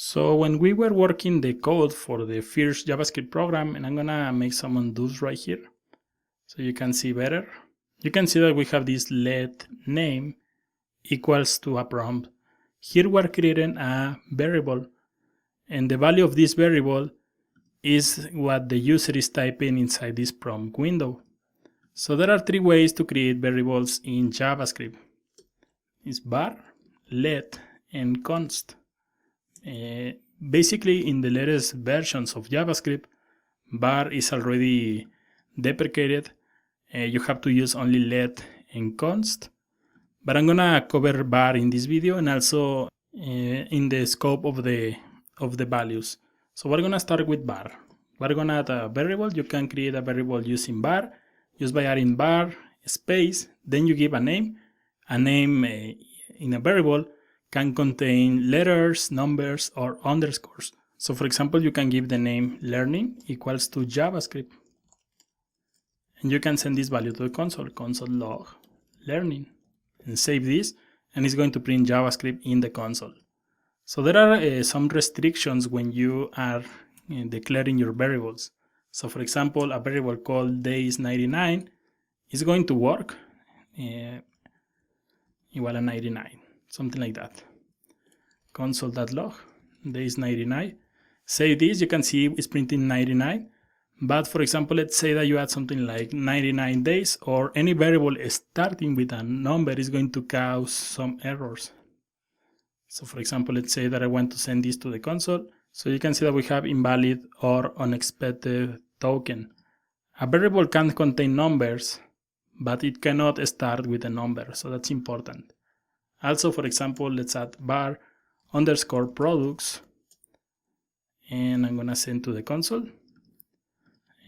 So when we were working the code for the first JavaScript program, and I'm gonna make some undos right here so you can see better. You can see that we have this let name equals to a prompt. Here we're creating a variable, and the value of this variable is what the user is typing inside this prompt window. So there are three ways to create variables in JavaScript. It's var, let, and const. Basically, in the latest versions of JavaScript, var is already deprecated. You have to use only let and const. But I'm gonna cover var in this video and also in the scope of the values. So we're gonna start with var. We're gonna add a variable. You can create a variable using var, just by adding var space. Then you give a name. A name in a variable can contain letters, numbers, or underscores. So for example, you can give the name learning equals to JavaScript. And you can send this value to the console log learning, and save this, and it's going to print JavaScript in the console. So there are some restrictions when you are declaring your variables. So for example, a variable called days99 is going to work equal to 99. Something like that. Console.log days99. Save this, you can see it's printing 99. But for example, let's say that you add something like 99 days, or any variable starting with a number is going to cause some errors. So for example, let's say that I want to send this to the console. So you can see that we have invalid or unexpected token. A variable can contain numbers, but it cannot start with a number, so that's important. Also, for example, let's add var underscore products, and I'm gonna send to the console.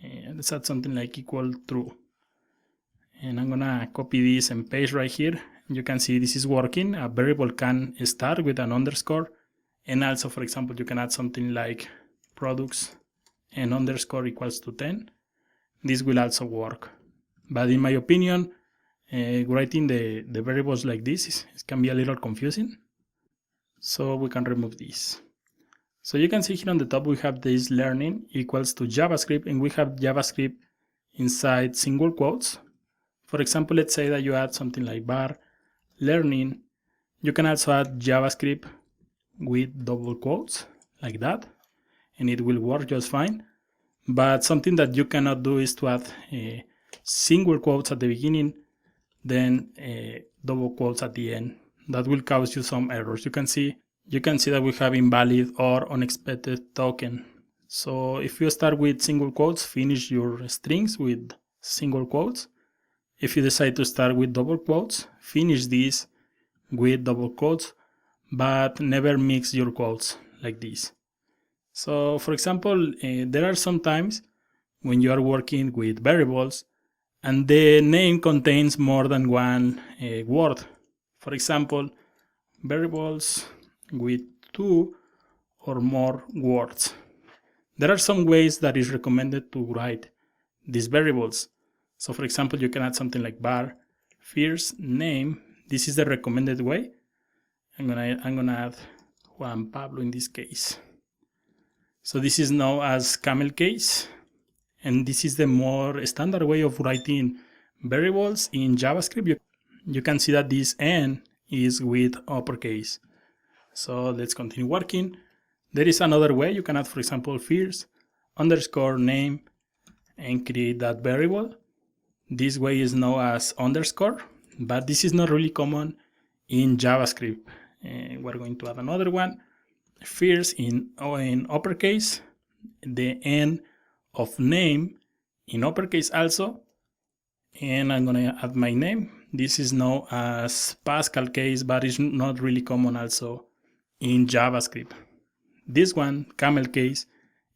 And let's add something like equal true. And I'm gonna copy this and paste right here. You can see this is working. A variable can start with an underscore. And also, for example, you can add something like products and underscore equals to 10. This will also work. But in my opinion, writing the variables like this can be a little confusing. So we can remove this. So you can see here on the top we have this learning equals to JavaScript, and we have JavaScript inside single quotes. For example, let's say that you add something like var learning. You can also add JavaScript with double quotes like that, and it will work just fine. But something that you cannot do is to add single quotes at the beginning, then double quotes at the end. That will cause you some errors. You can see that we have invalid or unexpected token. So if you start with single quotes, finish your strings with single quotes. If you decide to start with double quotes, finish this with double quotes, but never mix your quotes like this. So for example, there are some times when you are working with variables and the name contains more than one word. For example, variables with 2 or more words. There are some ways that is recommended to write these variables. So for example, you can add something like var first name. This is the recommended way. I'm gonna add Juan Pablo in this case. So this is known as camel case, and this is the more standard way of writing variables in JavaScript. You can see that this n is with uppercase. So let's continue working. There is another way. You can add, for example, first underscore name and create that variable. This way is known as underscore, but this is not really common in JavaScript. We're going to add another one. First in uppercase, the n of name in uppercase also, and I'm going to add my name. This is known as Pascal case, but it's not really common also in JavaScript. This one, camel case,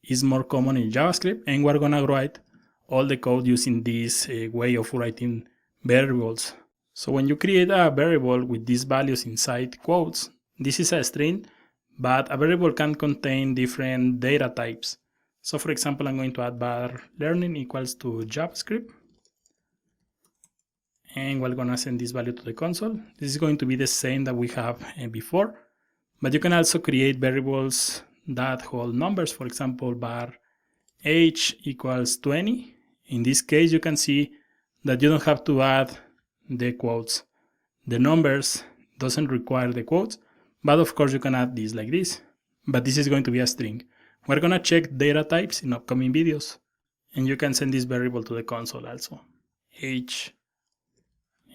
is more common in JavaScript, and we're going to write all the code using this way of writing variables. So when you create a variable with these values inside quotes, this is a string, but a variable can contain different data types. So for example, I'm going to add var learning equals to JavaScript, and we're going to send this value to the console. This is going to be the same that we have before, But you can also create variables that hold numbers. For example, var age equals 20. In this case, you can see that you don't have to add the quotes. The numbers doesn't require the quotes, but of course you can add this like this. But this is going to be a string. We're gonna check data types in upcoming videos. And you can send this variable to the console also. Age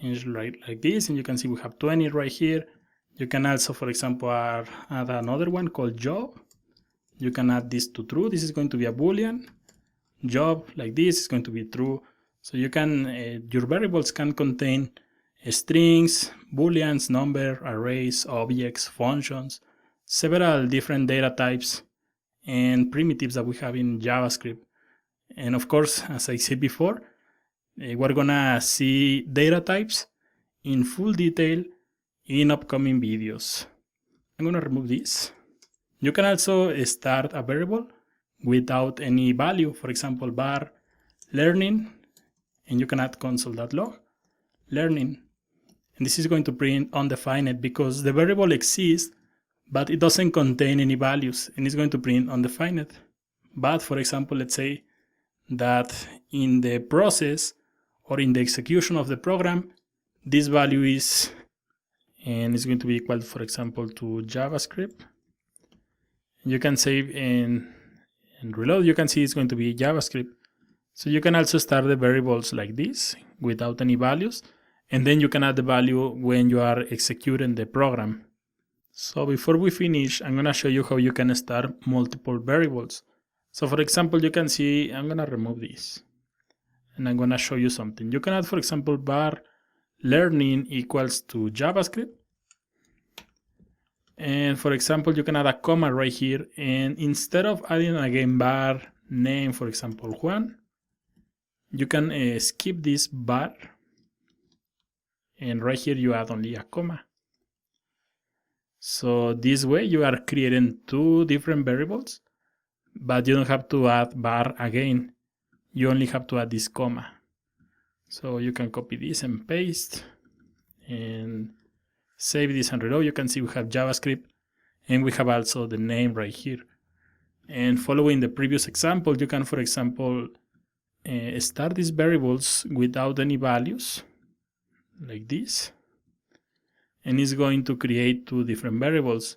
is right like this, and you can see we have 20 right here. You can also, for example, add another one called job. You can add this to true. This is going to be a boolean. Job like this is going to be true. So you can, your variables can contain strings, booleans, number, arrays, objects, functions, several different data types and primitives that we have in JavaScript. And of course, as I said before, we're gonna see data types in full detail in upcoming videos. I'm gonna remove this. You can also start a variable without any value. For example, var learning, and you can add console.log learning. And this is going to print undefined because the variable exists, but it doesn't contain any values, and it's going to print undefined. But for example, let's say that in the process or in the execution of the program, this value is, and it's going to be equal, for example, to JavaScript. You can save and reload. You can see it's going to be JavaScript. So you can also start the variables like this without any values, and then you can add the value when you are executing the program. So before we finish, I'm going to show you how you can start multiple variables. So for example, you can see, I'm going to remove this, and I'm going to show you something. You can add, for example, var learning equals to JavaScript. And for example, you can add a comma right here, and instead of adding again var name, for example, Juan, you can skip this var, and right here you add only a comma. So this way you are creating two different variables, but you don't have to add var again. You only have to add this comma. So you can copy this and paste and save this and reload. You can see we have JavaScript, and we have also the name right here. And following the previous example, you can, for example, start these variables without any values, like this. And it's going to create two different variables.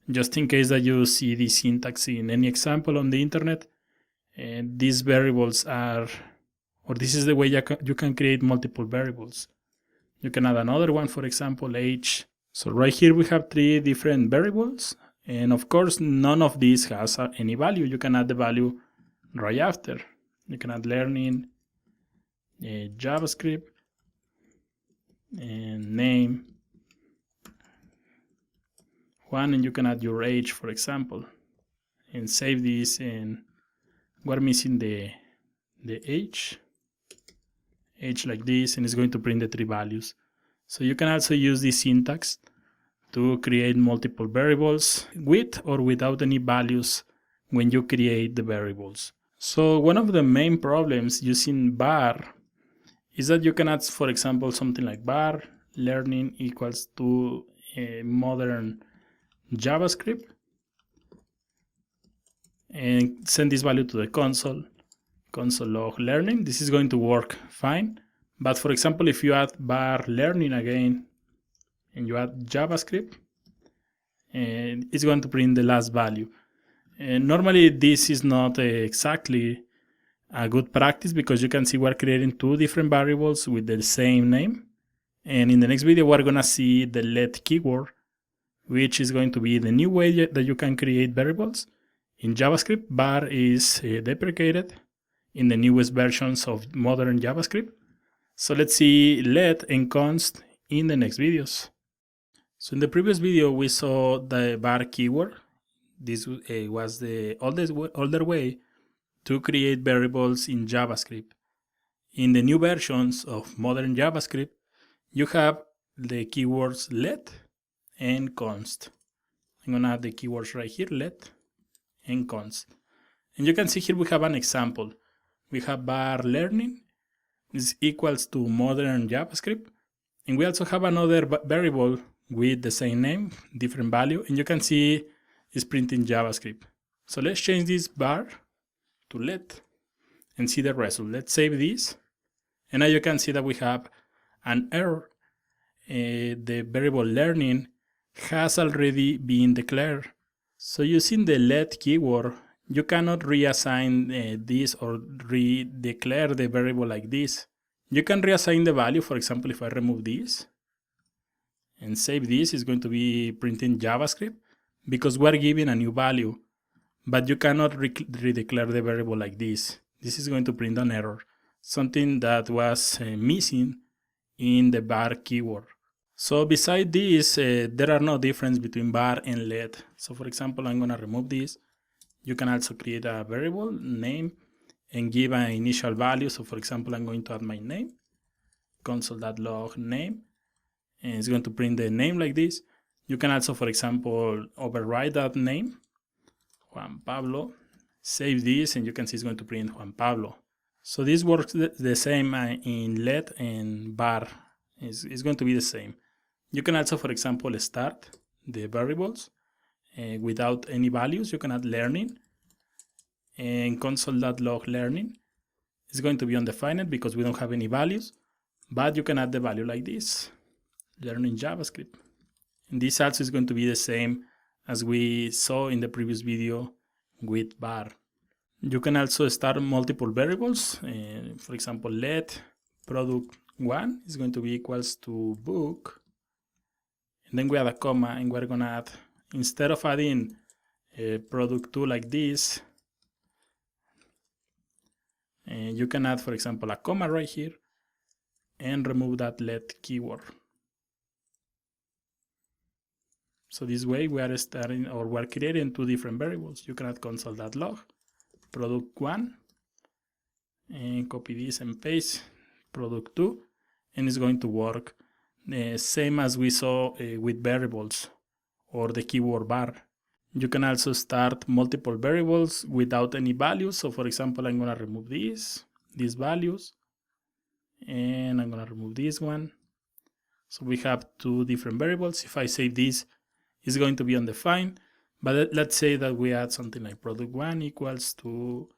Just in case that you see the syntax in any example on the internet, and these variables are, or this is the way you can create multiple variables. You can add another one, for example, age. So right here we have three different variables, and of course none of these has any value. You can add the value right after. You can add learning, JavaScript, and name, Juan, and you can add your age, for example, and save this. And we're missing the age like this, and it's going to print the three values. So you can also use this syntax to create multiple variables with or without any values when you create the variables. So one of the main problems using var is that you can add, for example, something like var learning equals to a modern JavaScript and send this value to the console log learning. This is going to work fine. But for example, if you add var learning again and you add JavaScript, and it's going to print the last value. And normally this is not exactly a good practice, because you can see we're creating two different variables with the same name. And in the next video, we're going to see the let keyword, which is going to be the new way that you can create variables. In JavaScript, var is deprecated in the newest versions of modern JavaScript. So let's see let and const in the next videos. So in the previous video, we saw the var keyword. This was the older way to create variables in JavaScript. In the new versions of modern JavaScript, you have the keywords let and const. I'm going to add the keywords right here, let and const. And you can see here we have an example. We have var learning is equals to modern JavaScript. And we also have another variable with the same name, different value, and you can see it's printing JavaScript. So let's change this bar to let and see the result. Let's save this, and now you can see that we have an error. The variable learning has already been declared. So using the let keyword, you cannot reassign this or redeclare the variable like this. You can reassign the value. For example, if I remove this and save this, it's going to be printing JavaScript because we're giving a new value, but you cannot redeclare the variable like this. This is going to print an error, something that was missing in the bar keyword. So beside this, there are no difference between bar and let. So for example, I'm going to remove this. You can also create a variable name and give an initial value. So for example, I'm going to add my name, console.log name, and it's going to print the name like this. You can also, for example, override that name, Juan Pablo, save this, and you can see it's going to print Juan Pablo. So this works the same in let and bar. It's going to be the same. You can also, for example, start the variables without any values. You can add learning, and console.log learning is going to be undefined because we don't have any values, but you can add the value like this, learning JavaScript. And this also is going to be the same as we saw in the previous video with bar. You can also start multiple variables. For example, let product 1 is going to be equals to book. And then we add a comma, and we're going to add, instead of adding product 2 like this, you can add, for example, a comma right here and remove that let keyword. So this way we are starting, or we're creating two different variables. You can add console.log product 1 and copy this and paste product 2, and it's going to work same as we saw with variables or the keyword bar. You can also start multiple variables without any values. So for example, I'm going to remove these values, and I'm going to remove this one. So we have two different variables. If I save this, it's going to be undefined, but let's say that we add something like product 1 equals to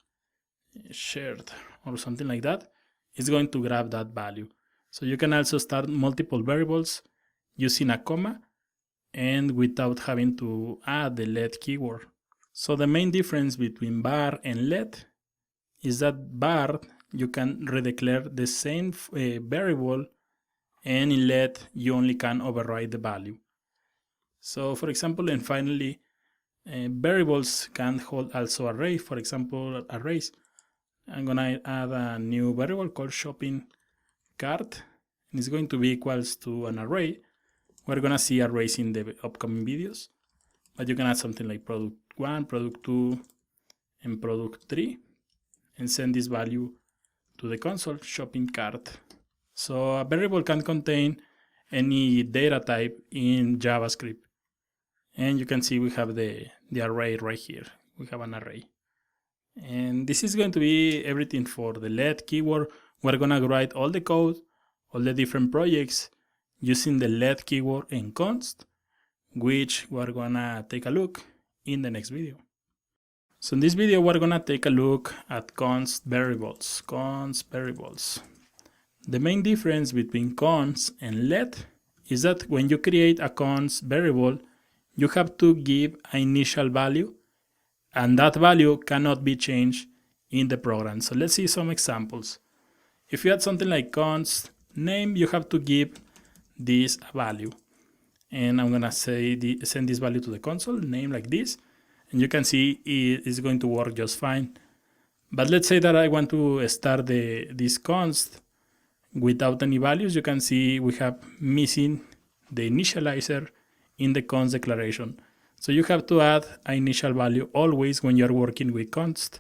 shared or something like that. It's going to grab that value. So you can also start multiple variables using a comma and without having to add the let keyword. So the main difference between bar and let is that bar, you can redeclare the same variable, and in let, you only can override the value. So for example, and finally, variables can hold also array. For example, arrays. I'm gonna add a new variable called shopping cart, and it's going to be equals to an array. We're gonna see arrays in the upcoming videos, but you can add something like product 1, product 2, and product 3, and send this value to the console, shopping cart. So a variable can contain any data type in JavaScript. And you can see we have the array right here. We have an array. And this is going to be everything for the let keyword. We're going to write all the code, all the different projects using the let keyword and const, which we're going to take a look in the next video. So in this video, we're going to take a look at const variables. The main difference between const and let is that when you create a const variable, you have to give an initial value, and that value cannot be changed in the program. So let's see some examples. If you had something like const name, you have to give this a value. And I'm gonna say send this value to the console, name like this, and you can see it is going to work just fine. But let's say that I want to start this const without any values. You can see we have missing the initializer in the const declaration. So you have to add an initial value always when you're working with const.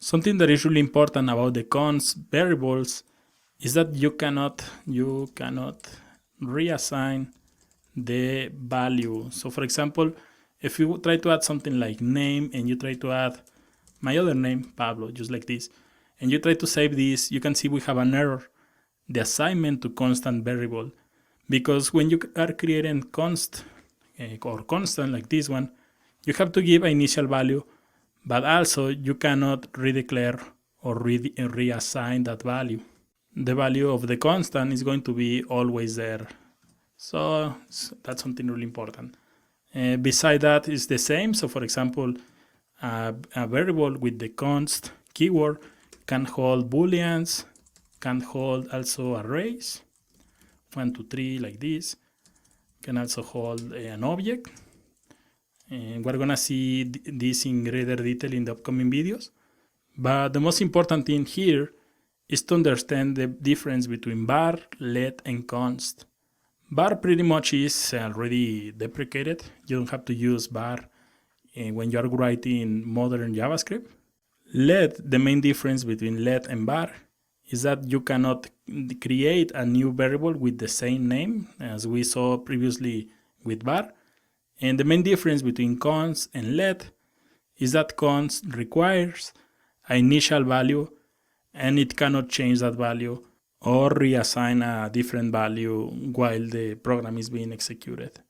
Something that is really important about the const variables is that you cannot reassign the value. So for example, if you try to add something like name and you try to add my other name, Pablo, just like this, and you try to save this, you can see we have an error, the assignment to constant variable, because when you are creating const or constant like this one, you have to give an initial value, but also you cannot redeclare or reassign that value. The value of the constant is going to be always there. So that's something really important. Beside that is the same. So for example, a variable with the const keyword can hold booleans, can hold also arrays, 1, 2, 3 like this, can also hold an object. And we're gonna see this in greater detail in the upcoming videos. But the most important thing here is to understand the difference between var, let, and const. Var pretty much is already deprecated. You don't have to use var when you are writing modern JavaScript. Let, the main difference between let and var is that you cannot create a new variable with the same name as we saw previously with var. And the main difference between const and let is that const requires an initial value and it cannot change that value or reassign a different value while the program is being executed.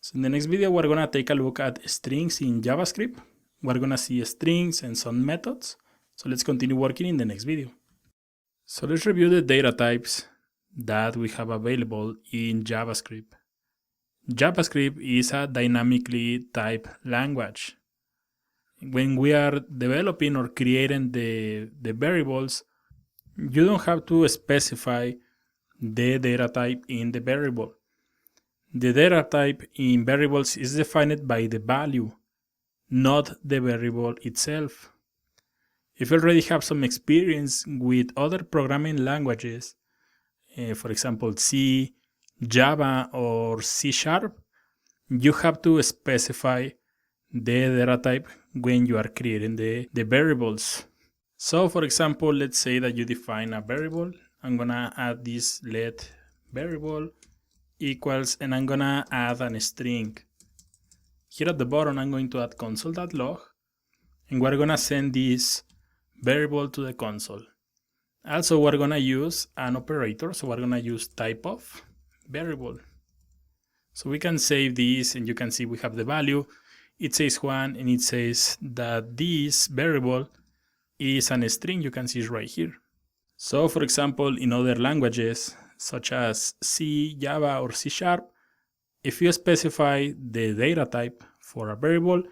So in the next video, we're gonna take a look at strings in JavaScript. We're gonna see strings and some methods. So let's continue working in the next video. So let's review the data types that we have available in JavaScript. JavaScript is a dynamically typed language. When we are developing or creating the variables, you don't have to specify the data type in the variable. The data type in variables is defined by the value, not the variable itself. If you already have some experience with other programming languages, for example C, Java, or C#, you have to specify the data type when you are creating the variables. So for example, let's say that you define a variable. I'm gonna add this let variable equals, and I'm gonna add a string. Here at the bottom, I'm going to add console.log, and we're gonna send this variable to the console. Also, we're gonna use an operator, so we're gonna use type of variable. So we can save this, and you can see we have the value. It says 1, and it says that this variable is a string. You can see it right here. So for example, in other languages such as C, Java, or C#, if you specify the data type for a variable,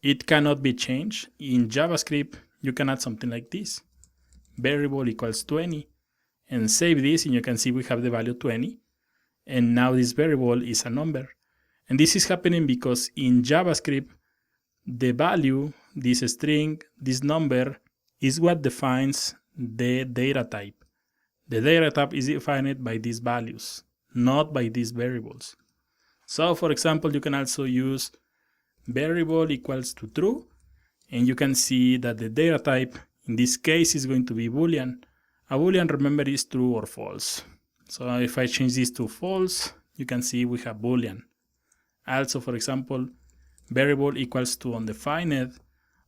it cannot be changed. In JavaScript, you can add something like this, variable equals 20, and save this, and you can see we have the value 20, and now this variable is a number. And this is happening because in JavaScript, the value, this string, this number, is what defines the data type. The data type is defined by these values, not by these variables. So for example, you can also use variable equals to true, and you can see that the data type in this case is going to be Boolean. A Boolean, remember, is true or false. So if I change this to false, you can see we have Boolean. Also, for example, variable equals to undefined.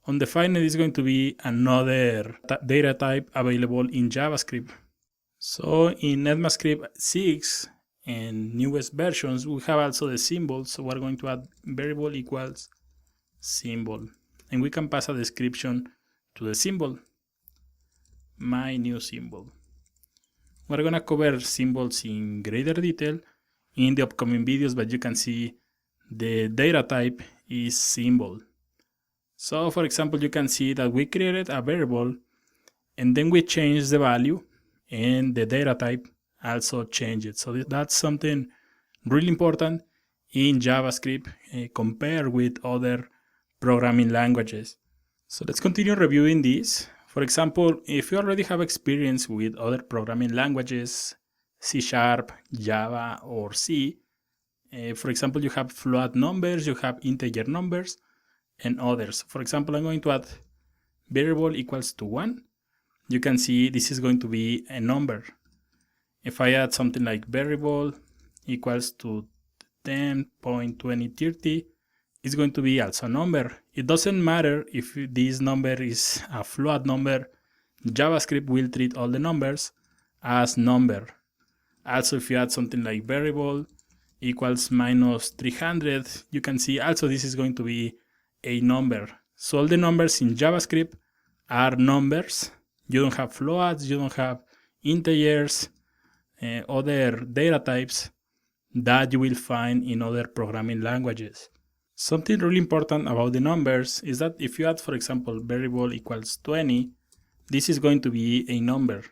Undefined is going to be another data type available in JavaScript. So in ECMAscript 6 and newest versions, we have also the symbol. So we're going to add variable equals symbol. And we can pass a description to the symbol. My new symbol. We're going to cover symbols in greater detail in the upcoming videos, but you can see the data type is symbol. So for example, you can see that we created a variable and then we changed the value and the data type also changed. So that's something really important in JavaScript compared with other programming languages. So let's continue reviewing this. For example, if you already have experience with other programming languages, C#, Java, or C, for example, you have float numbers, you have integer numbers, and others. For example, I'm going to add variable equals to 1. You can see this is going to be a number. If I add something like variable equals to 10.2030, it's going to be also a number. It doesn't matter if this number is a float number. JavaScript will treat all the numbers as number. Also, if you add something like variable equals minus 300, you can see also this is going to be a number. So all the numbers in JavaScript are numbers. You don't have floats, you don't have integers, other data types that you will find in other programming languages. Something really important about the numbers is that if you add, for example, variable equals 20, this is going to be a number.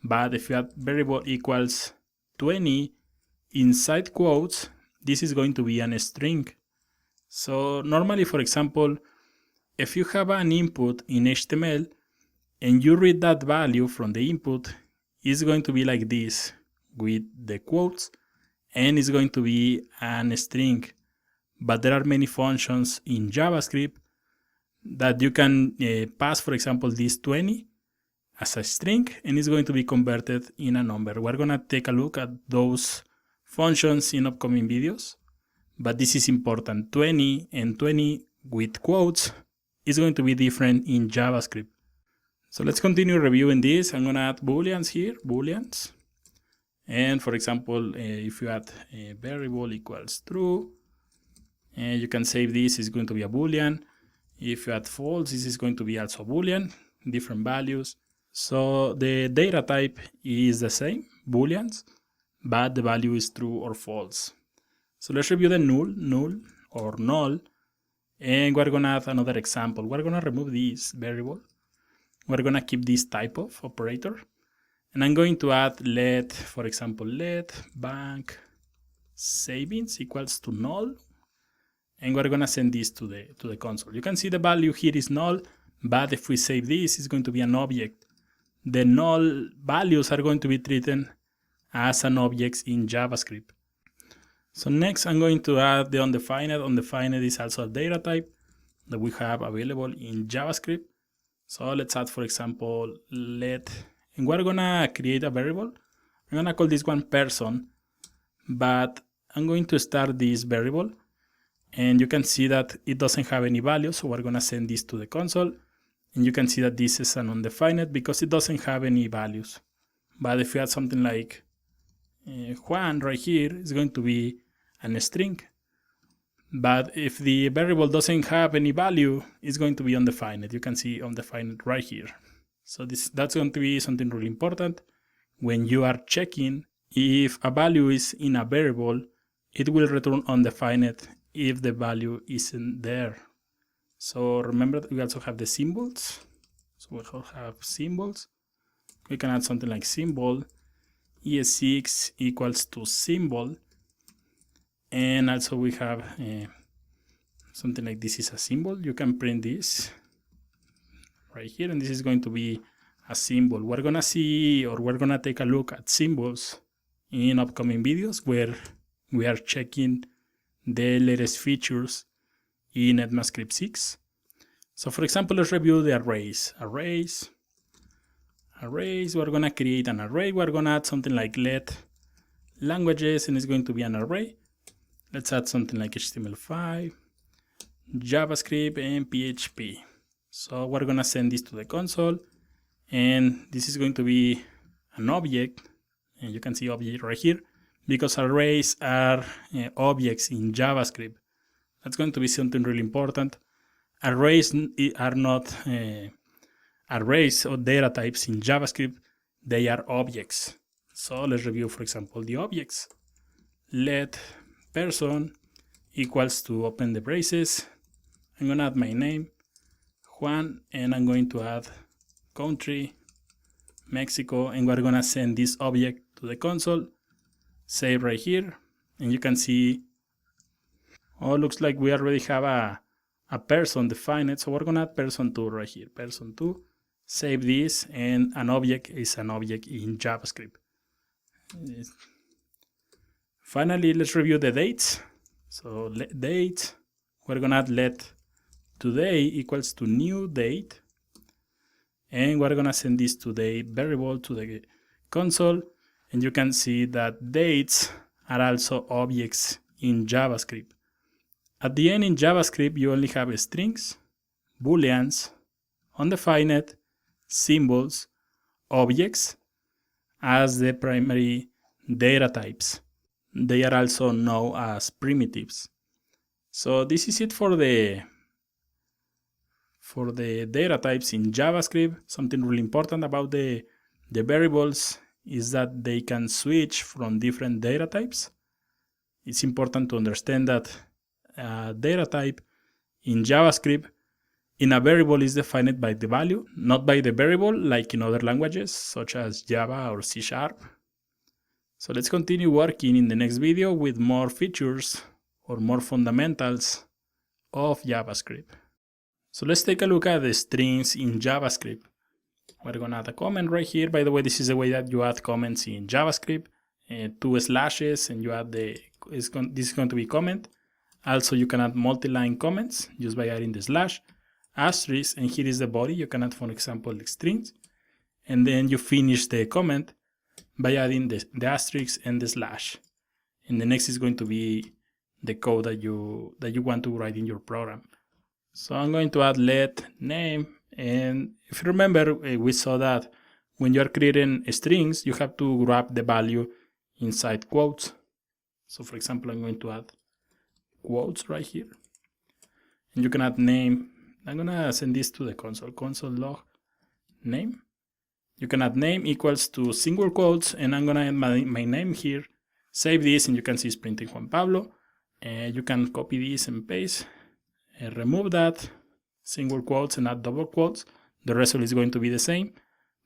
But if you add variable equals 20 inside quotes, this is going to be a string. So normally, for example, if you have an input in HTML and you read that value from the input, it's going to be like this with the quotes, and it's going to be a string. But there are many functions in JavaScript that you can pass, for example, this 20 as a string, and it's going to be converted in a number. We're going to take a look at those functions in upcoming videos, but this is important. 20 and 20 with quotes is going to be different in JavaScript. So let's continue reviewing this. I'm going to add booleans here, booleans. And for example, if you add a variable equals true, you can save this, is going to be a boolean. If you add false, this is going to be also a boolean, different values. So the data type is the same, booleans, but the value is true or false. So let's review the null or null, and we're going to add another example. We're going to remove this variable. We're going to keep this type of operator, and I'm going to add let, for example, let bank savings equals to null, and we're going to send this to the console. You can see the value here is null, but if we save this, it's going to be an object. The null values are going to be treated as an object in JavaScript. So next, I'm going to add the undefined. Undefined is also a data type that we have available in JavaScript. So let's add, for example, let, and we're going to create a variable. I'm going to call this one person, but I'm going to start this variable, and you can see that it doesn't have any value. So we're going to send this to the console, and you can see that this is an undefined because it doesn't have any values. But if you add something like Juan right here, it's going to be a string. But if the variable doesn't have any value, it's going to be undefined. You can see undefined right here. So that's going to be something really important. When you are checking if a value is in a variable, it will return undefined if the value isn't there. So remember that we also have the symbols. So we'll have symbols. We can add something like symbol ES6 equals to symbol, and also we have something like this is a symbol. You can print this right here, and this is going to be a symbol. We're gonna see, or we're gonna take a look at symbols in upcoming videos where we are checking the latest features in ECMAscript 6. So for example, let's review the arrays. Arrays, we're gonna create an array. We're gonna add something like let languages, and it's going to be an array. Let's add something like HTML5, JavaScript, and PHP. So we're gonna send this to the console, and this is going to be an object, and you can see object right here, because arrays are objects in JavaScript. That's going to be something really important. Arrays are not arrays or data types in JavaScript, they are objects. So let's review, for example, the objects. Let person equals to open the braces. I'm going to add my name, Juan, and I'm going to add country, Mexico, and we're going to send this object to the console. Save right here, and you can see, oh, looks like we already have a person defined, so we're going to add person2 right here, person2. Save this, and an object is an object in JavaScript. Finally, let's review the dates. So date, we're gonna add let today equals to new date, and we're gonna send this today variable to the console, and you can see that dates are also objects in JavaScript. At the end in JavaScript, you only have strings, booleans, undefined, symbols, objects as the primary data types. They are also known as primitives. So this is it for the data types in JavaScript. Something really important about the variables is that they can switch from different data types. It's important to understand that data type in JavaScript in a variable is defined by the value, not by the variable like in other languages such as Java or C#. So let's continue working in the next video with more features or more fundamentals of JavaScript. So let's take a look at the strings in JavaScript. We're going to add a comment right here. By the way, this is the way that you add comments in JavaScript. 2 slashes and you add this is going to be comment. Also, you can add multi-line comments just by adding the slash, asterisk, and here is the body. You can add, for example, like strings. And then you finish the comment by adding the asterisk and the slash. And the next is going to be the code that you want to write in your program. So I'm going to add let name, and if you remember, we saw that when you are creating strings, you have to wrap the value inside quotes. So for example, I'm going to add quotes right here, and you can add name. I'm gonna send this to the console log name. You can add name equals to single quotes, and I'm gonna add my name here. Save this, and you can see it's printing Juan Pablo. You can copy this and paste. Remove that, single quotes, and add double quotes. The result is going to be the same,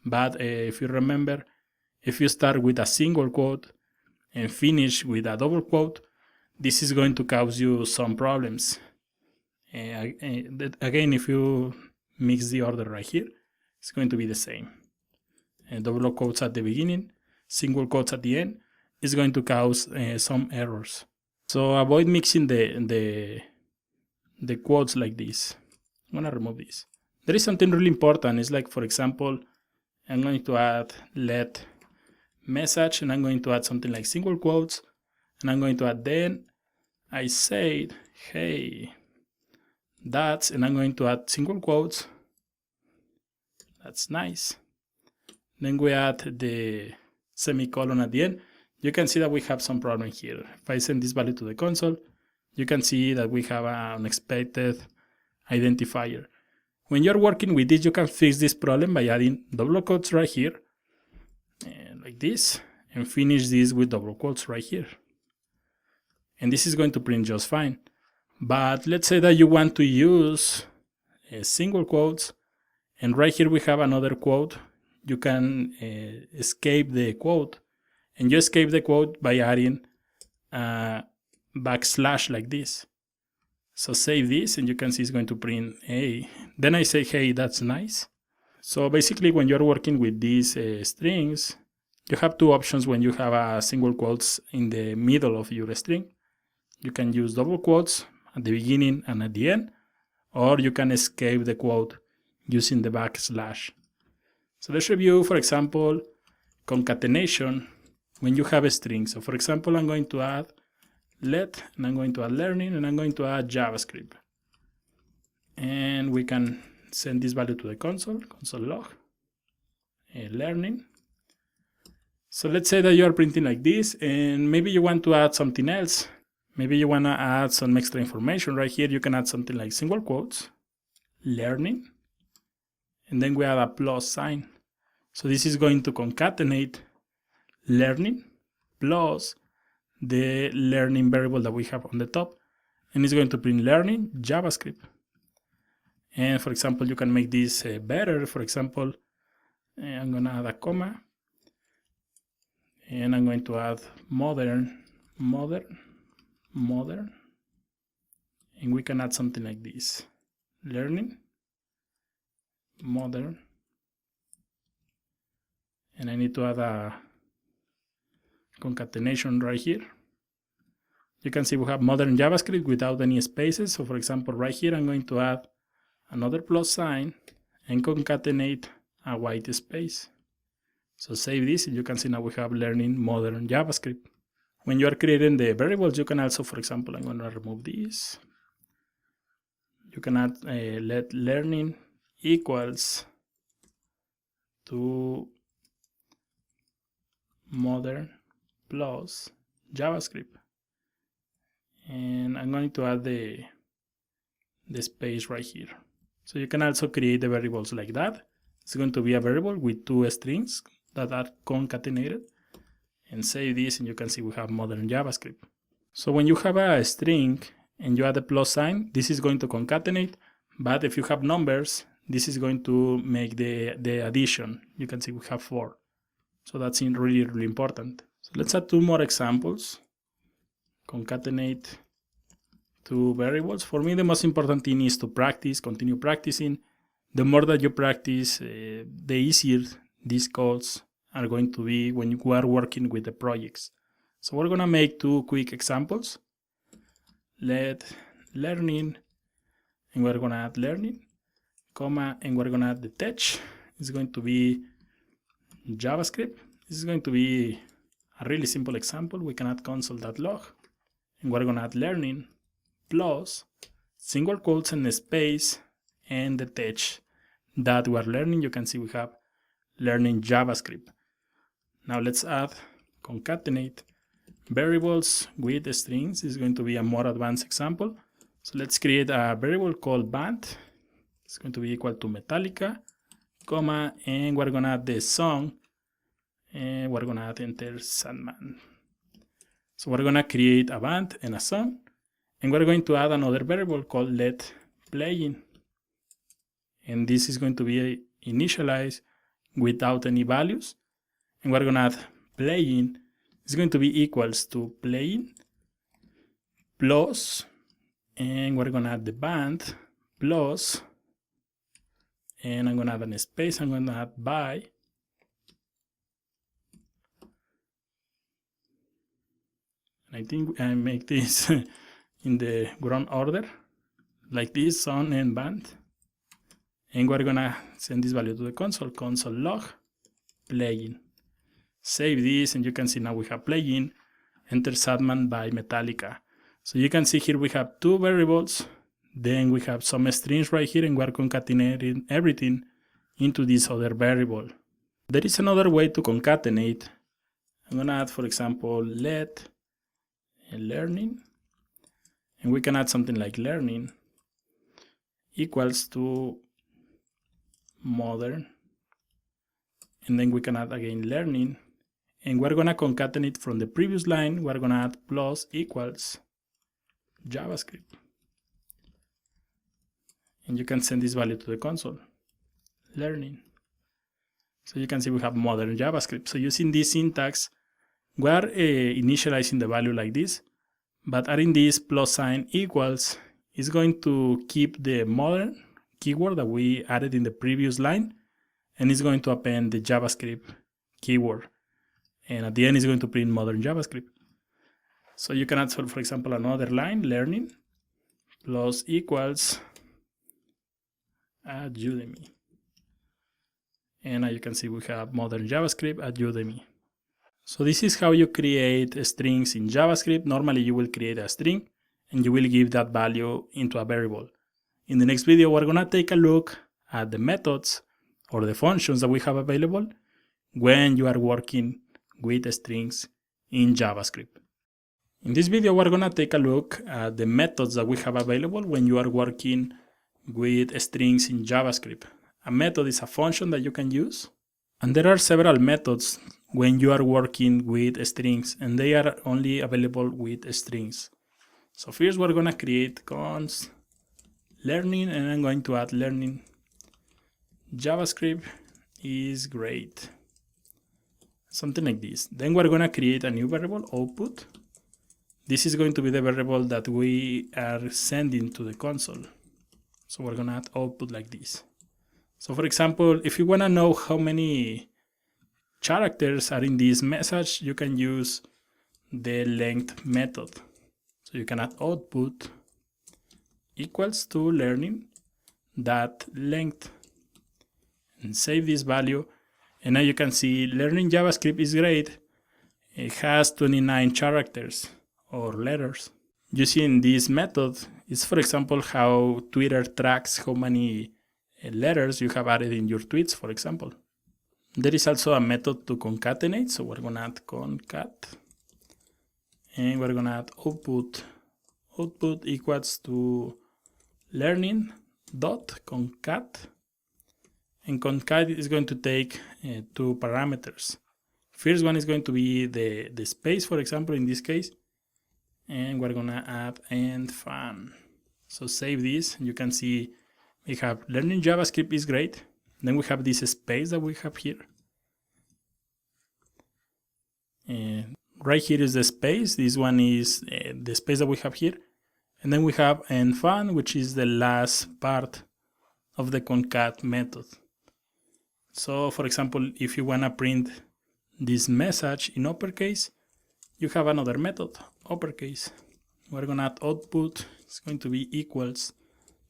but if you remember, if you start with a single quote and finish with a double quote, this is going to cause you some problems. Again, if you mix the order right here, it's going to be the same. Double quotes at the beginning, single quotes at the end is going to cause some errors. So avoid mixing the quotes like this. I'm gonna remove this. There is something really important. It's like, for example, I'm going to add let message, and I'm going to add something like single quotes, and I'm going to add then I said, hey, that's, and I'm going to add single quotes. That's nice. Then we add the semicolon at the end. You can see that we have some problem here. If I send this value to the console, you can see that we have an unexpected identifier. When you're working with this, you can fix this problem by adding double quotes right here, like this, and finish this with double quotes right here. And this is going to print just fine. But let's say that you want to use single quotes, and right here we have another quote. You can escape the quote, and you escape the quote by adding backslash like this. So save this, and you can see it's going to print hey. Then I say, hey, that's nice. So basically, when you're working with these strings, you have two options when you have a single quotes in the middle of your string. You can use double quotes at the beginning and at the end, or you can escape the quote using the backslash. So let's review, for example, concatenation when you have a string. So for example, I'm going to add let, and I'm going to add learning, and I'm going to add JavaScript. And we can send this value to the console log, learning. So let's say that you are printing like this, and maybe you want to add something else. Maybe you want to add some extra information. Right here, you can add something like single quotes, learning, and then we add a plus sign. So this is going to concatenate learning plus the learning variable that we have on the top, and it's going to print learning JavaScript. And for example, you can make this better. For example, I'm going to add a comma, and I'm going to add modern, and we can add something like this, learning modern, and I need to add a concatenation right here. You can see we have modern JavaScript without any spaces. So for example, right here, I'm going to add another plus sign and concatenate a white space. So save this, and you can see now we have learning modern JavaScript. When you are creating the variables, you can also, for example, I'm going to remove this. You can add let learning equals to modern plus JavaScript. And I'm going to add the space right here. So you can also create the variables like that. It's going to be a variable with 2 strings that are concatenated. And save this, and you can see we have modern JavaScript. So when you have a string and you add a plus sign, this is going to concatenate. But if you have numbers, this is going to make the addition. You can see we have 4. So that's really, really important. So let's add 2 more examples. Concatenate 2 variables. For me, the most important thing is to practice, continue practicing. The more that you practice, the easier these codes are going to be when you are working with the projects. So we're going to make 2 quick examples. Let learning, and we're going to add learning, comma, and we're going to add the text. It's going to be JavaScript. This is going to be a really simple example. We can add console.log, and we're going to add learning plus single quotes and space and the text that we're learning. You can see we have learning JavaScript. Now let's add concatenate variables with strings. This is going to be a more advanced example. So let's create a variable called band. It's going to be equal to Metallica, comma, and we're going to add the song, and we're going to add enter Sandman. So we're going to create a band and a song, and we're going to add another variable called let playing. And this is going to be initialized without any values. And we're going to add playing. It's going to be equals to playing plus, and we're going to add the band plus, and I'm going to add a space. I'm going to add by. And I think I make this in the wrong order, like this, song and band. And we're going to send this value to the console log playing. Save this, and you can see now we have playing, enter Sandman by Metallica. So you can see here we have 2 variables, then we have some strings right here, and we're concatenating everything into this other variable. There is another way to concatenate. I'm going to add, for example, let learning, and we can add something like learning equals to modern, and then we can add again learning, and we're going to concatenate from the previous line. We're going to add plus equals JavaScript, and you can send this value to the console learning. So you can see we have modern JavaScript. So using this syntax, we are initializing the value like this, but adding this plus sign equals is going to keep the modern keyword that we added in the previous line, and it's going to append the JavaScript keyword, and at the end it's going to print modern JavaScript. So you can add, for example, another line, learning plus equals at Udemy, and now you can see we have modern JavaScript at Udemy. So this is how you create strings in JavaScript. Normally you will create a string and you will give that value into a variable. In the next video, we're going to take a look at the methods or the functions that we have available when you are working with strings in JavaScript. In this video, we're going to take a look at the methods that we have available when you are working with strings in JavaScript. A method is a function that you can use, and there are several methods when you are working with strings, and they are only available with strings. So first we're going to create const learning, and I'm going to add learning JavaScript is great, something like this. Then we're going to create a new variable, output. This is going to be the variable that we are sending to the console. So we're going to add output like this. So for example, if you want to know how many characters are in this message, you can use the length method. So you can add output equals to learning that length, and save this value. And now you can see learning JavaScript is great. It has 29 characters or letters. Using this method is, for example, how Twitter tracks how many letters you have added in your tweets, for example. There is also a method to concatenate, so we're going to add concat and we're gonna add output equals to learning dot concat, and concat is going to take two parameters. First one is going to be the space, for example, in this case, and we're gonna add and fun. So save this, and you can see we have learning JavaScript is great. Then we have this space that we have here. Right here is the space. This one is the space that we have here. And then we have and fun, which is the last part of the concat method. So for example, if you wanna print this message in uppercase, you have another method, uppercase. We're gonna add output, it's going to be equals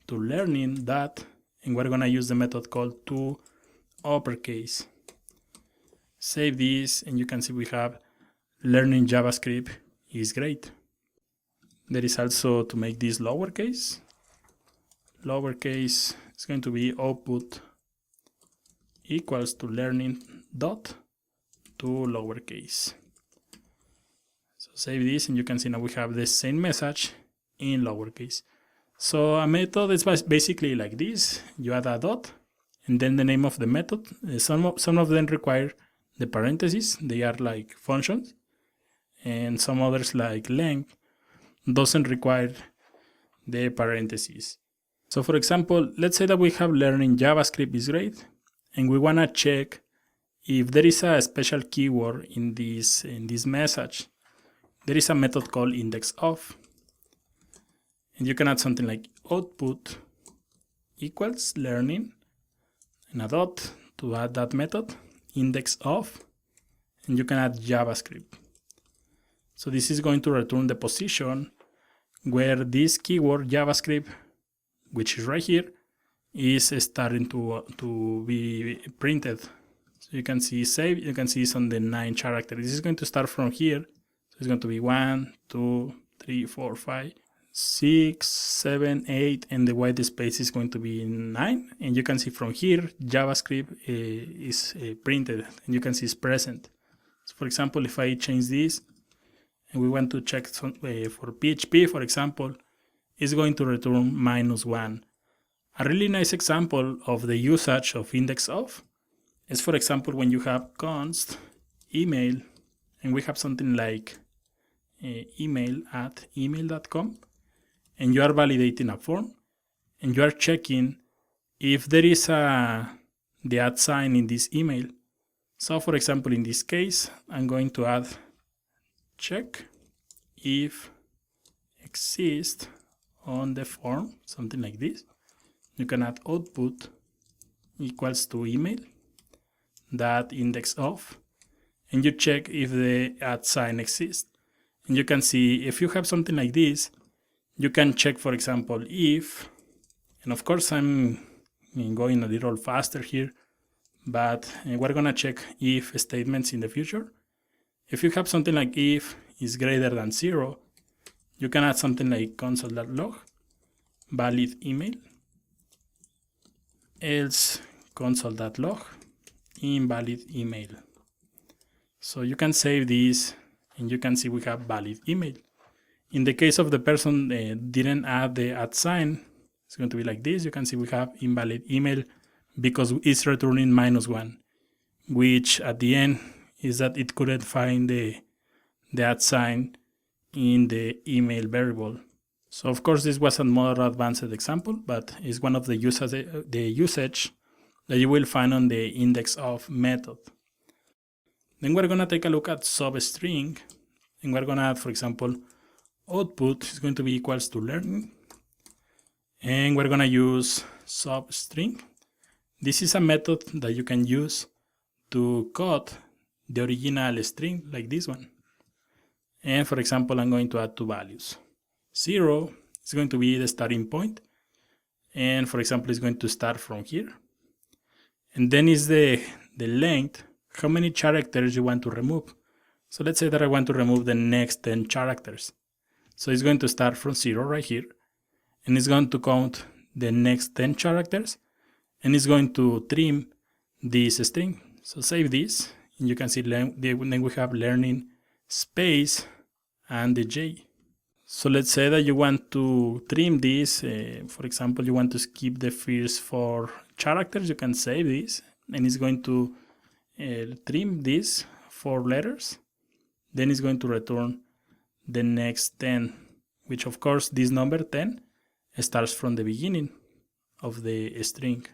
to learning that, and we're gonna use the method called to uppercase. Save this, and you can see we have learning JavaScript is great. There is also to make this lowercase. Lowercase is going to be output equals to learning dot to lowercase. So save this, and you can see now we have the same message in lowercase. So a method is basically like this. You add a dot and then the name of the method. Some of them require the parentheses. They are like functions, and some others like length doesn't require the parentheses. So for example, let's say that we have learning JavaScript is great, and we want to check if there is a special keyword in this message. There is a method called indexOf, and you can add something like output equals learning and a dot to add that method, indexOf, and you can add JavaScript. So this is going to return the position where this keyword JavaScript, which is right here, is starting to be printed. So you can see save, you can see it's on the 9 character. This is going to start from here. So it's going to be 1, 2, 3, 4, 5, 6, 7, 8, and the white space is going to be 9. And you can see from here, JavaScript is printed, and you can see it's present. So for example, if I change this, and we want to check for PHP, for example, it's going to return -1. A really nice example of the usage of indexOf is, for example, when you have const email, and we have something like email@email.com, and you are validating a form, and you are checking if there is the @ sign in this email. So for example, in this case, I'm going to add check if exists on the form, something like this. You can add output equals to email that indexOf, and you check if the @ sign exists. And you can see if you have something like this, you can check, for example, if, and of course I'm going a little faster here, but we're gonna check if statements in the future. If you have something like if is greater than 0, you can add something like console.log valid email, else console.log invalid email. So you can save this, and you can see we have valid email. In the case of the person didn't add the @ sign, it's going to be like this. You can see we have invalid email because it's returning -1, which at the end is that it couldn't find the @ sign in the email variable. So of course this was a more advanced example, but it's one of the usage that you will find on the indexOf method. Then we're gonna take a look at substring, and we're gonna add, for example, output is going to be equals to learning, and we're gonna use substring. This is a method that you can use to cut the original string like this one. And for example, I'm going to add 2 values. 0 is going to be the starting point, and for example, it's going to start from here. And then is the length, how many characters you want to remove. So let's say that I want to remove the next 10 characters. So it's going to start from 0 right here, and it's going to count the next 10 characters, and it's going to trim this string. So save this, and you can see then we have learning space and the J. So let's say that you want to trim this. For example, you want to skip the first 4 characters. You can save this, and it's going to trim these 4 letters. Then it's going to return the next 10, which of course this number 10 starts from the beginning of the string.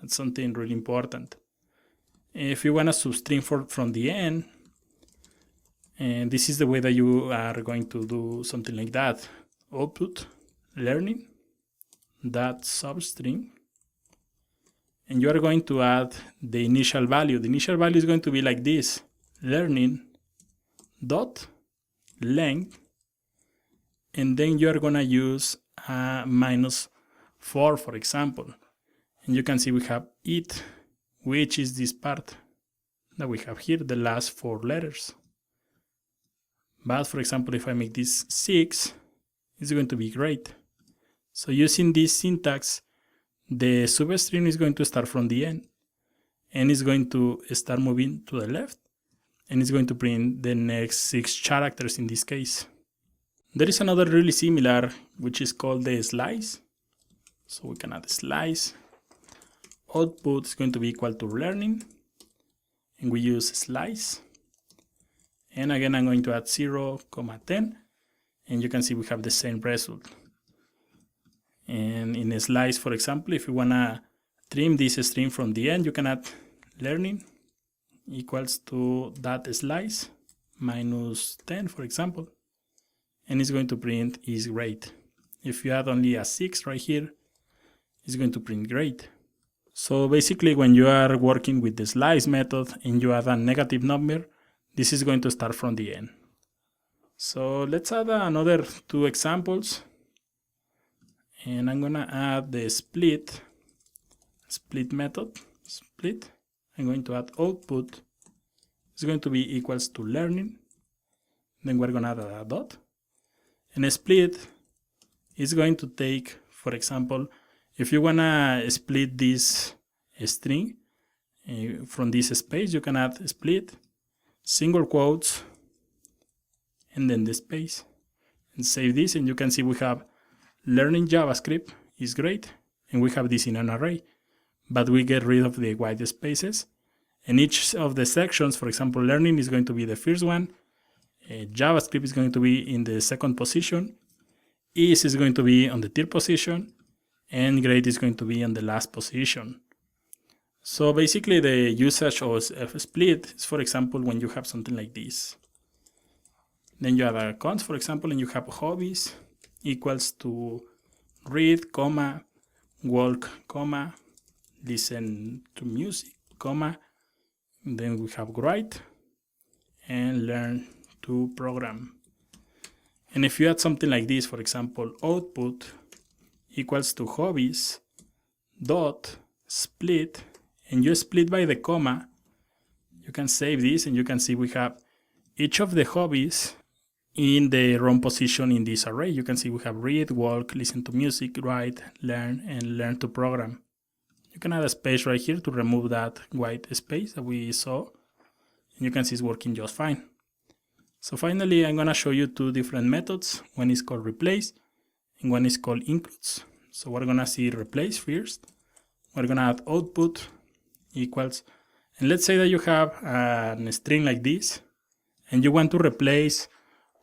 That's something really important. If you want to substring from the end, and this is the way that you are going to do something like that. Output learning that substring, and you are going to add the initial value. The initial value is going to be like this: learning dot length, and then you are going to use a -4, for example. And you can see we have it, which is this part that we have here, the last 4 letters. But for example, if I make this 6, it's going to be great. So using this syntax, the substring is going to start from the end, and it's going to start moving to the left, and it's going to print the next 6 characters in this case. There is another really similar, which is called the slice. So we can add a slice. Output is going to be equal to learning, and we use slice. And again, I'm going to add 0, 10, and you can see we have the same result. And in a slice, for example, if you want to trim this string from the end, you can add learning equals to that slice -10, for example, and it's going to print is great. If you add only a 6 right here, it's going to print great. So basically, when you are working with the slice method and you add a negative number, this is going to start from the end. So let's add another 2 examples. And I'm gonna add the split method, split. I'm going to add output. It's going to be equals to learning. Then we're gonna add a dot. And a split is going to take, for example, if you wanna split this string from this space, you can add split, single quotes, and then the space, and save this, and you can see we have learning JavaScript is great, and we have this in an array, but we get rid of the white spaces, and each of the sections, for example, learning is going to be the first one, JavaScript is going to be in the 2nd position, is going to be on the 3rd position, and grade is going to be on the last position. So basically the usage of split is, for example, when you have something like this. Then you have a cons, for example, and you have hobbies equals to read, comma, walk, comma, listen to music, comma, and then we have write and learn to program. And if you add something like this, for example, output equals to hobbies dot split, and you split by the comma, you can save this, and you can see we have each of the hobbies in the wrong position in this array. You can see we have read, walk, listen to music, write, learn, and learn to program. You can add a space right here to remove that white space that we saw, and you can see it's working just fine. So finally, I'm gonna show you 2 different methods. One is called replace, and one is called includes. So we're gonna see replace first. We're gonna add output equals, and let's say that you have a string like this, and you want to replace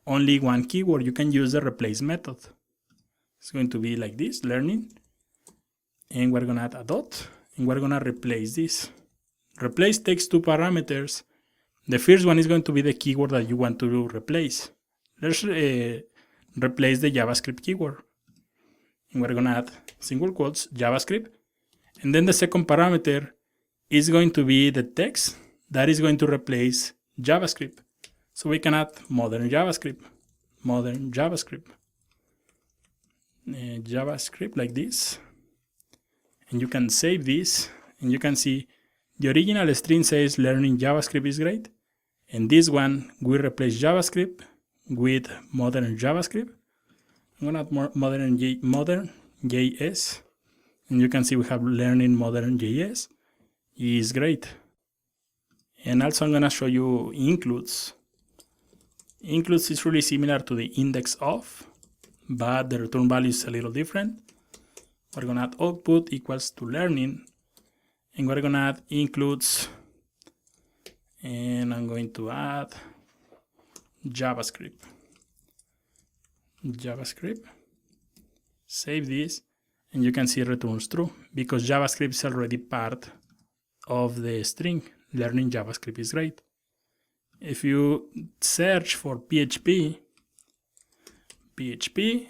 only one keyword. You can use the replace method. It's going to be like this, learning, and we're gonna add a dot, and we're gonna replace this. Replace takes 2 parameters. The first one is going to be the keyword that you want to replace. Let's replace the JavaScript keyword, and we're gonna add single quotes JavaScript, and then the second parameter is going to be the text that is going to replace JavaScript. So we can add modern JavaScript like this, and you can save this, and you can see the original string says learning JavaScript is great, and this one we replace JavaScript with modern JavaScript. I'm gonna add modern JS, and you can see we have learning modern JS is great. And also I'm gonna show you includes. Includes is really similar to the index of, but the return value is a little different. We're gonna add output equals to learning, and we're gonna add includes, and I'm going to add JavaScript. Save this, and you can see it returns true because JavaScript is already part of the string. Learning JavaScript is great. If you search for PHP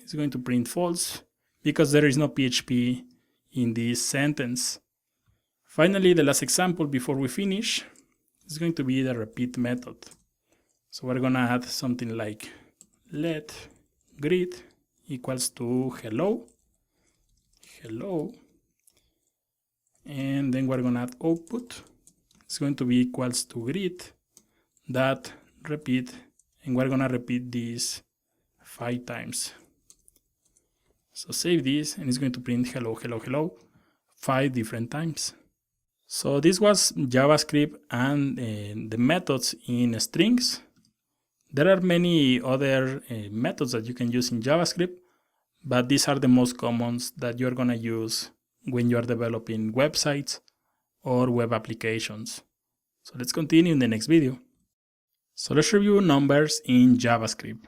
is going to print false because there is no PHP in this sentence. Finally, the last example before we finish is going to be the repeat method. So we're gonna add something like let greet equals to hello, and then we're gonna add output. It's going to be equals to greet that repeat, and we're gonna repeat this 5 times. So save this, and it's going to print hello 5 different times. So this was JavaScript and the methods in strings. There are many other methods that you can use in JavaScript, but these are the most common that you're gonna use when you are developing websites or web applications. So let's continue in the next video. So let's review numbers in JavaScript.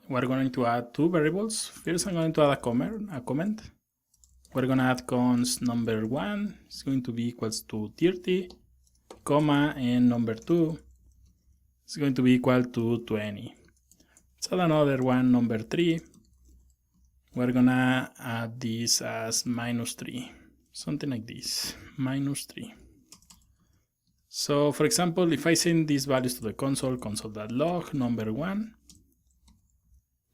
We're going to add 2 variables. First, I'm going to add a comment. We're going to add cons number 1 is going to be equals to 30, comma, and number 2 is going to be equal to 20. Let's add another one, number 3. We're going to add this as -3, something like this, -3. So for example, if I send these values to the console.log number 1,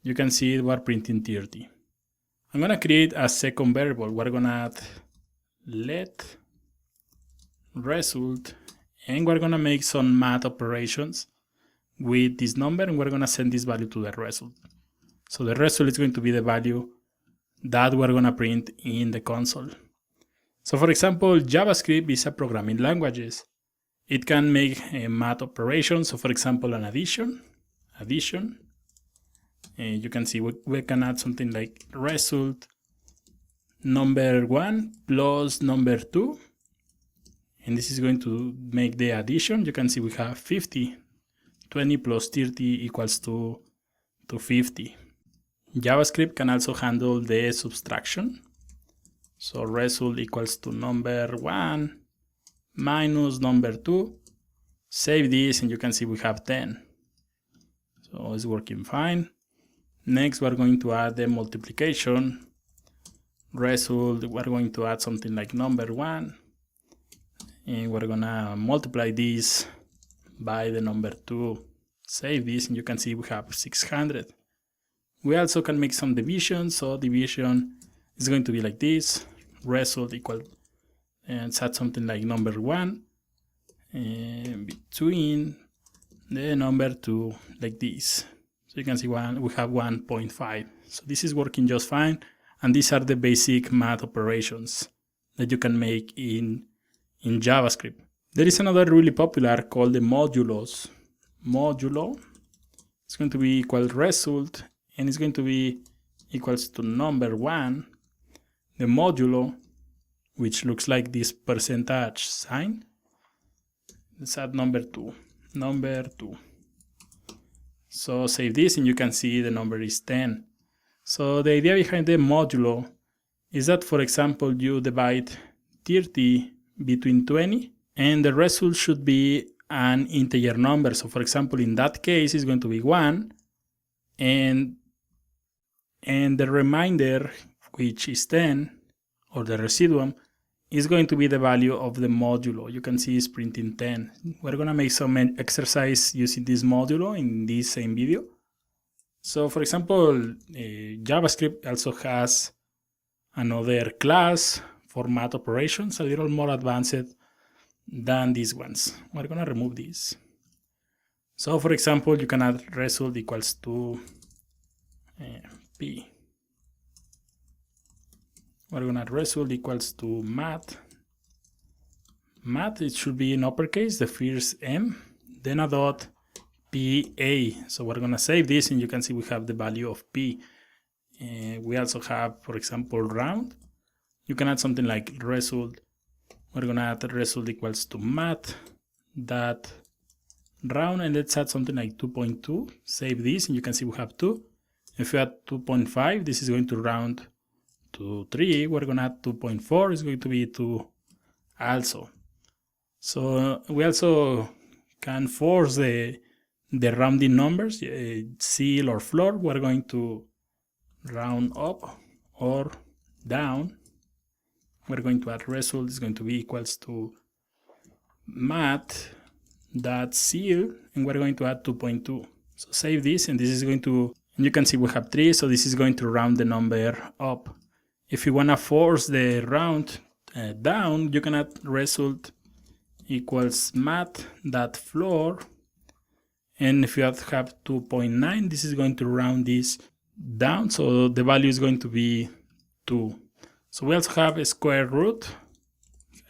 you can see we're printing 30. I'm gonna create a second variable. We're gonna add let result, and we're gonna make some math operations with this number, and we're gonna send this value to the result. So the result is going to be the value that we're gonna print in the console. So for example, JavaScript is a programming language. It can make a math operation. So for example, an addition. And you can see we can add something like result number 1 plus number 2. And this is going to make the addition. You can see we have 50. 20 plus 30 equals to 50. JavaScript can also handle the subtraction. So result equals to number 1 minus number 2. Save this, and you can see we have 10. So it's working fine. Next, we're going to add the multiplication. Result, we're going to add something like number 1. And we're gonna multiply this by the number 2. Save this, and you can see we have 600. We also can make some division. So division is going to be like this. Result equal, and set something like number 1 and between the number 2, like this. So you can see we have 1.5. So this is working just fine, and these are the basic math operations that you can make in JavaScript. There is another really popular called the modulos. Modulo is going to be equal result, and it's going to be equals to number 1, the modulo, which looks like this percentage sign. Let's add number 2. So save this, and you can see the number is 10. So the idea behind the modulo is that, for example, you divide 30 between 20, and the result should be an integer number. So for example, in that case, it's going to be 1, and the remainder, which is 10, or the residuum, is going to be the value of the modulo. You can see it's printing 10. We're going to make some exercise using this modulo in this same video. So for example, JavaScript also has another class for math operations, a little more advanced than these ones. We're going to remove this. So for example, you can add result equals to P. We're going to add result equals to math. Math, it should be in uppercase, the first M, then a dot, PA. So we're gonna save this, and you can see we have the value of P. We also have, for example, round. You can add something like result. We're gonna add result equals to math that round, and let's add something like 2.2. Save this, and you can see we have 2. If you add 2.5, this is going to round to 3. We're gonna add 2.4. It's going to be 2 also. So we also can force the rounding numbers, seal or floor. We're going to round up or down. We're going to add result is going to be equals to math that seal, and we're going to add 2.2. So save this, and this is going to, and you can see we have 3, so this is going to round the number up. If you want to force the round down, you can add result equals math that floor, and if you have 2.9, this is going to round this down, so the value is going to be 2. So we also have a square root.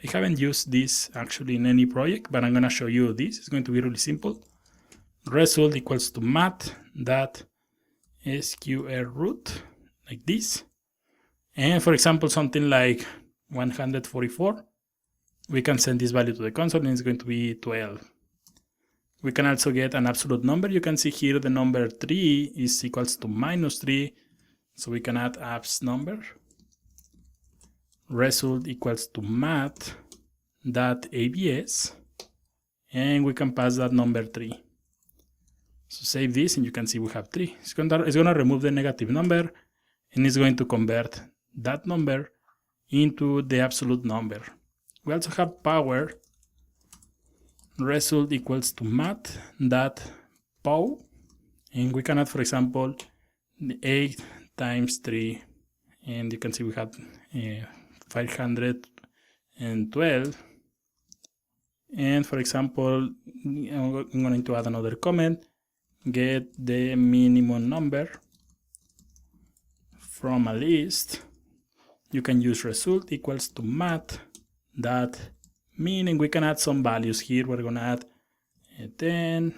I haven't used this actually in any project, but I'm going to show you this. It's going to be really simple. Result equals to math that square root, like this. And for example, something like 144, we can send this value to the console, and it's going to be 12. We can also get an absolute number. You can see here the number 3 is equals to -3. So we can add abs number. Result equals to math that abs, and we can pass that number 3. So save this, and you can see we have 3. It's going to remove the negative number, and it's going to convert that number into the absolute number. We also have power. Result equals to math that pow, and we can add, for example, 8 times 3, and you can see we have 512. And for example, I'm going to add another comment, get the minimum number from a list. You can use result equals to math that min, and we can add some values here. We're going to add 10,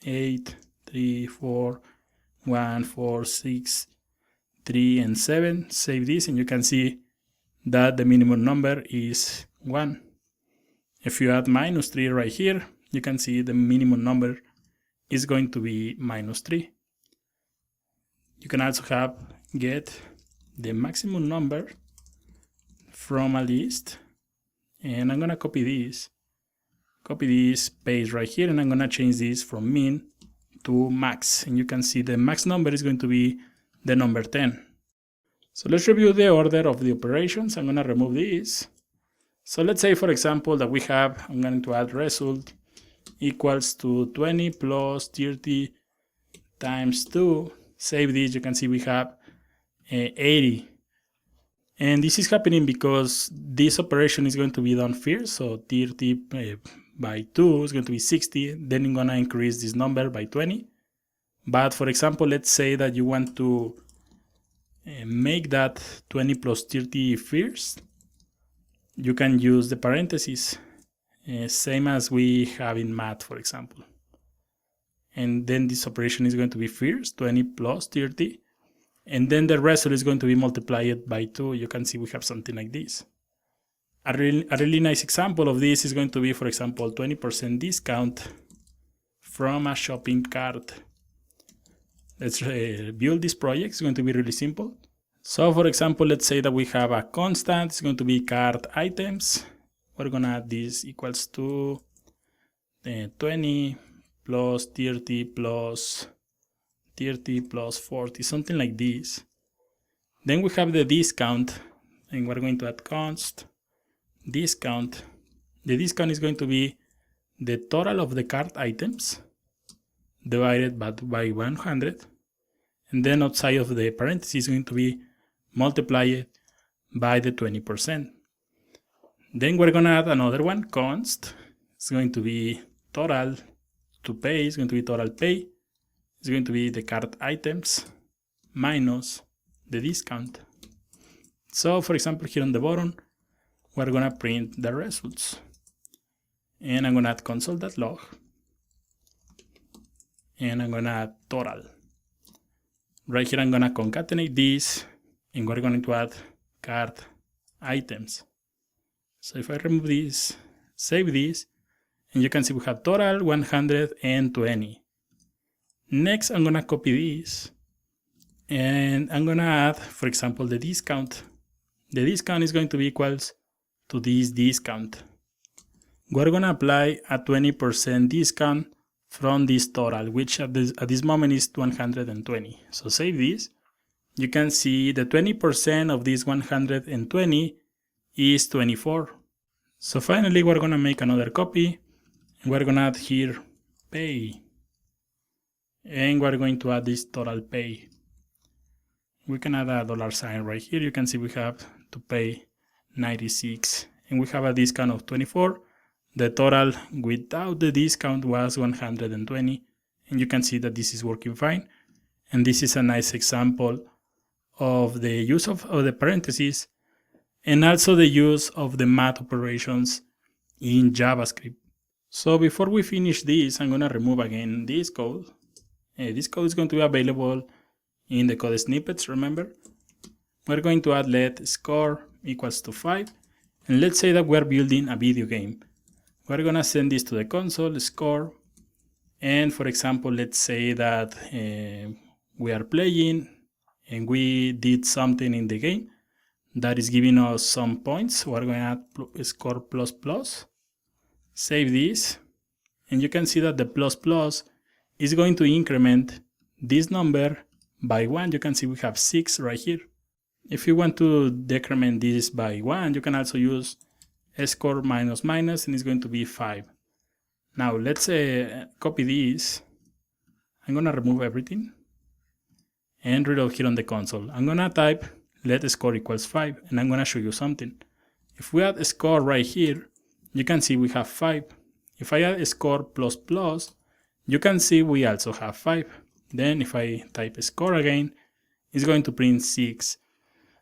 8, 3, 4, 1, 4, 6, 3, and 7. Save this, and you can see that the minimum number is 1. If you add -3 right here, you can see the minimum number is going to be -3. You can also have get the maximum number from a list, and I'm gonna copy this page right here, and I'm gonna change this from min to max, and you can see the max number is going to be the number 10. So let's review the order of the operations. I'm gonna remove this. So let's say, for example, that we have, I'm going to add result equals to 20 plus 30 times 2. Save this, you can see we have 80. And this is happening because this operation is going to be done first. So 30 by 2 is going to be 60. Then I'm going to increase this number by 20. But for example, let's say that you want to make that 20 plus 30 first. You can use the parentheses, same as we have in math, for example. And then this operation is going to be first, 20 plus 30. And then the result is going to be multiplied by 2. You can see we have something like this. A really nice example of this is going to be, for example, 20% discount from a shopping cart. Let's build this project. It's going to be really simple. So for example, let's say that we have a constant. It's going to be cart items. We're going to add this equals to 20 plus 30 plus 30 plus 40, something like this. Then we have the discount, and we're going to add const discount. The discount is going to be the total of the cart items divided by 100. And then outside of the parentheses is going to be multiplied by the 20%. Then we're going to add another one, const. It's going to be total to pay. It's going to be total pay. It's going to be the cart items minus the discount. So for example, here on the bottom, we're going to print the results. And I'm going to add console.log. and I'm gonna add total. Right here I'm gonna concatenate this, and we're going to add card items. So if I remove this, save this, and you can see we have total 120. Next, I'm gonna copy this, and I'm gonna add, for example, the discount. The discount is going to be equals to this discount. We're gonna apply a 20% discount from this total, which at this moment is 120. So save this. You can see the 20% of this 120 is 24. So finally, we're gonna make another copy. We're gonna add here pay, and we're going to add this total pay. We can add a $sign right here. You can see we have to pay 96, and we have a discount of 24. The total without the discount was 120, and you can see that this is working fine. And this is a nice example of the use of the parentheses, and also the use of the math operations in JavaScript. So before we finish this, I'm gonna remove again this code. This code is going to be available in the code snippets, remember? We're going to add let score equals to 5, and let's say that we're building a video game. We're gonna send this to the console, score, and for example, let's say that we are playing and we did something in the game that is giving us some points. We're going to add score plus plus, save this, and you can see that the plus plus is going to increment this number by 1. You can see we have 6 right here. If you want to decrement this by 1, you can also use score minus minus, and it's going to be 5. Now let's copy this. I'm gonna remove everything and reload here on the console. I'm gonna type let score equals 5, and I'm gonna show you something. If we add a score right here, you can see we have 5. If I add a score plus plus, you can see we also have 5. Then if I type score again, it's going to print 6.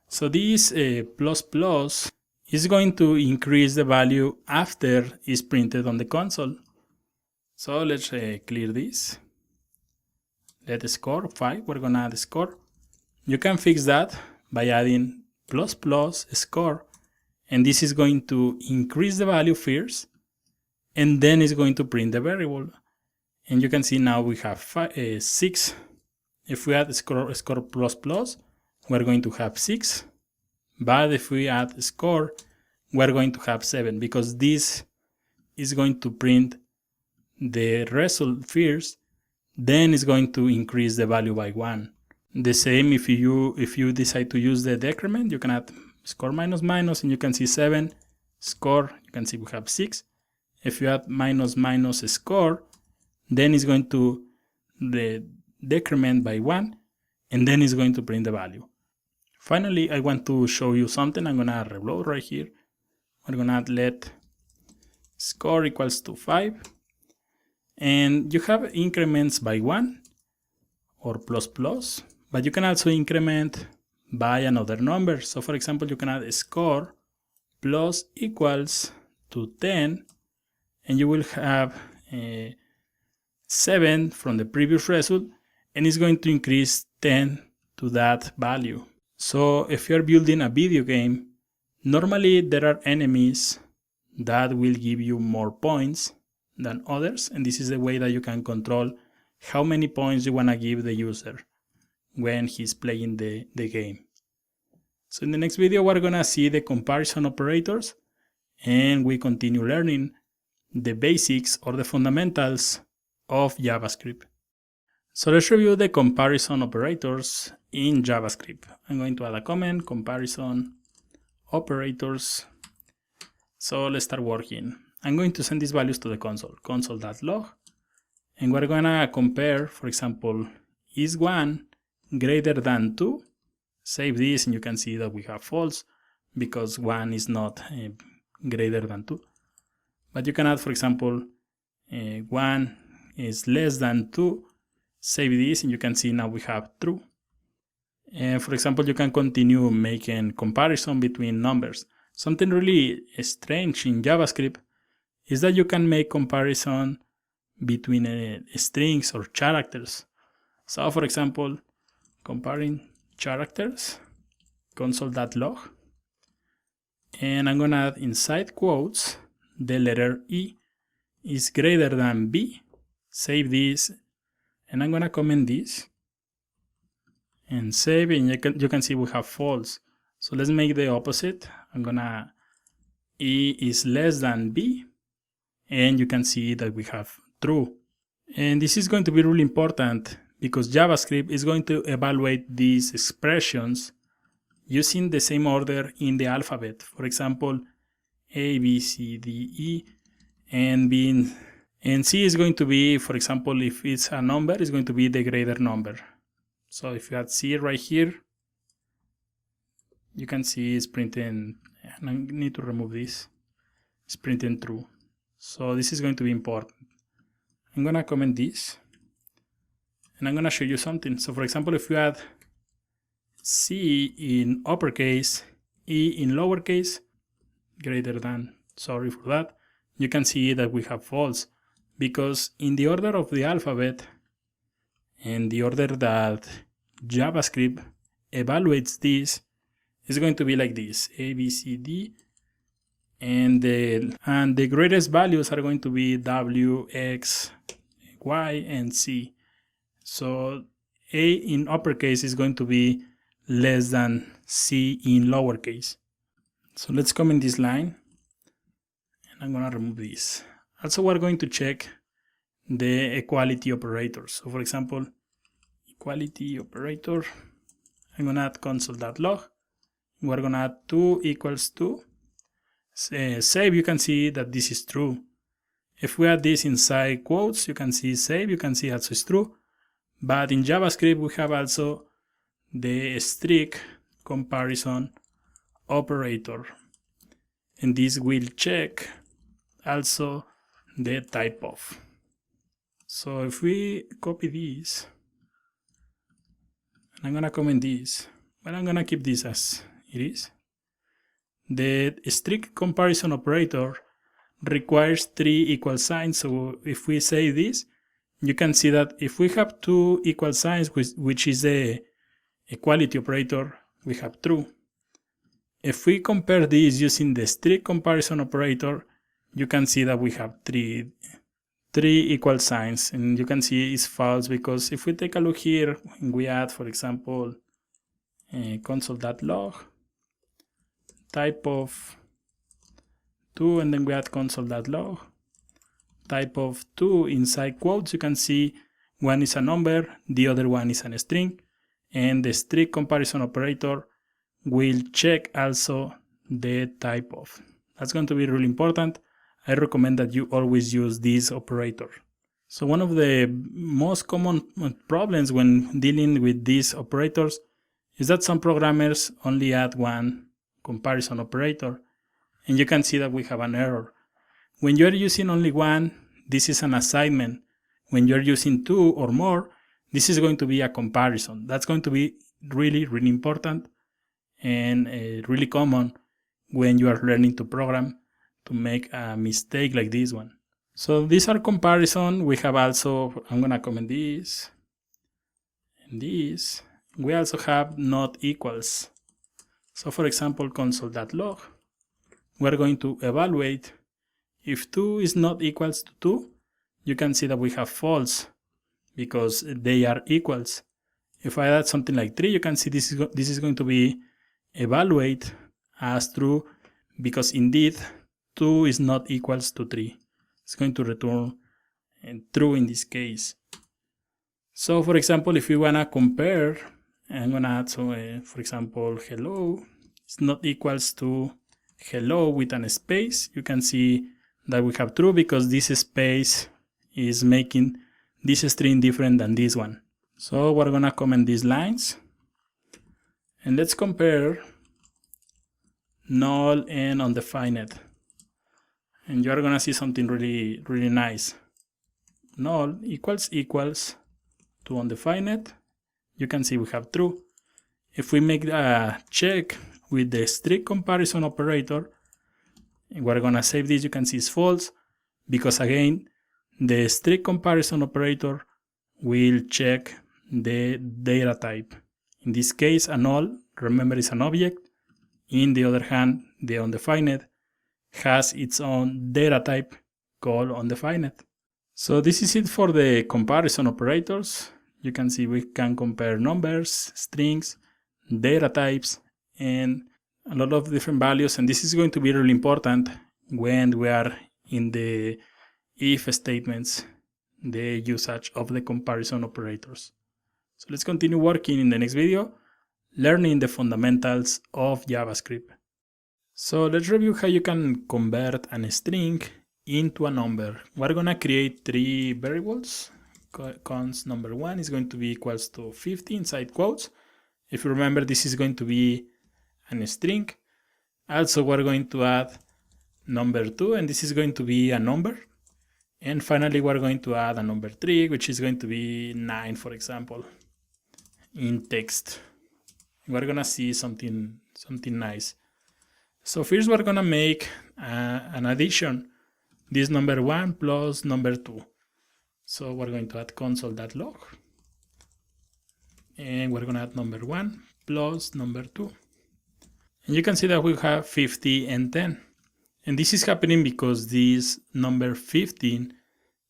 So this plus plus is going to increase the value after it's printed on the console. So let's clear this. Let score 5, we're gonna add score. You can fix that by adding plus plus score, and this is going to increase the value first, and then it's going to print the variable. And you can see now we have 6. If we add score plus plus, we're going to have 6. But if we add score, we're going to have 7, because this is going to print the result first, then it's going to increase the value by 1. The same if you decide to use the decrement, you can add score minus minus, and you can see 7, score, you can see we have 6. If you add minus minus score, then it's going to decrement by 1, and then it's going to print the value. Finally, I want to show you something. I'm gonna reload right here. We're gonna add let score equals to 5, and you have increments by 1 or plus plus, but you can also increment by another number. So for example, you can add a score plus equals to 10, and you will have 7 from the previous result, and it's going to increase 10 to that value. So if you're building a video game, normally there are enemies that will give you more points than others, and this is the way that you can control how many points you want to give the user when he's playing the game. So in the next video, we're going to see the comparison operators, and we continue learning the basics or the fundamentals of JavaScript. So let's review the comparison operators in JavaScript. I'm going to add a comment, comparison operators. So let's start working. I'm going to send these values to the console, console.log, and we're going to compare, for example, is 1 greater than 2? Save this, and you can see that we have false because 1 is not greater than 2. But you can add, for example, 1 is less than 2. Save this, and you can see now we have true. And for example, you can continue making comparison between numbers. Something really strange in JavaScript is that you can make comparison between strings or characters. So for example, comparing characters, console.log, and I'm gonna add inside quotes the letter E is greater than B. Save this, and I'm gonna comment this and save, and you can see we have false. So let's make the opposite. I'm gonna E is less than B, and you can see that we have true. And this is going to be really important because JavaScript is going to evaluate these expressions using the same order in the alphabet. For example, A, B, C, D, E, and C is going to be, for example, if it's a number, it's going to be the greater number. So if you add C right here, you can see it's printing, and I need to remove this, it's printing true. So this is going to be important. I'm gonna comment this, and I'm gonna show you something. So for example, if you add C in uppercase, E in lowercase, greater than, sorry for that, you can see that we have false, because in the order of the alphabet and the order that JavaScript evaluates this is going to be like this: A, B, C, D, and the greatest values are going to be W, X, Y, and C. So A in uppercase is going to be less than C in lowercase. So let's comment this line, and I'm gonna remove this. Also, we're going to check the equality operators. So for example, equality operator, I'm gonna add console.log. We're gonna add 2 equals 2. Save, you can see that this is true. If we add this inside quotes, you can see save, you can see also it's true. But in JavaScript, we have also the strict comparison operator, and this will check also the type of. So if we copy this, and I'm gonna comment this, but I'm gonna keep this as it is. The strict comparison operator requires 3 equal signs. So if we say this, you can see that if we have 2 equal signs, which is the equality operator, we have true. If we compare this using the strict comparison operator, you can see that we have three equal signs, and you can see it's false, because if we take a look here and we add, for example, console.log, type of 2, and then we add console.log, type of 2 inside quotes, you can see one is a number, the other one is a string, and the strict comparison operator will check also the type of. That's going to be really important. I recommend that you always use this operator. So one of the most common problems when dealing with these operators is that some programmers only add one comparison operator, and you can see that we have an error. When you're using only one, this is an assignment. When you're using 2 or more, this is going to be a comparison. That's going to be really, really important and really common when you are learning to program, to make a mistake like this one. So these are comparison. We have also, I'm gonna comment this and this. We also have not equals. So for example, console.log, we're going to evaluate if 2 is not equals to 2, you can see that we have false because they are equals. If I add something like 3, you can see this is going to be evaluate as true, because indeed 2 is not equals to 3. It's going to return true in this case. So for example, if we wanna compare, I'm gonna add, so for example, hello is not equals to hello with an space, you can see that we have true because this space is making this string different than this one. So we're gonna comment these lines, and let's compare null and undefined, and you're gonna see something really, really nice. Null equals to undefined, you can see we have true. If we make a check with the strict comparison operator, we're gonna save this, you can see it's false, because again, the strict comparison operator will check the data type. In this case, a null, remember, is an object. In the other hand, the undefined has its own data type called undefined. So this is it for the comparison operators. You can see we can compare numbers, strings, data types, and a lot of different values. And this is going to be really important when we are in the if statements, the usage of the comparison operators. So let's continue working in the next video, learning the fundamentals of JavaScript. So let's review how you can convert a string into a number. We're gonna create 3 variables. Const number 1 is going to be equals to 50 inside quotes. If you remember, this is going to be a string. Also, we're going to add number 2, and this is going to be a number. And finally, we're going to add a number 3, which is going to be 9, for example, in text. We're gonna see something nice. So first, we're gonna make an addition. This number 1 plus number 2. So we're going to add console.log. And we're gonna add number 1 plus number 2. And you can see that we have 50 and 10. And this is happening because this number 15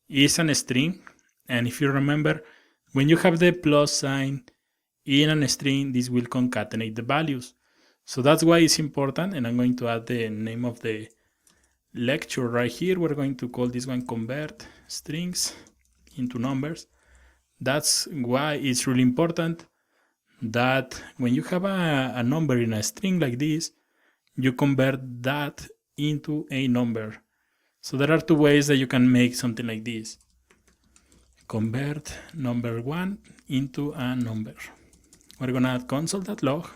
is a string. And if you remember, when you have the plus sign in a string, this will concatenate the values. So that's why it's important. And I'm going to add the name of the lecture right here. We're going to call this one convert strings into numbers. That's why it's really important that when you have a number in a string like this, you convert that into a number. So there are 2 ways that you can make something like this. Convert number 1 into a number. We're gonna add console.log,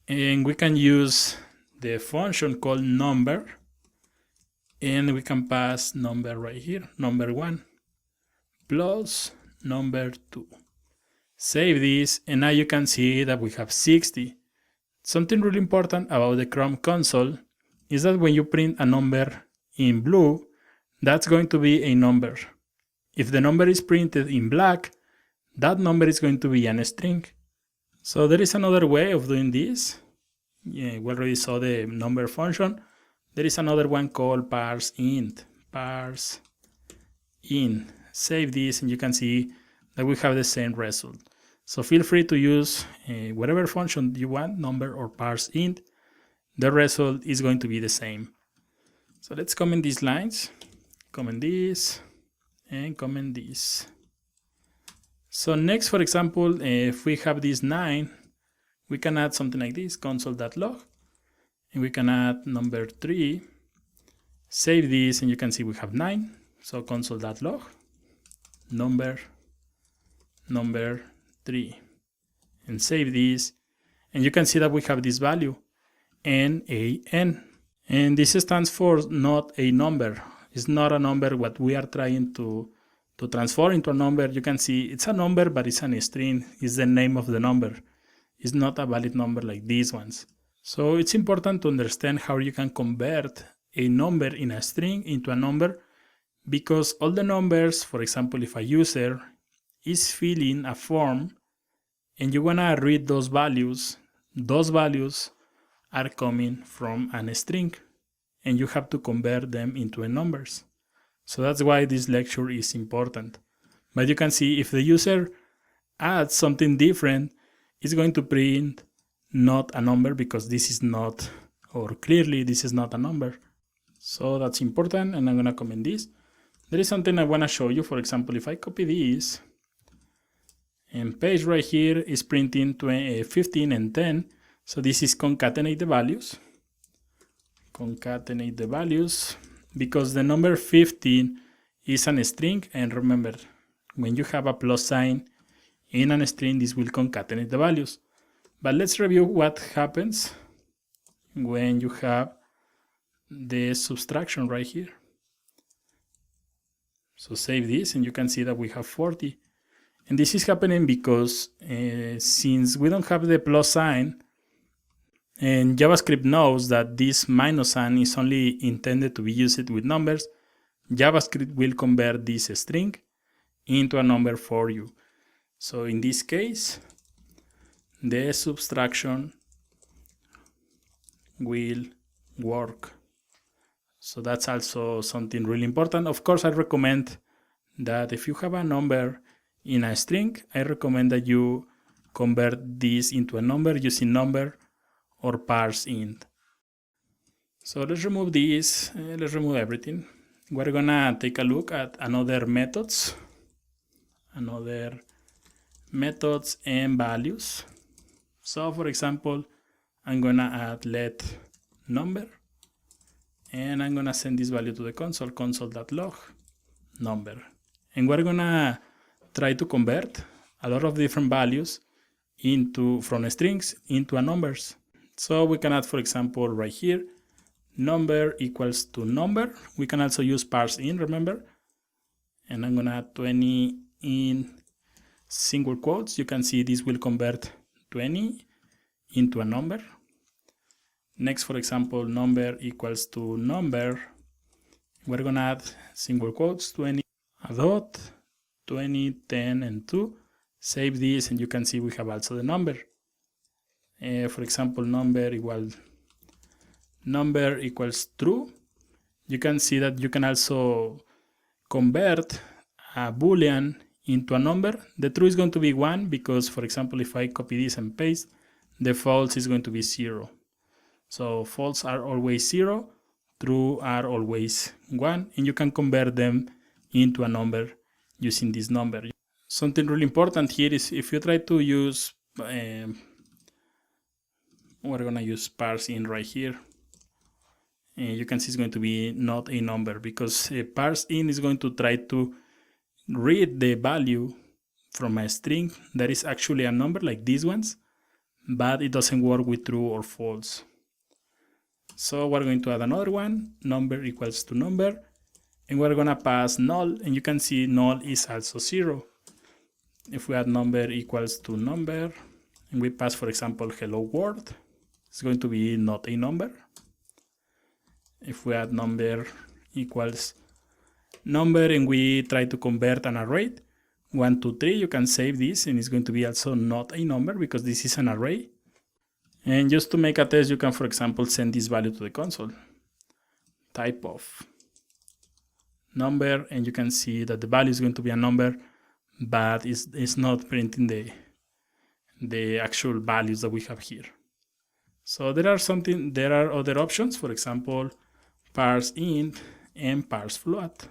and we can use the function called number, and we can pass number right here, number 1 plus number 2. Save this, and now you can see that we have 60. Something really important about the Chrome console is that when you print a number in blue, that's going to be a number. If the number is printed in black, that number is going to be a string. So there is another way of doing this. Yeah, we already saw the number function. There is another one called parseInt. ParseInt. Save this, and you can see that we have the same result. So feel free to use whatever function you want, number or parseInt. The result is going to be the same. So let's comment these lines, comment this, and comment this. So next, for example, if we have this 9, we can add something like this, console.log, and we can add number 3, save this, and you can see we have 9. So console.log, number 3, and save this, and you can see that we have this value, NaN. And this stands for not a number. It's not a number what we are trying to transform into a number. You can see it's a number, but it's a string. It's the name of the number. It's not a valid number like these ones. So it's important to understand how you can convert a number in a string into a number, because all the numbers, for example, if a user is filling a form and you want to read those values are coming from a string, and you have to convert them into numbers. So that's why this lecture is important. But you can see if the user adds something different, it's going to print not a number, because this is not, or clearly this is not a number. So that's important, and I'm going to comment this. There is something I want to show you. For example, if I copy this and paste right here, is printing 15 and 10. So this is concatenate the values. Concatenate the values, because the number 15 is a string, and remember, when you have a plus sign in a string, this will concatenate the values. But let's review what happens when you have the subtraction right here. So save this, and you can see that we have 40. And this is happening because since we don't have the plus sign, and JavaScript knows that this minus sign is only intended to be used with numbers, JavaScript will convert this string into a number for you. So in this case, the subtraction will work. So that's also something really important. Of course, I recommend that if you have a number in a string, I recommend that you convert this into a number using number or parse int. So let's remove this, let's remove everything. We're gonna take a look at another methods and values. So for example, I'm gonna add let number, and I'm gonna send this value to the console.log number. And we're gonna try to convert a lot of different values from strings into a numbers. So we can add, for example, right here, number equals to number. We can also use parse in, remember? And I'm gonna add 20 in single quotes. You can see this will convert 20 into a number. Next, for example, number equals to number. We're gonna add single quotes, 20, a dot, 20, 10, and 2. Save this, and you can see we have also the number. For example, number equals true. You can see that you can also convert a boolean into a number. The true is going to be 1 because, for example, if I copy this and paste, the false is going to be 0. So false are always 0, true are always 1, and you can convert them into a number using this number. Something really important here is if you try to use, we're gonna use parse in right here. And you can see it's going to be not a number because parse in is going to try to read the value from a string that is actually a number like these ones, but it doesn't work with true or false. So we're going to add another one, number equals to number, and we're gonna pass null, and you can see null is also 0. If we add number equals to number, and we pass, for example, hello world, it's going to be not a number. If we add number equals number, and we try to convert an array, 1, 2, 3, you can save this, and it's going to be also not a number because this is an array. And just to make a test, you can, for example, send this value to the console. Type of number, and you can see that the value is going to be a number, but it's not printing the actual values that we have here. So there are other options, for example, parse int and parse float.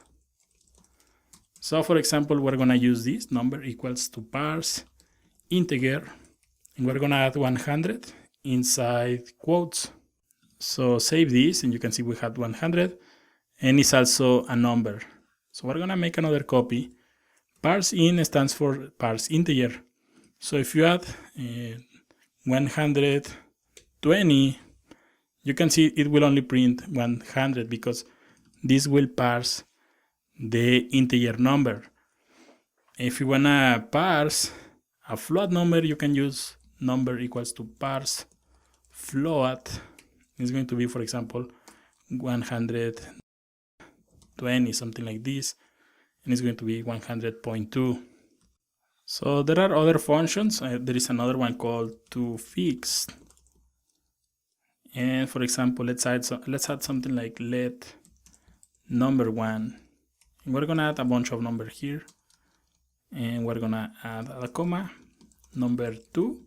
So for example, we're gonna use this number equals to parse integer, and we're gonna add 100 inside quotes. So save this, and you can see we had 100, and it's also a number. So we're gonna make another copy. Parse in stands for parse integer. So if you add 120, you can see it will only print 100 because this will parse the integer number. If you wanna parse a float number, you can use number equals to parse float. It's going to be, for example, 120, something like this, and it's going to be 100.2. So there are other functions. There is another one called toFix. And for example, let's add something like let number 1. And we're gonna add a bunch of numbers here, and we're gonna add a comma, number 2,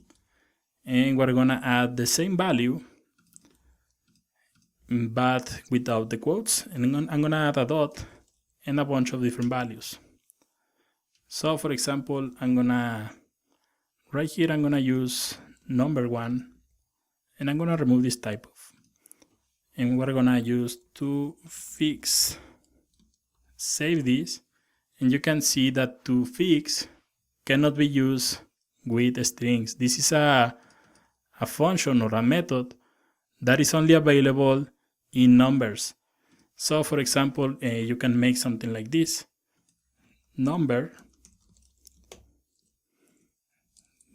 and we're gonna add the same value but without the quotes, and I'm gonna add a dot and a bunch of different values. So for example, right here I'm gonna use number 1, and I'm gonna remove this type of, and we're gonna use toFix. Save this, and you can see that toFix cannot be used with strings. This is a function or a method that is only available in numbers. So for example, you can make something like this. Number.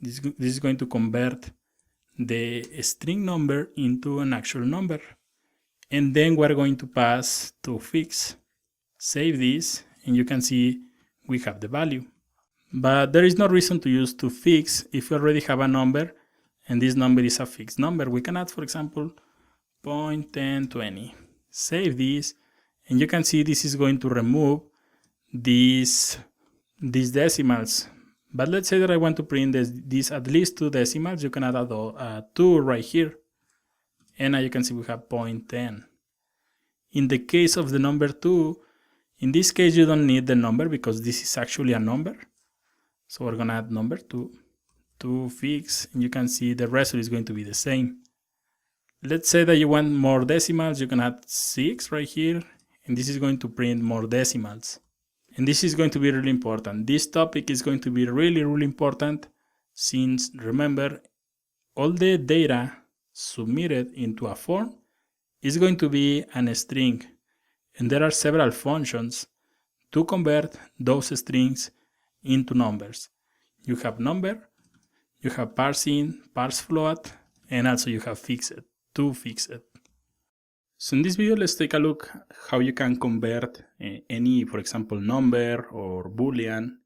This is going to convert the string number into an actual number. And then we're going to pass toFix. Save this, and you can see we have the value. But there is no reason to use toFix if we already have a number, and this number is a fixed number. We can add, for example, 0.1020. Save this, and you can see this is going to remove these decimals. But let's say that I want to print these at least 2 decimals. You can add a 2 right here, and now you can see we have 0.10. In the case of the number 2, in this case you don't need the number because this is actually a number. So we're gonna add number 2 to fix, and you can see the result is going to be the same. Let's say that you want more decimals, you can add 6 right here, and this is going to print more decimals. And this is going to be really important. This topic is going to be really important, since remember, all the data submitted into a form is going to be a string, and there are several functions to convert those strings into numbers. You have number, you have parsing, parse float, and also you have fixed, toFixed. So in this video, let's take a look how you can convert any, for example, number or boolean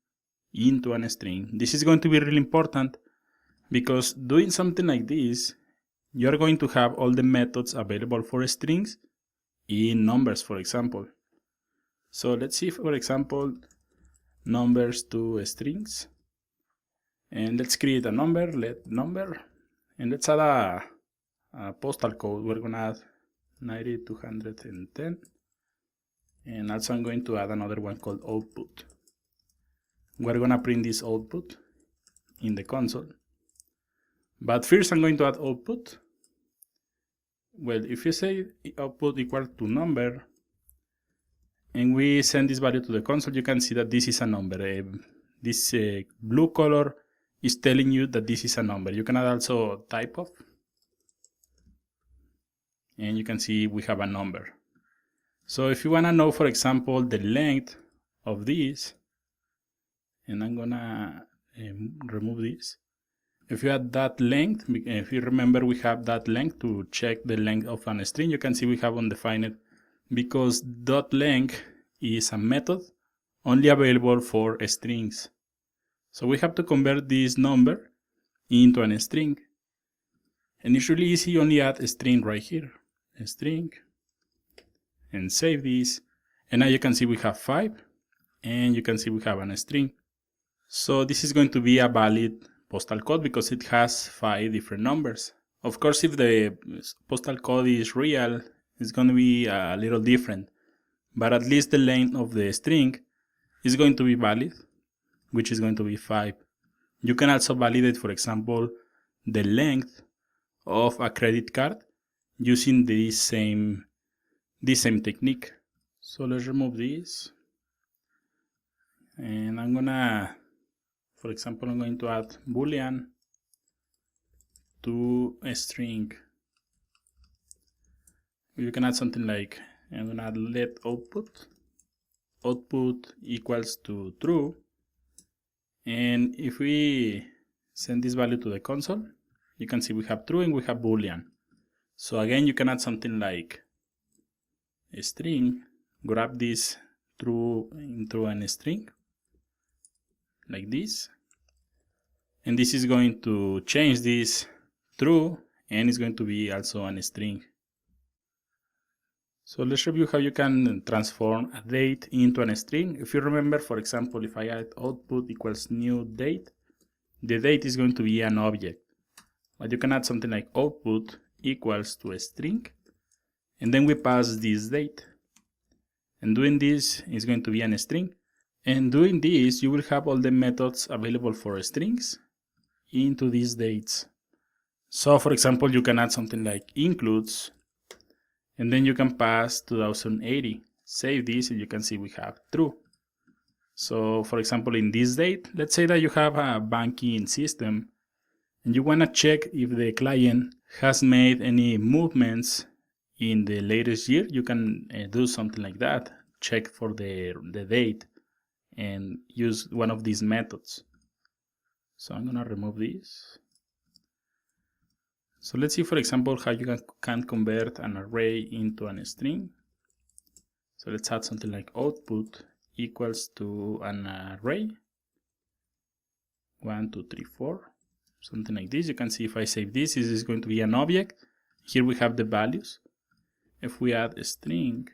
into a string. This is going to be really important because doing something like this, you're going to have all the methods available for strings in numbers, for example. So let's see, for example, numbers to strings, and let's create a number, let number, and let's add a postal code. We're gonna add 9210, and also I'm going to add another one called output. We're gonna print this output in the console, but first I'm going to add output. Well, if you say output equal to number, and we send this value to the console, you can see that this is a number. This blue color is telling you that this is a number. You can add also type of, and you can see we have a number. So if you want to know, for example, the length of this, and I'm gonna remove this. If you add that length, if you remember, we have that length to check the length of a string. You can see we have undefined because .length is a method only available for strings. So we have to convert this number into a string. And it's really easy, only add a string right here. A string. And save this. And now you can see we have 5. And you can see we have a string. So this is going to be a valid postal code because it has 5 different numbers. Of course, if the postal code is real, it's going to be a little different. But at least the length of the string is going to be valid, which is going to be 5. You can also validate, for example, the length of a credit card using this same technique. So let's remove this. And I'm gonna, for example, I'm going to add boolean to a string. You can add something like, I'm gonna add let output equals to true. And if we send this value to the console, you can see we have true and we have boolean. So again, you can add something like a string, grab this true into a string like this, and this is going to change this true, and it's going to be also a string. So let's review how you can transform a date into a string. If you remember, for example, if I add output equals new date, the date is going to be an object. But you can add something like output equals to a string, and then we pass this date. And doing this is going to be a string. And doing this, you will have all the methods available for strings into these dates. So for example, you can add something like includes, and then you can pass 2080. Save this, and you can see we have true. So for example, in this date, let's say that you have a banking system and you want to check if the client has made any movements in the latest year. You can do something like that, check for the date and use one of these methods. So I'm gonna remove this. So let's see, for example, how you can convert an array into a string. So let's add something like output equals to an array 1, 2, 3, 4, something like this. You can see if I save this is going to be an object. Here we have the values. If we add a string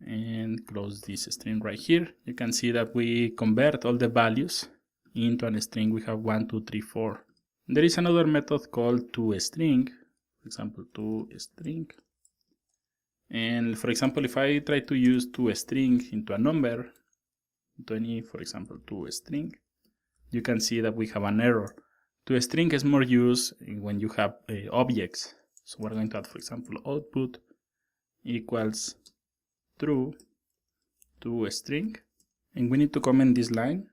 and close this string right here, you can see that we convert all the values into a string. We have 1, 2, 3, 4. There is another method called toString, for example, toString. And for example, if I try to use toString into a number, 20, for example, toString, you can see that we have an error. ToString is more used when you have objects. So we're going to add, for example, output equals true toString, and we need to comment this line.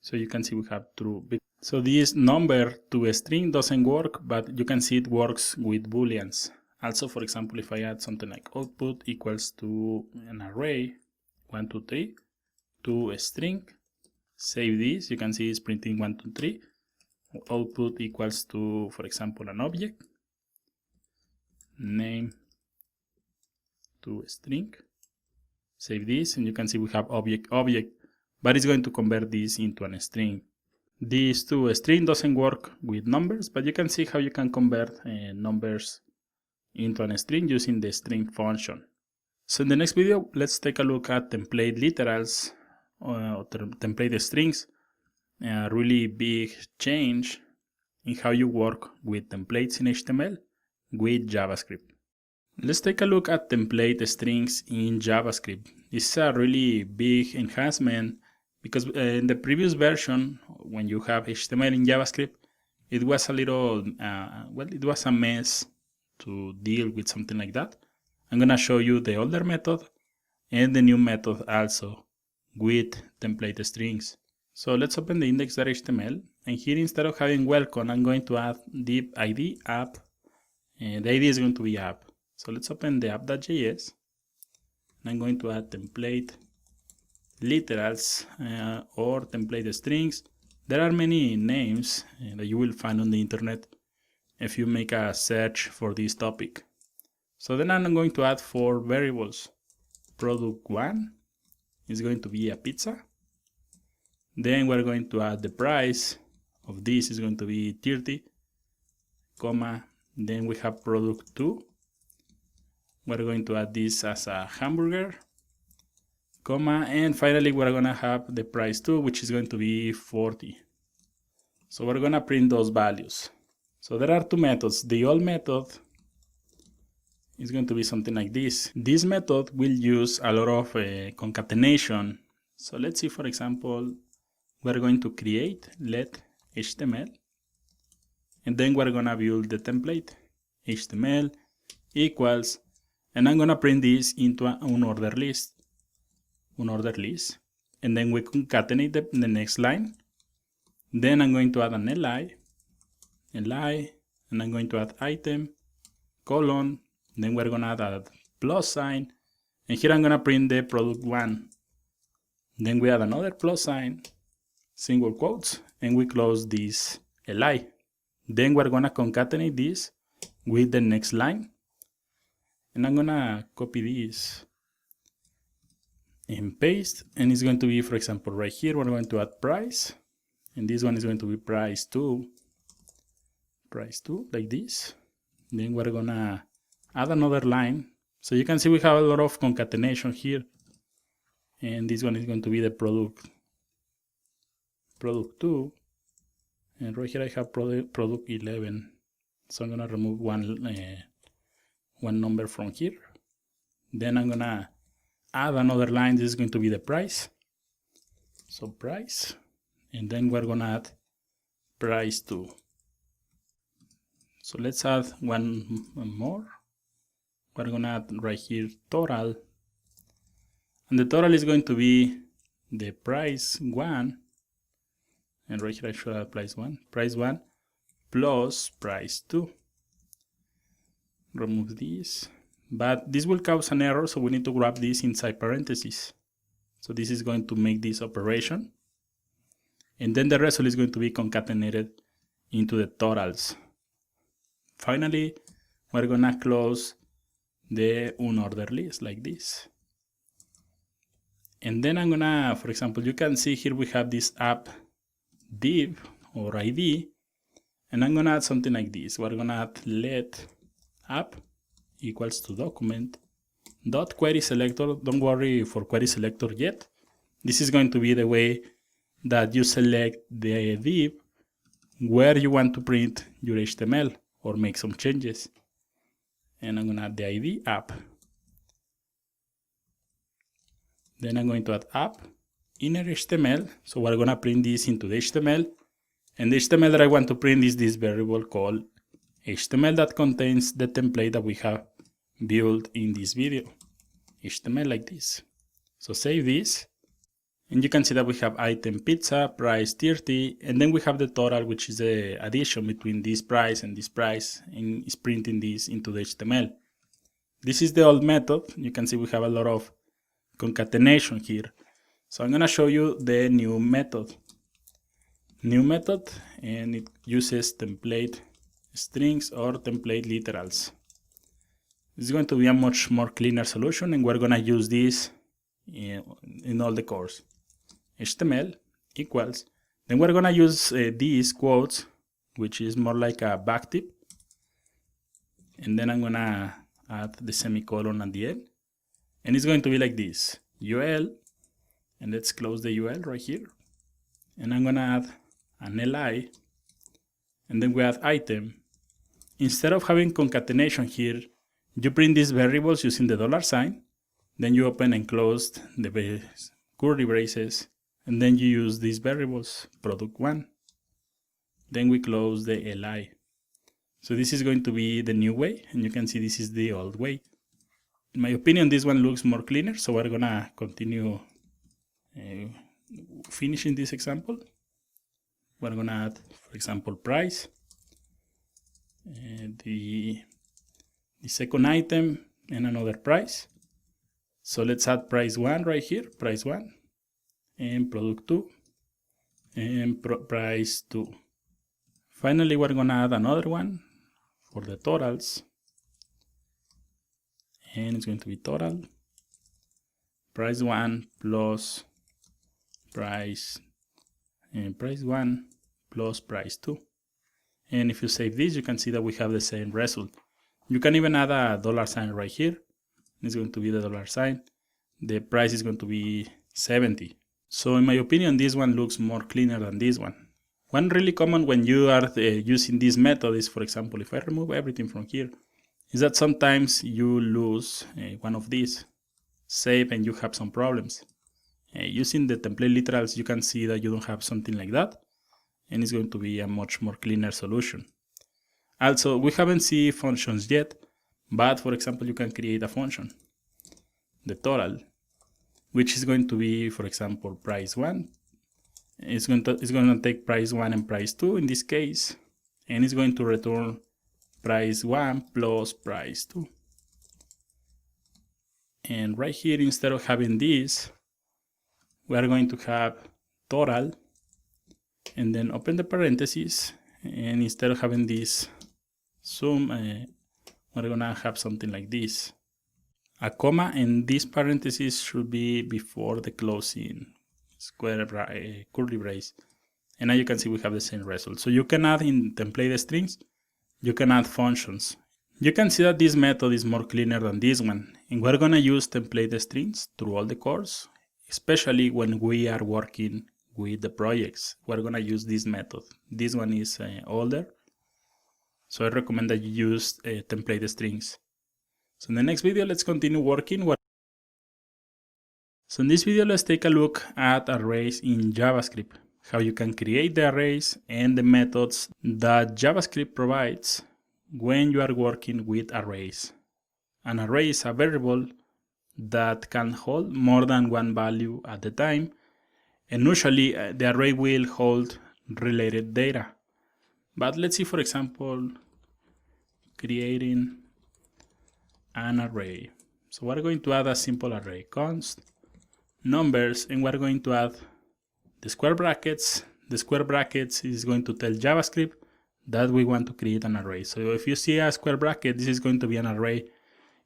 So you can see we have true. So this number toString doesn't work, but you can see it works with booleans. Also, for example, if I add something like output equals to an array 1, 2, 3 toString, save this, you can see it's printing 1, 2, 3. Output equals to, for example, an object name toString. Save this, and you can see we have object, but it's going to convert this into a string. This toString doesn't work with numbers, but you can see how you can convert numbers into a string using the string function. So in the next video, let's take a look at template literals or template strings. A really big change in how you work with templates in HTML with JavaScript. Let's take a look at template strings in JavaScript. This is a really big enhancement because in the previous version, when you have HTML in JavaScript, it was a little, it was a mess to deal with something like that. I'm going to show you the older method and the new method also with template strings. So let's open the index.html, and here instead of having welcome, I'm going to add div id app, and the ID is going to be app. So let's open the app.js, and I'm going to add template literals or template strings. There are many names that you will find on the internet if you make a search for this topic. So then I'm going to add 4 variables. Product 1 is going to be a pizza. Then we're going to add the price of this is going to be 30, comma, then we have product 2. We're going to add this as a hamburger, comma, and finally we're going to have the price 2, which is going to be 40. So we're going to print those values. So there are 2 methods. The old method is going to be something like this. This method will use a lot of concatenation. So let's see, for example, we're going to create let HTML, and then we're going to build the template HTML equals, and I'm going to print this into an unordered list, and then we concatenate the next line. Then I'm going to add an li, and I'm going to add item, colon, then we're going to add a plus sign, and here I'm going to print the product 1. Then we add another plus sign, single quotes, and we close this li. Then we're going to concatenate this with the next line, and I'm going to copy this and paste, and it's going to be, for example, right here we're going to add price, and this one is going to be price 2, like this. Then we're going to add another line, so you can see we have a lot of concatenation here, and this one is going to be the product 2, and right here I have product 11, so I'm gonna remove one number from here. Then I'm gonna add another line. This is going to be the price, so price, and then we're gonna add price 2. So let's add one more. We're gonna add right here total, and the total is going to be the price 1. And right here I should add price 1 plus price 2. Remove this, but this will cause an error, so we need to grab this inside parentheses. So this is going to make this operation, and then the result is going to be concatenated into the totals. Finally, we're gonna close the unordered list like this. And then I'm gonna, for example, you can see here we have this app div or ID, and I'm gonna add something like this. We're gonna add let app equals to document dot query selector. Don't worry for query selector yet. This is going to be the way that you select the div where you want to print your HTML or make some changes. And I'm gonna add the ID app. Then I'm going to add app inner HTML. So we're gonna print this into the HTML. And the HTML that I want to print is this variable called HTML that contains the template that we have built in this video. HTML like this. So save this. And you can see that we have item pizza, price 30, and then we have the total, which is the addition between this price, and is printing this into the HTML. This is the old method. You can see we have a lot of concatenation here. So I'm gonna show you the new method. And it uses template strings or template literals. It's going to be a much more cleaner solution, and we're gonna use this in all the course. HTML equals, then we're gonna use these quotes, which is more like a backtip, and then I'm gonna add the semicolon at the end, and it's going to be like this, UL, and let's close the UL right here, and I'm gonna add an LI, and then we add item. Instead of having concatenation here, you print these variables using the $sign, then you open and close the curly braces, and then you use these variables, product1. Then we close the li. So this is going to be the new way, and you can see this is the old way. In my opinion, this one looks more cleaner, so we're gonna continue finishing this example. We're gonna add, for example, price, the second item, and another price. So let's add price 1 right here, price 1, and product 2, and price 2. Finally, we're gonna add another one for the totals, and it's going to be total, price 1 plus price, and price 1 plus price 2. And if you save this, you can see that we have the same result. You can even add a $sign right here. It's going to be the $sign. The price is going to be 70. So in my opinion, this one looks more cleaner than this one. One really common when you are using this method is, for example, if I remove everything from here, is that sometimes you lose one of these, save, and you have some problems. Using the template literals, you can see that you don't have something like that, and it's going to be a much more cleaner solution. Also, we haven't seen functions yet, but for example, you can create a function, the total, which is going to be, for example, price 1. It's going to take price 1 and price 2 in this case, and it's going to return price 1 plus price 2. And right here, instead of having this, we are going to have total, and then open the parentheses, and instead of having this sum, we're gonna have something like this. A comma, and this parenthesis should be before the closing square curly brace. And now you can see we have the same result. So you can add in template strings, you can add functions. You can see that this method is more cleaner than this one. And we're gonna use template strings through all the course, especially when we are working with the projects. We're gonna use this method. This one is older, so I recommend that you use template strings. So in the next video, let's continue working. So in this video, let's take a look at arrays in JavaScript, how you can create the arrays and the methods that JavaScript provides when you are working with arrays. An array is a variable that can hold more than one value at a time, and usually the array will hold related data. But let's see, for example, creating an array. So we're going to add a simple array, const numbers, and we're going to add the square brackets. The square brackets is going to tell JavaScript that we want to create an array. So if you see a square bracket, this is going to be an array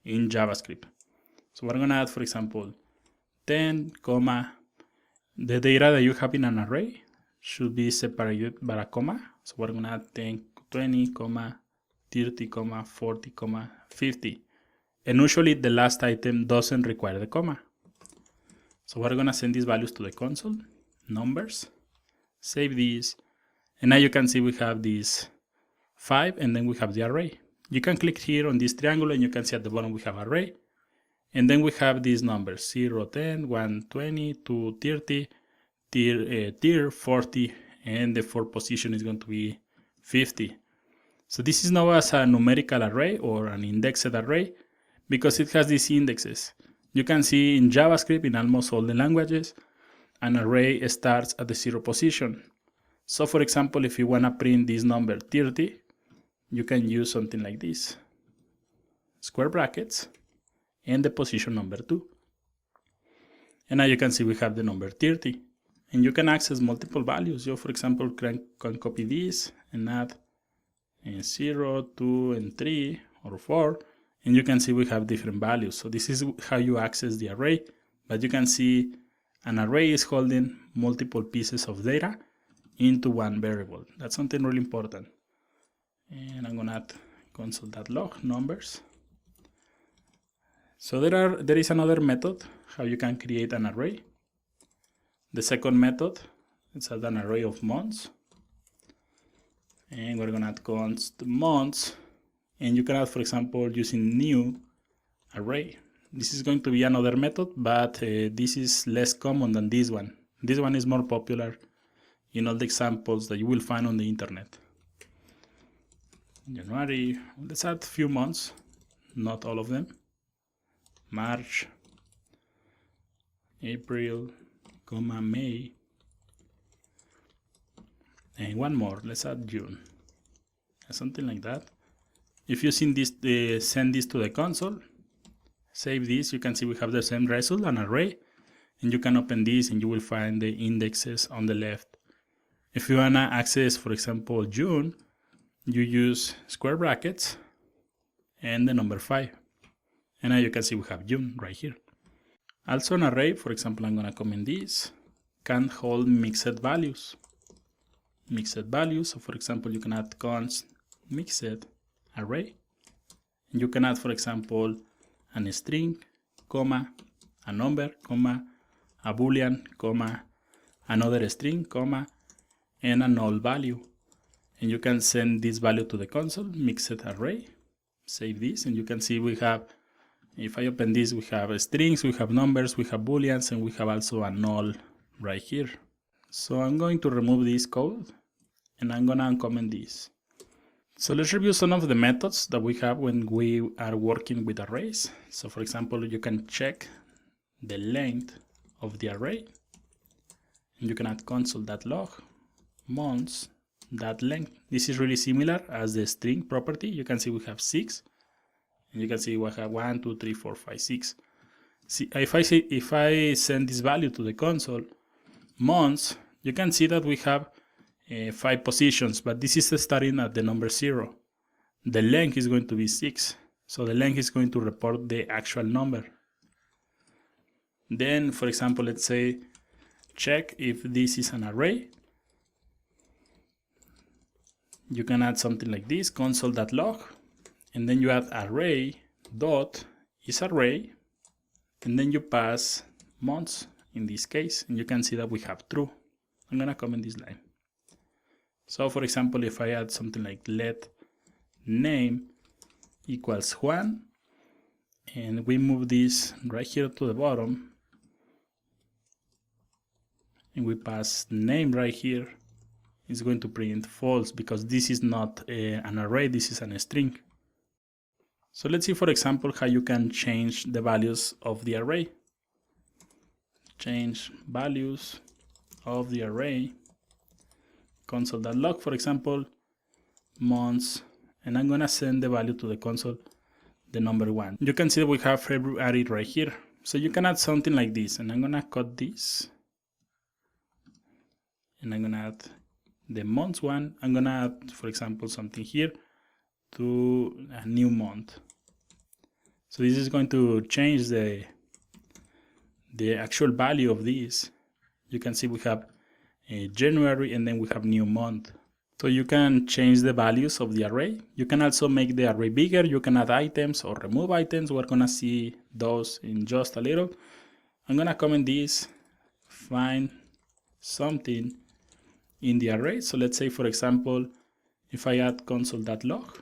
in JavaScript. So we're gonna add, for example, 10, comma, the data that you have in an array should be separated by a comma. So we're gonna add 10, 20, comma, 30, comma, 40, comma, 50. And usually the last item doesn't require the comma. So we're gonna send these values to the console, numbers, save these, and now you can see we have these 5 and then we have the array. You can click here on this triangle and you can see at the bottom we have array. And then we have these numbers 0, 10, 1, 20, 2, 30, tier 40, and the fourth position is going to be 50. So this is now as a numerical array or an indexed array because it has these indexes. You can see in JavaScript, in almost all the languages, an array starts at the 0 position. So for example, if you want to print this number 30, you can use something like this. Square brackets and the position number 2. And now you can see we have the number 30. And you can access multiple values. You, for example, can copy this and add 0, 2, and 3, or 4. And you can see we have different values. So this is how you access the array. But you can see an array is holding multiple pieces of data into one variable. That's something really important. And I'm going to add console.log numbers. So there is another method how you can create an array. The second method is add an array of months. And we're going to add const months. And you can add, for example, using new array. This is going to be another method, but this is less common than this one. This one is more popular in all the examples that you will find on the internet. January, let's add a few months, not all of them. March, April, comma, May. And one more, let's add June. Something like that. If you send this to the console, save this, you can see we have the same result, an array, and you can open this and you will find the indexes on the left. If you wanna access, for example, June, you use square brackets and the number 5. And now you can see we have June right here. Also an array, for example, I'm gonna comment this, can hold mixed values. Mixed values, so for example, you can add const mixed array. And you can add, for example, a string, comma, a number, comma, a boolean, comma, another string, comma, and a null value. And you can send this value to the console, mixed array, save this, and you can see we have, if I open this, we have strings, we have numbers, we have booleans, and we have also a null right here. So I'm going to remove this code, and I'm gonna uncomment this. So let's review some of the methods that we have when we are working with arrays. So for example, you can check the length of the array. And you can add console.log months.length. This is really similar as the string property. You can see we have 6. And you can see we have 1, 2, 3, 4, 5, 6. See, if I send this value to the console, months, you can see that we have 5 positions, but this is starting at the number 0. The length is going to be 6, so the length is going to report the actual number. Then, for example, let's say check if this is an array. You can add something like this, console.log, and then you add array dot is array, and then you pass months in this case, and you can see that we have true. I'm gonna comment this line. So for example, if I add something like let name equals Juan, and we move this right here to the bottom, and we pass name right here, it's going to print false because this is not an array, this is a string. So let's see, for example, how you can change the values of the array. Change values of the array. Console.log, for example, months, and I'm gonna send the value to the console, the number 1. You can see that we have February right here. So you can add something like this, and I'm gonna cut this, and I'm gonna add the months one. I'm gonna add, for example, something here to a new month. So this is going to change the actual value of this. You can see we have January and then we have new month. So you can change the values of the array. You can also make the array bigger. You can add items or remove items. We're gonna see those in just a little. I'm gonna comment this, find something in the array. So let's say, for example, if I add console.log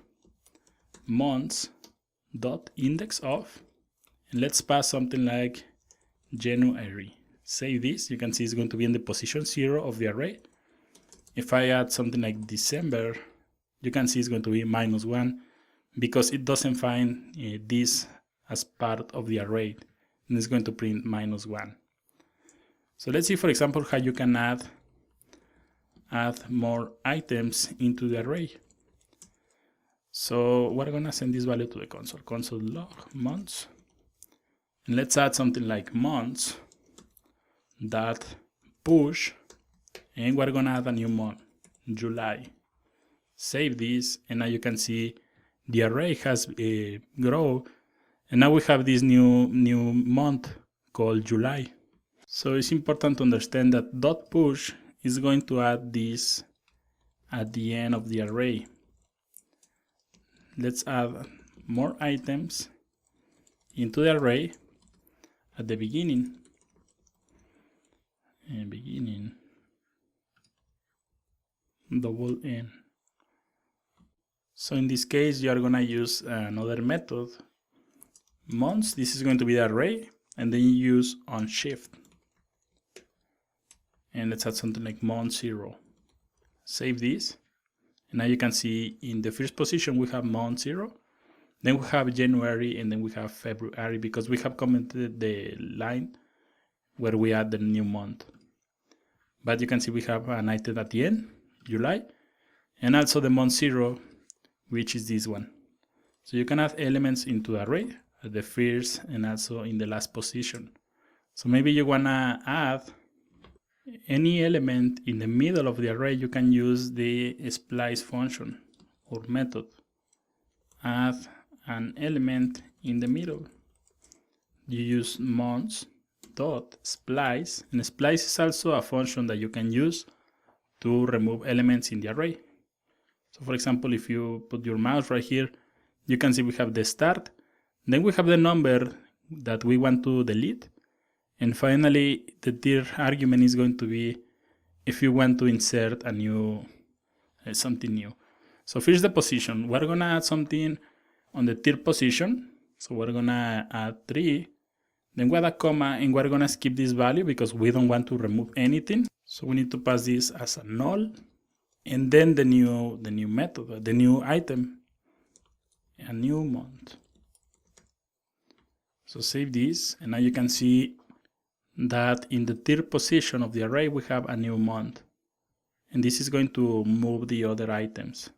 months.index of, and let's pass something like January. Save this. You can see it's going to be in the position 0 of the array. If I add something like December, you can see it's going to be -1 because it doesn't find this as part of the array, and it's going to print -1. So let's see, for example, how you can add more items into the array. So we're going to send this value to the console.log months, and let's add something like months.push, and we're going to add a new month, July. Save this, and now you can see the array has grown, and now we have this new month called July. So it's important to understand that .push is going to add this at the end of the array. Let's add more items into the array at the beginning. Double N. So in this case, you are going to use another method, months. This is going to be the array, and then you use on shift. And let's add something like month 0. Save this. And now you can see in the first position we have month 0. Then we have January, and then we have February, because we have commented the line where we add the new month. But you can see we have an item at the end, July, and also the month 0, which is this one. So you can add elements into the array at the first and also in the last position. So maybe you want to add any element in the middle of the array. You can use the splice function or method. Add an element in the middle. You use months.splice, and splice is also a function that you can use to remove elements in the array. So for example, if you put your mouse right here, you can see we have the start, then we have the number that we want to delete, and finally the dir argument is going to be if you want to insert a new something new. So first the position, we're gonna add something on the dir position, so we're gonna add 3, then we add a comma, and we're gonna skip this value because we don't want to remove anything. So we need to pass this as a null, and then the new method, the new item, a new month. So save this, and now you can see that in the third position of the array we have a new month, and this is going to move the other items,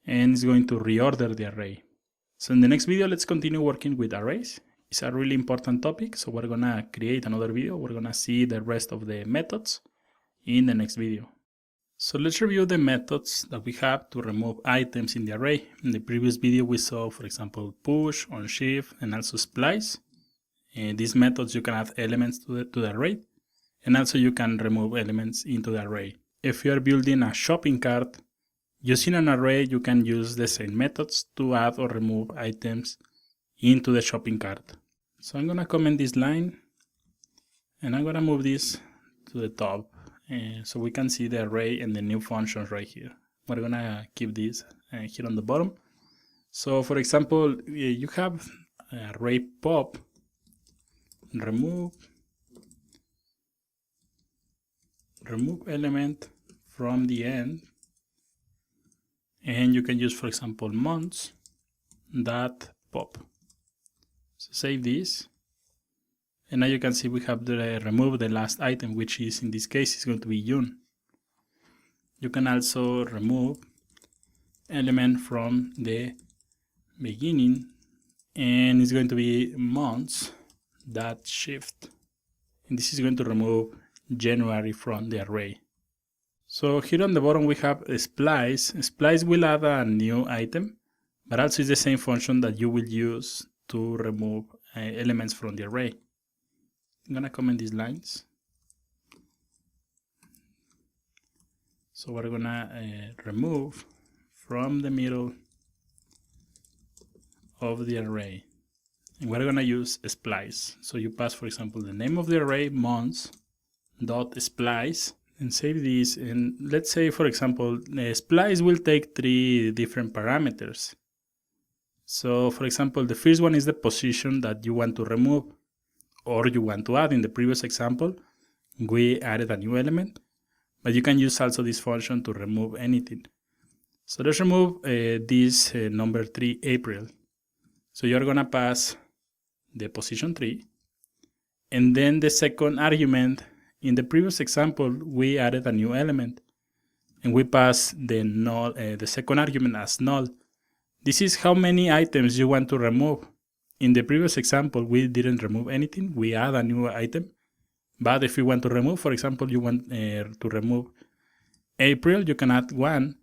and it's going to reorder the array. So in the next video, let's continue working with arrays. It's a really important topic, so we're gonna create another video. We're gonna see the rest of the methods in the next video. So let's review the methods that we have to remove items in the array. In the previous video we saw, for example, push, on shift, and also splice. In these methods you can add elements to the array, and also you can remove elements into the array. If you are building a shopping cart using an array, you can use the same methods to add or remove items into the shopping cart. So I'm gonna comment this line, and I'm gonna move this to the top, so we can see the array and the new functions right here. We're gonna keep this here on the bottom. So for example, you have array pop, remove element from the end, and you can use, for example, months.pop. So save this, and now you can see we have remove the last item, which is, in this case, is going to be June. You can also remove element from the beginning, and it's going to be months.shift, and this is going to remove January from the array. So here on the bottom we have a splice. Splice will add a new item, but also is the same function that you will use to remove elements from the array. I'm gonna comment these lines. So we're gonna remove from the middle of the array. And we're gonna use splice. So you pass, for example, the name of the array, months, dot splice, and save this. And let's say, for example, splice will take 3 different parameters. So for example, the first one is the position that you want to remove or you want to add. In the previous example, we added a new element, but you can use also this function to remove anything. So let's remove this number 3, April. So you're gonna pass the position 3, and then the second argument. In the previous example, we added a new element, and we pass the null, the second argument as null. This is how many items you want to remove. In the previous example, we didn't remove anything. We add a new item. But if you want to remove, for example, you want to remove April, you can add 1.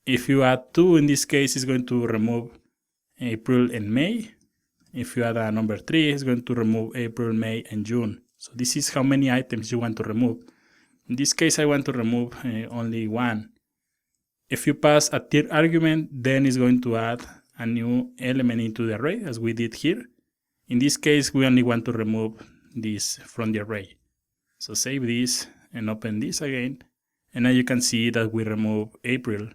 If you add 2, in this case, it's going to remove April and May. If you add a number 3, it's going to remove April, May, and June. So this is how many items you want to remove. In this case, I want to remove only 1. If you pass a third argument, then it's going to add a new element into the array, as we did here. In this case, we only want to remove this from the array. So save this and open this again. And now you can see that we remove April.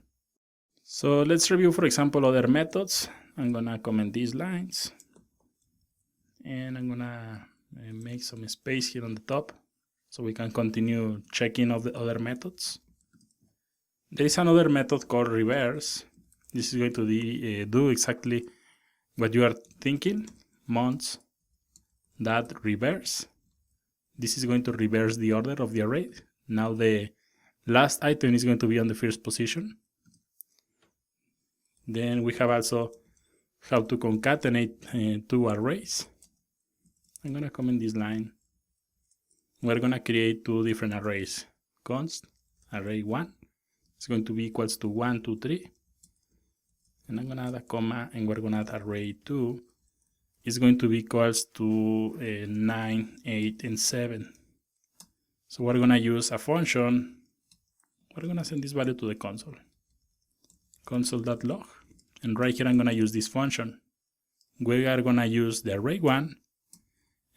So let's review, for example, other methods. I'm gonna comment these lines. And I'm gonna make some space here on the top so we can continue checking of the other methods. There is another method called reverse. This is going to do exactly what you are thinking. Months that reverse. This is going to reverse the order of the array. Now the last item is going to be on the first position. Then we have also how to concatenate 2 arrays. I'm gonna comment this line. We're gonna create 2 different arrays. Const array 1 is going to be equals to 1, 2, 3. And I'm gonna add a comma, and we're gonna add array 2 is going to be equals to 9, 8, and 7. So we're gonna use a function. We're gonna send this value to the console. Console.log. And right here I'm gonna use this function. We are gonna use the array 1,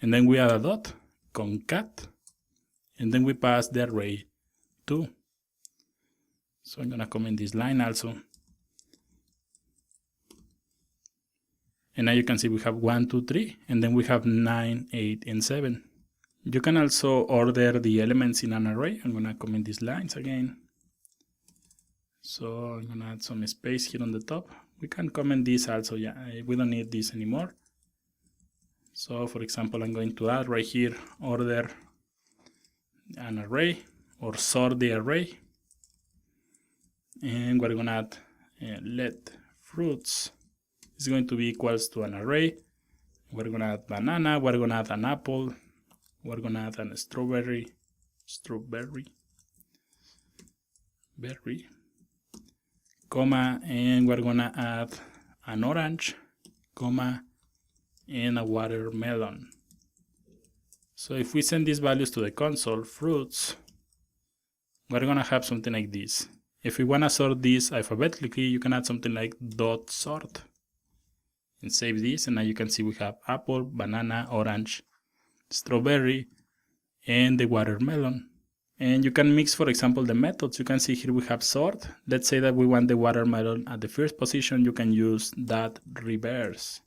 and then we add a dot, concat, and then we pass the array 2. So I'm gonna comment this line also. And now you can see we have 1, 2, 3, and then we have 9, 8, and 7. You can also order the elements in an array. I'm gonna comment these lines again. So I'm gonna add some space here on the top. We can comment this also, yeah, we don't need this anymore. So for example, I'm going to add right here, order an array or sort the array. And we're gonna add let fruits is going to be equals to an array. We're gonna add banana, we're gonna add an apple, we're gonna add a strawberry, berry, comma, and we're gonna add an orange, comma, and a watermelon. So if we send these values to the console, fruits, we're gonna have something like this. If we wanna sort this alphabetically, you can add something like dot sort. And save this, and now you can see we have apple, banana, orange, strawberry, and the watermelon. And you can mix, for example, the methods. You can see here we have sort. Let's say that we want the watermelon at the first position. You can use that reverse.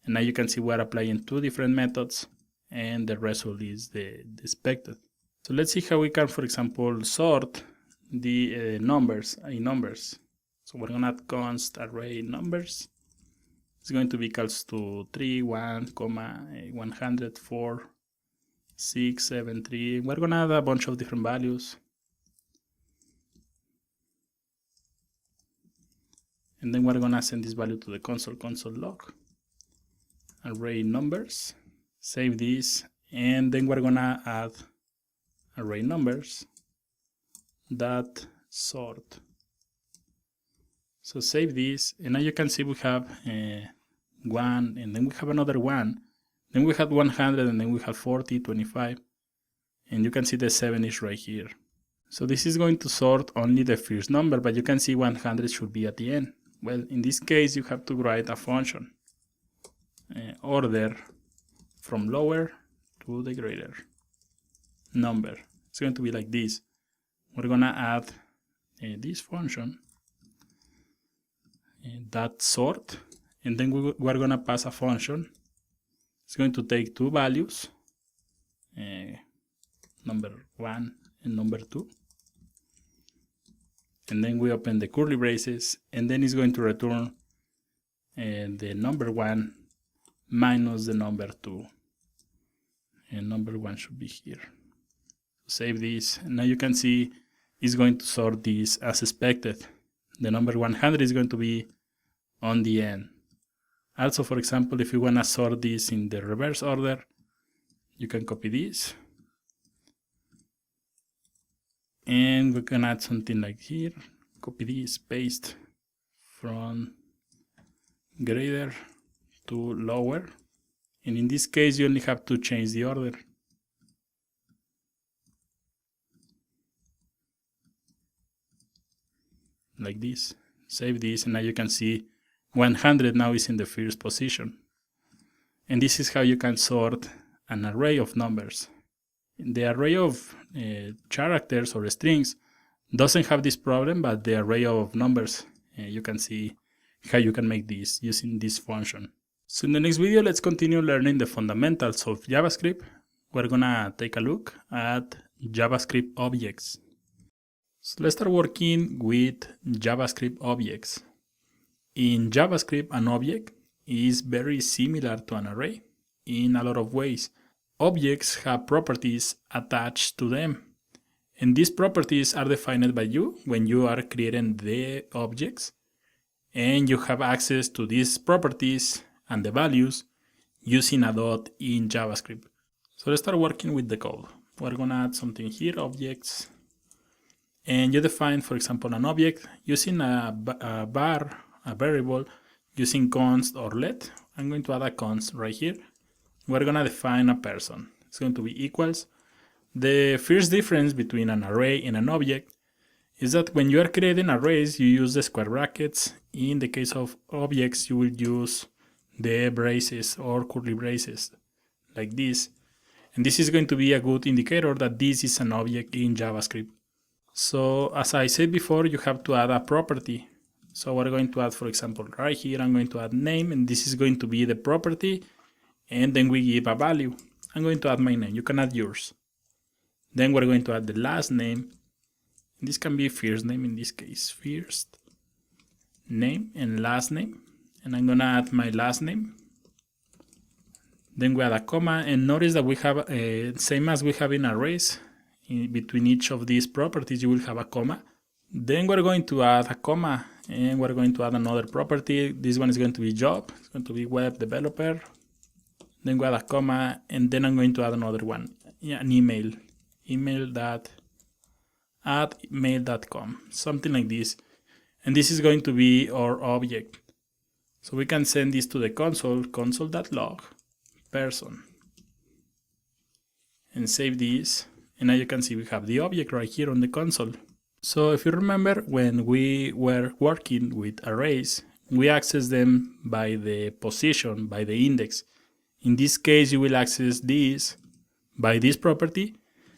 And now you can see we're applying 2 different methods, and the result is the expected. So let's see how we can, for example, sort the numbers in numbers. So we're gonna add const array numbers. It's going to be equals to 3, 1, 104, 6, 7, 3. We're gonna add a bunch of different values. And then we're gonna send this value to the console log. Array numbers. Save this, and then we're gonna add array numbers dot sort. So save this, and now you can see we have 1, and then we have another 1. Then we had 100, and then we have 40, 25. And you can see the 7 is right here. So this is going to sort only the first number, but you can see 100 should be at the end. Well, in this case, you have to write a function. Order from lower to the greater number. It's going to be like this. We're going to add this function, that sort, and then we're going to pass a function. It's going to take two values, number 1 and number 2. And then we open the curly braces, and then it's going to return the number 1 minus the number 2. And number 1 should be here. Save this, and now you can see it's going to sort this as expected. The number 100 is going to be on the end. Also, for example, if you want to sort this in the reverse order, you can copy this. And we can add something like here. Copy this, paste from greater to lower. And in this case, you only have to change the order. Like this. Save this, and now you can see 100 now is in the first position. And this is how you can sort an array of numbers. The array of characters or strings doesn't have this problem, but the array of numbers, you can see how you can make this using this function. So in the next video, let's continue learning the fundamentals of JavaScript. We're gonna take a look at JavaScript objects. So let's start working with JavaScript objects. In JavaScript, an object is very similar to an array in a lot of ways. Objects have properties attached to them, and these properties are defined by you when you are creating the objects, and you have access to these properties and the values using a dot in JavaScript. So let's start working with the code. We're gonna add something here, objects, and you define, for example, an object using a var, a variable, using const or let. I'm going to add a const right here. We're going to define a person. It's going to be equals. The first difference between an array and an object is that when you are creating arrays, you use the square brackets. In the case of objects, you will use the braces or curly braces like this. And this is going to be a good indicator that this is an object in JavaScript. So as I said before, you have to add a property. So we're going to add, for example, right here, I'm going to add name, and this is going to be the property. And then we give a value. I'm going to add my name. You can add yours. Then we're going to add the last name. This can be first name in this case. First name and last name. And I'm going to add my last name. Then we add a comma. And notice that we have, same as we have in arrays, in between each of these properties, you will have a comma. Then we're going to add a comma. And we're going to add another property. This one is going to be job. It's going to be web developer. Then we add a comma, and then I'm going to add another one, an email, email@mail.com, something like this. And this is going to be our object. So we can send this to the console.log person, and save this. And now you can see we have the object right here on the console. So if you remember, when we were working with arrays, we access them by the position, by the index. In this case, you will access this by this property,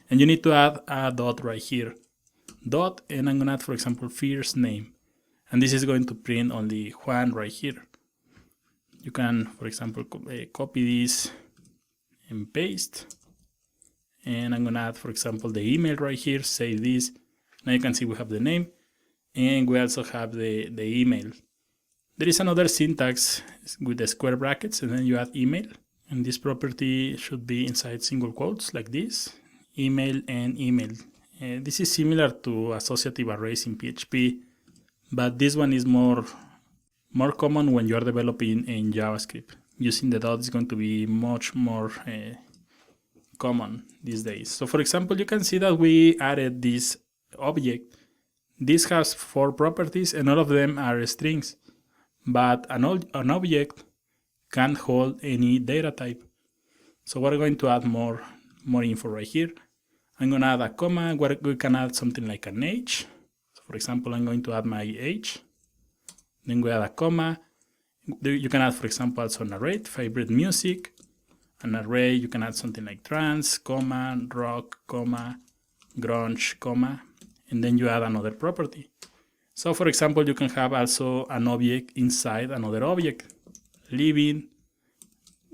and you need to add a dot right here. Dot, and I'm going to add, for example, first name. And this is going to print only Juan right here. You can, for example, copy this and paste. And I'm going to add, for example, the email right here, save this. Now you can see we have the name, and we also have the email. There is another syntax with the square brackets, and then you add email. And this property should be inside single quotes like this, email and email. This is similar to associative arrays in PHP, but this one is more common when you are developing in JavaScript. Using the dot is going to be much more common these days. So for example, you can see that we added this object. This has 4 properties, and all of them are strings. But an object can't hold any data type. So we're going to add more info right here. I'm going to add a comma where we can add something like an age. So for example, I'm going to add my age. Then we add a comma. You can add, for example, also an array, favorite music. An array, you can add something like trance, comma, rock, comma, grunge, comma, and then you add another property. So for example, you can have also an object inside another object, living,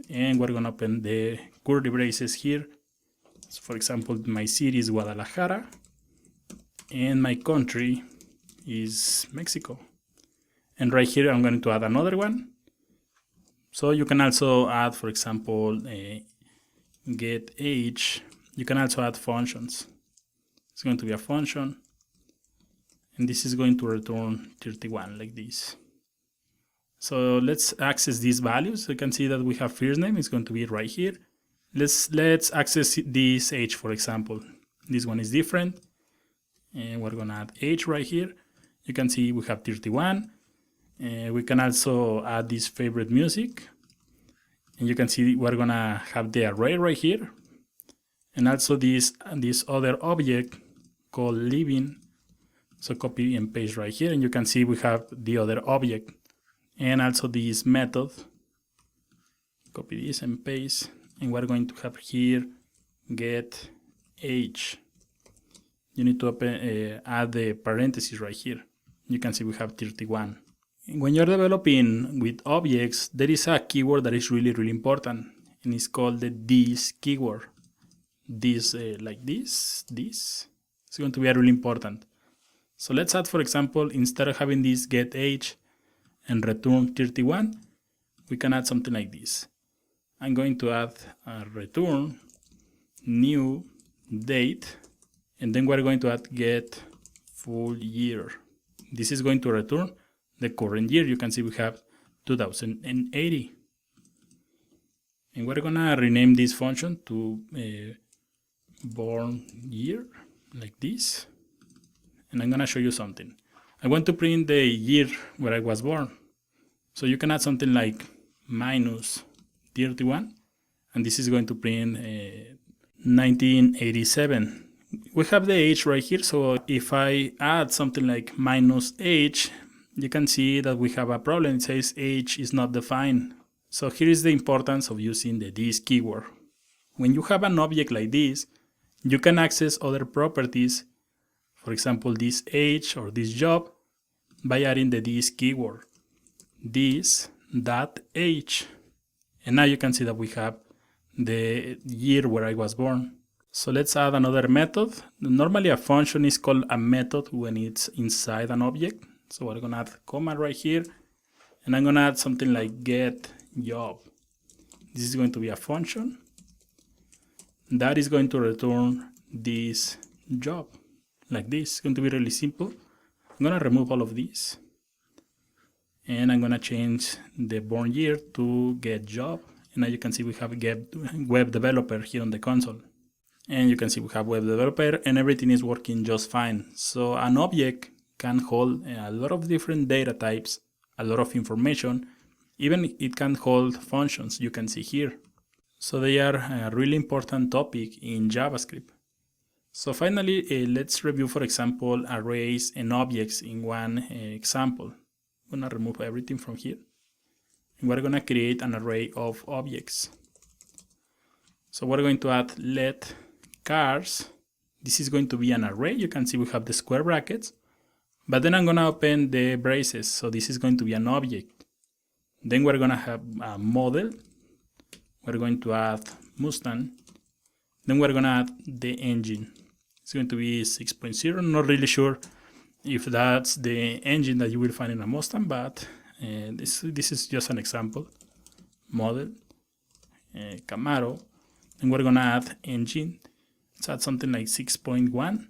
and we're going to open the curly braces here. So for example, my city is Guadalajara, and my country is Mexico. And right here, I'm going to add another one. So you can also add, for example, get age. You can also add functions. It's going to be a function. And this is going to return 31 like this. So let's access these values. You can see that we have first name. It's going to be right here. Let's access this age, for example. This one is different. And we're going to add age right here. You can see we have 31. We can also add this favorite music. And you can see we're going to have the array right here. And also this other object called living. So copy and paste right here. And you can see we have the other object. And also this method. Copy this and paste. And we're going to have here get age. You need to add the parentheses right here. You can see we have 31. When you're developing with objects, there is a keyword that is really important, and it's called the this keyword. This, like this. It's going to be really important. So let's add, for example, instead of having this get age and return 31, we can add something like this. I'm going to add a return new date, and then we're going to add get full year. This is going to return the current year. You can see we have 2080. And we're gonna rename this function to born year, like this. And I'm gonna show you something. I want to print the year where I was born. So you can add something like minus 31, and this is going to print 1987. We have the age right here, so if I add something like minus age, you can see that we have a problem. It says age is not defined. So here is the importance of using the this keyword. When you have an object like this, you can access other properties, for example, this age or this job, by adding the this keyword, this.age. And now you can see that we have the year where I was born. So let's add another method. Normally a function is called a method when it's inside an object. So we're going to add a comma right here, and I'm going to add something like get job. This is going to be a function that is going to return this job like this. It's going to be really simple. I'm going to remove all of these, and I'm going to change the born year to get job. And now you can see we have get web developer here on the console. And you can see we have web developer, and everything is working just fine. So an object can hold a lot of different data types, a lot of information. Even it can hold functions, you can see here. So they are a really important topic in JavaScript. So finally, let's review, for example, arrays and objects in one example. I'm going to remove everything from here. And we're going to create an array of objects. So we're going to add let cars. This is going to be an array. You can see we have the square brackets. But then I'm going to open the braces. So this is going to be an object. Then we're going to have a model. We're going to add Mustang. Then we're going to add the engine. It's going to be 6.0. I'm not really sure if that's the engine that you will find in a Mustang, but this is just an example. Model, Camaro. Then we're going to add engine. Let's add something like 6.1.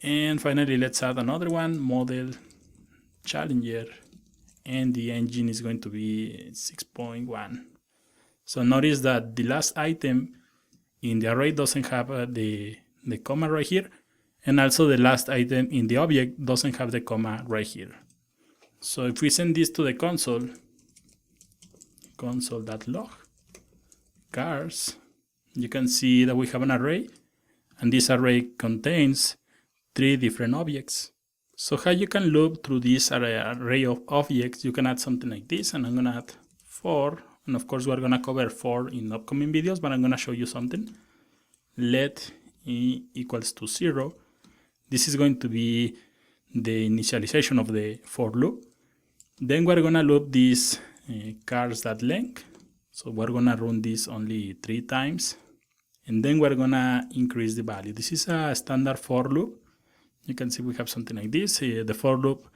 And finally, let's add another one, model Challenger, and the engine is going to be 6.1. So notice that the last item in the array doesn't have the comma right here, and also the last item in the object doesn't have the comma right here. So if we send this to the console, console.log cars, you can see that we have an array, and this array contains 3 different objects. So how you can loop through this array of objects, you can add something like this, and I'm gonna add 4, and of course we're gonna cover 4 in upcoming videos, but I'm gonna show you something. Let e equals to 0. This is going to be the initialization of the for loop. Then we're gonna loop this cars.length. So we're gonna run this only 3 times, and then we're gonna increase the value. This is a standard for loop. You can see we have something like this. The for loop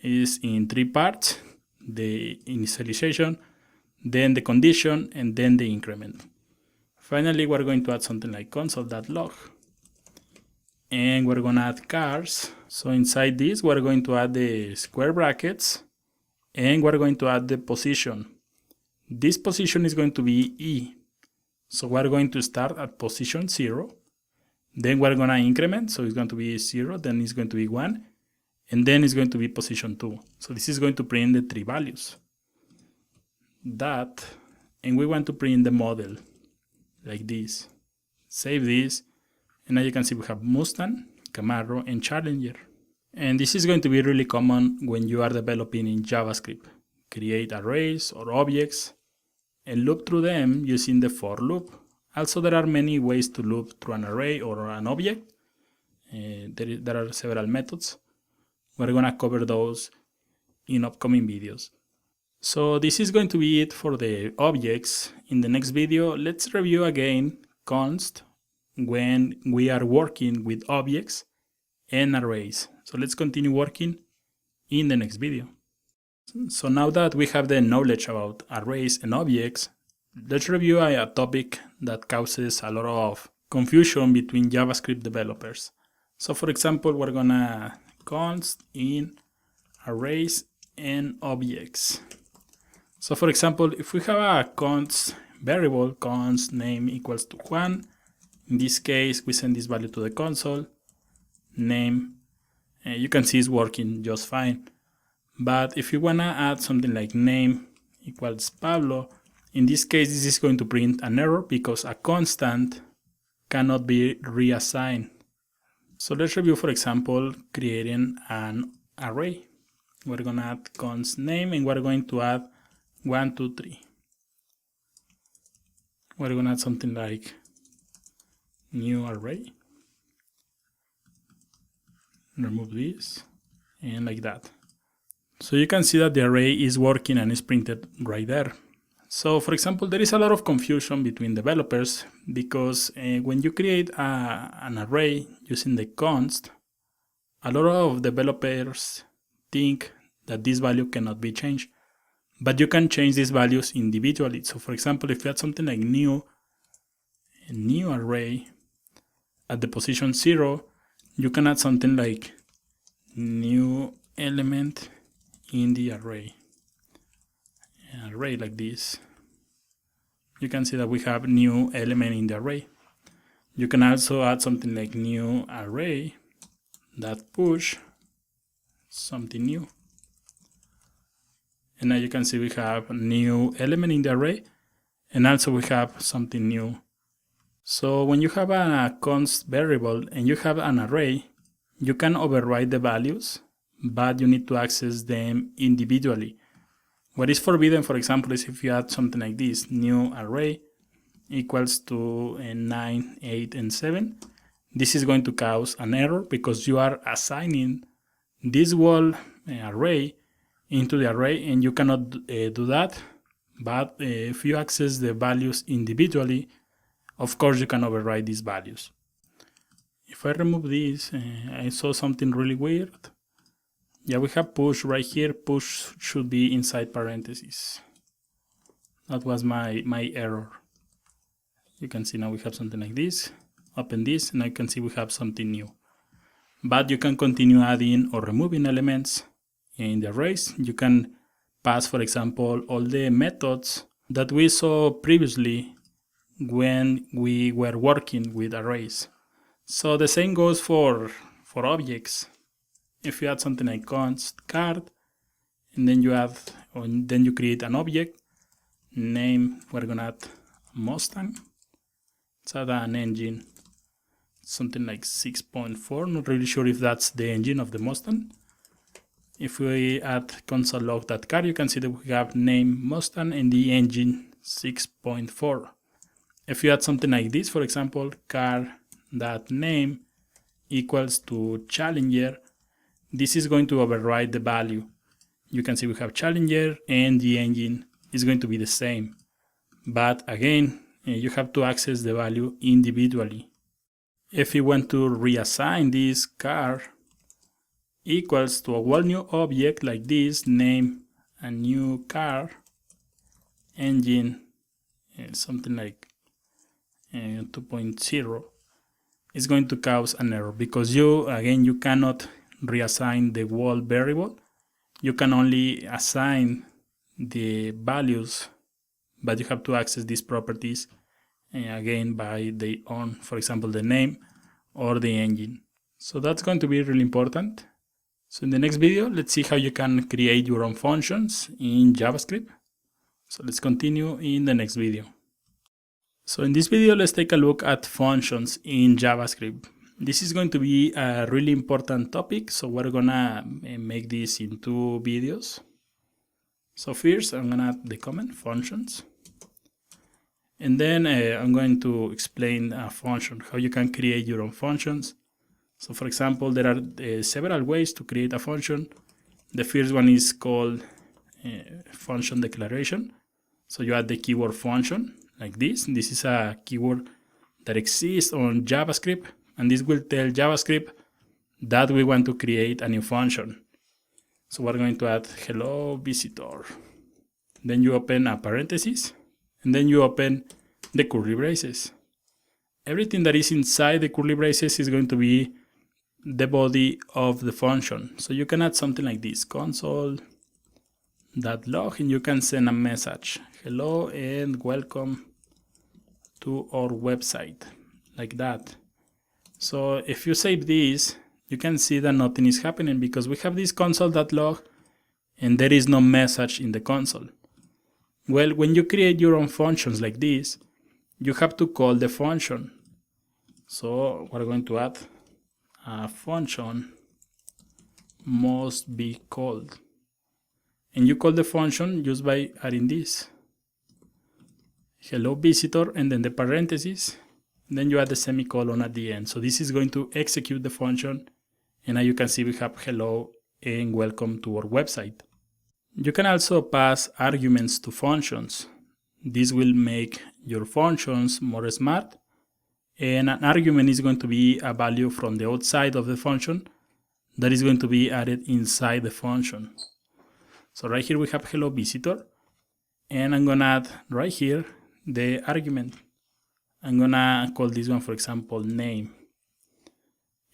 is in 3 parts: the initialization, then the condition, and then the increment. Finally, we're going to add something like console.log, and we're gonna add cars. So inside this, we're going to add the square brackets, and we're going to add the position. This position is going to be E. So we're going to start at position 0. Then we're going to increment. So it's going to be 0. Then it's going to be 1. And then it's going to be position 2. So this is going to print the 3 values. That. And we want to print the model like this. Save this. And now you can see we have Mustang, Camaro, and Challenger. And this is going to be really common when you are developing in JavaScript. Create arrays or objects and loop through them using the for loop. Also, there are many ways to loop through an array or an object. There are several methods. We're going to cover those in upcoming videos. So this is going to be it for the objects. In the next video, let's review again const when we are working with objects and arrays. So let's continue working in the next video. So now that we have the knowledge about arrays and objects, let's review a topic that causes a lot of confusion between JavaScript developers. So for example, we're gonna const in arrays and objects. So for example, if we have a const variable, const name equals to 1, in this case, we send this value to the console, name, you can see it's working just fine. But if you wanna add something like name equals Pablo, in this case, this is going to print an error because a constant cannot be reassigned. So let's review, for example, creating an array. We're gonna add const name and we're going to add 1, 2, 3. We're gonna add something like new array. Remove this and like that. So you can see that the array is working and is printed right there. So for example, there is a lot of confusion between developers because when you create an array using the const, a lot of developers think that this value cannot be changed, but you can change these values individually. So for example, if you add something like new array at the position 0, you can add something like new element in the array. An array like this. You can see that we have new element in the array. You can also add something like new array that push something new. And now you can see we have a new element in the array, and also we have something new. So when you have a const variable and you have an array, you can override the values, but you need to access them individually. What is forbidden, for example, is if you add something like this, new array equals to 9, 8, and 7. This is going to cause an error because you are assigning this whole array into the array, and you cannot do that. But if you access the values individually, of course you can override these values. If I remove this, I saw something really weird. Yeah, we have push right here. Push should be inside parentheses. That was my error. You can see now we have something like this. Open this, and I can see we have something new. But you can continue adding or removing elements in the arrays. You can pass, for example, all the methods that we saw previously when we were working with arrays. So the same goes for objects. If you add something like const card, and then you create an object, name, we're gonna add Mustang. Let's add an engine, something like 6.4. Not really sure if that's the engine of the Mustang. If we add console log.car, you can see that we have name Mustang and the engine 6.4. If you add something like this, for example, car.name equals to Challenger, this is going to override the value. You can see we have Challenger and the engine is going to be the same. But again, you have to access the value individually. If you want to reassign this car equals to a whole new object like this, name a new car, engine, something like 2.0, is going to cause an error because you cannot reassign the whole variable. You can only assign the values, but you have to access these properties again by their own, for example, the name or the engine. So that's going to be really important. So in the next video, let's see how you can create your own functions in JavaScript. So let's continue in the next video. So in this video, let's take a look at functions in JavaScript. This is going to be a really important topic, so we're gonna make this in 2 videos. So first, I'm gonna add the comment functions. And then I'm going to explain a function, how you can create your own functions. So for example, there are several ways to create a function. The first one is called function declaration. So you add the keyword function like this. This is a keyword that exists on JavaScript, and this will tell JavaScript that we want to create a new function. So we're going to add hello visitor. Then you open a parenthesis, and then you open the curly braces. Everything that is inside the curly braces is going to be the body of the function. So you can add something like this, console.log, and you can send a message, hello and welcome to our website, like that. So if you save this, you can see that nothing is happening because we have this console.log and there is no message in the console. Well, when you create your own functions like this, you have to call the function. So we're going to add a function must be called. And you call the function just by adding this. Hello visitor, and then the parentheses. And then you add the semicolon at the end. So this is going to execute the function. And now you can see we have hello and welcome to our website. You can also pass arguments to functions. This will make your functions more smart. And an argument is going to be a value from the outside of the function that is going to be added inside the function. So right here we have hello visitor, and I'm gonna add right here the argument. I'm gonna call this one, for example, name.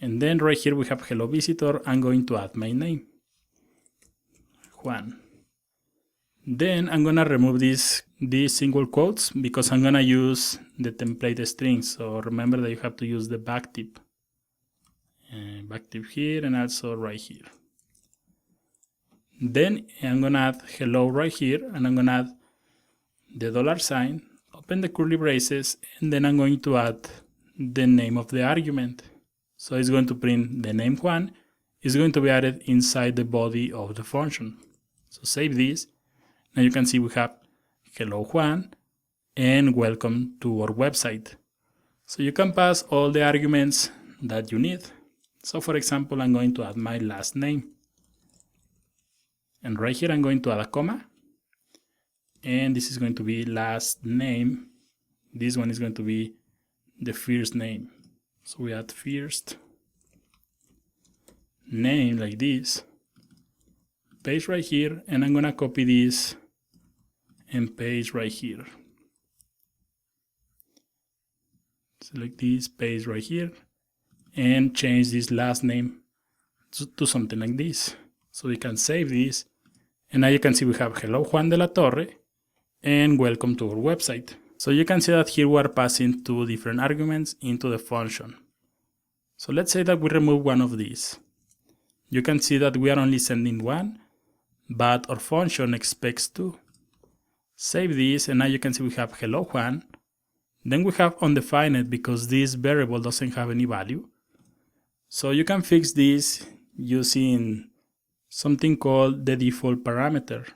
And then right here we have hello visitor. I'm going to add my name, Juan. Then I'm gonna remove these single quotes because I'm gonna use the template string. So remember that you have to use the backtip. Backtip here and also right here. Then I'm gonna add hello right here, and I'm gonna add the $sign, open the curly braces, and then I'm going to add the name of the argument. So it's going to print the name Juan. It's going to be added inside the body of the function. So save this. Now you can see we have hello Juan and welcome to our website. So you can pass all the arguments that you need. So for example, I'm going to add my last name. And right here I'm going to add a comma. And this is going to be last name. This one is going to be the first name. So we add first name like this. Paste right here, and I'm gonna copy this and paste right here. Select this, paste right here, and change this last name to something like this. So we can save this, and now you can see we have hello Juan de la Torre and welcome to our website. So you can see that here we are passing 2 different arguments into the function. So let's say that we remove one of these. You can see that we are only sending 1, but our function expects 2. Save this, and now you can see we have hello Juan. Then we have undefined because this variable doesn't have any value. So you can fix this using something called the default parameter.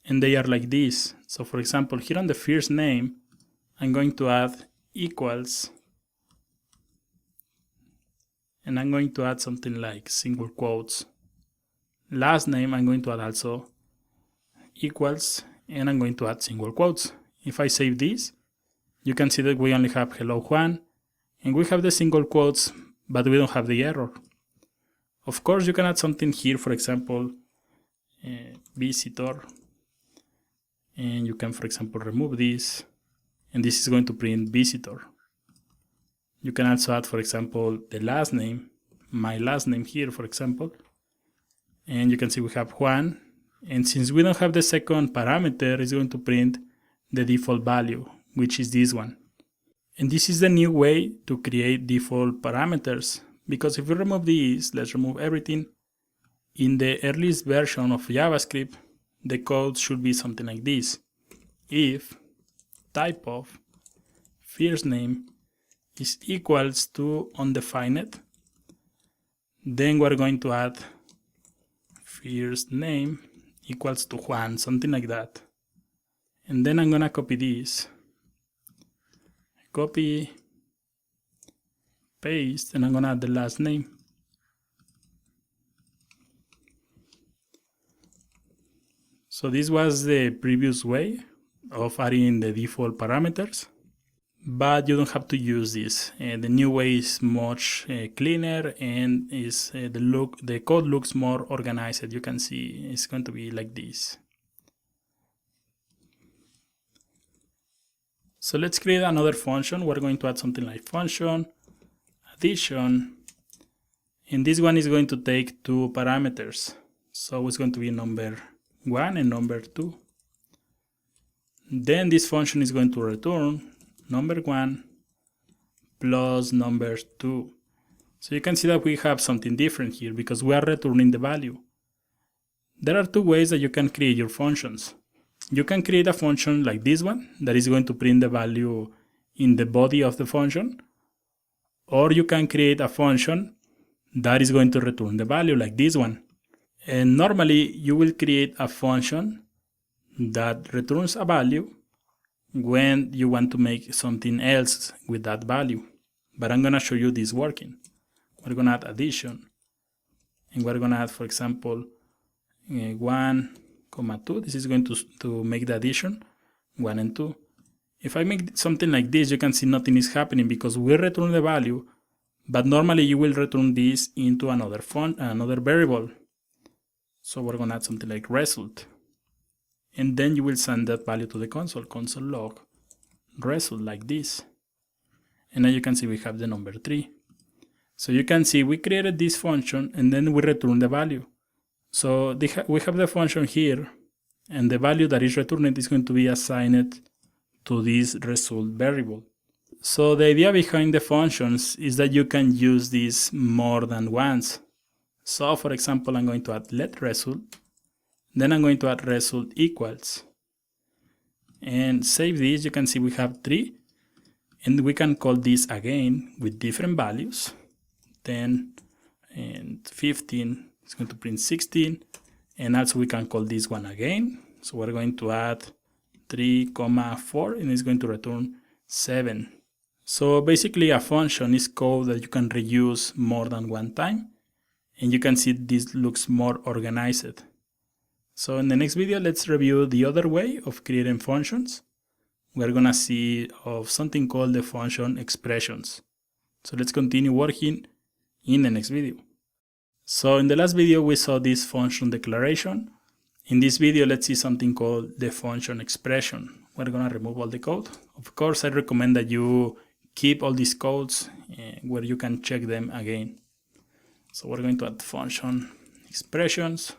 And they are like this. So for example, here on the first name, I'm going to add equals. And I'm going to add something like single quotes. Last name, I'm going to add also equals, and I'm going to add single quotes. If I save this, you can see that we only have hello Juan, and we have the single quotes, but we don't have the error. Of course, you can add something here, for example, visitor, and you can, for example, remove this, and this is going to print visitor. You can also add, for example, the last name, my last name here, for example, and you can see we have Juan, and since we don't have the second parameter, it's going to print the default value, which is this one. And this is the new way to create default parameters, because if we remove these, let's remove everything. In the earliest version of JavaScript, the code should be something like this. If type of first name is equals to undefined, then we're going to add first name equals to Juan, something like that. And then I'm gonna copy this, copy, paste, and I'm gonna add the last name. So this was the previous way of adding the default parameters, but you don't have to use this. The new way is much cleaner, and is the code looks more organized. You can see it's going to be like this. So let's create another function. We're going to add something like function addition, and this one is going to take two parameters. So it's going to be number 1 and number 2. Then this function is going to return number 1 plus number 2. So you can see that we have something different here because we are returning the value. There are two ways that you can create your functions. You can create a function like this one that is going to print the value in the body of the function, or you can create a function that is going to return the value like this one. And normally you will create a function that returns a value when you want to make something else with that value. But I'm going to show you this working. We're going to add addition, and we're going to add, for example, 1, 2. This is going to make the addition 1 and 2. If I make something like this, you can see nothing is happening because we return the value, but normally you will return this into another variable. So we're going to add something like result, and then you will send that value to the console log result like this. And now you can see we have the number 3. So you can see we created this function and then we return the value. So we have the function here, and the value that is returned is going to be assigned to this result variable. So the idea behind the functions is that you can use this more than once. So for example, I'm going to add let result, then I'm going to add result equals, and save this. You can see we have 3, and we can call this again with different values. 10 and 15 is going to print 16, and also we can call this one again. So we're going to add 3, 4, and it's going to return 7. So basically a function is code that you can reuse more than one time, and you can see this looks more organized. So in the next video, let's review the other way of creating functions. We're gonna see of something called the function expressions. So let's continue working in the next video. So in the last video, we saw this function declaration. In this video, let's see something called the function expression. We're gonna remove all the code. Of course, I recommend that you keep all these codes where you can check them again. So we're going to add function expressions.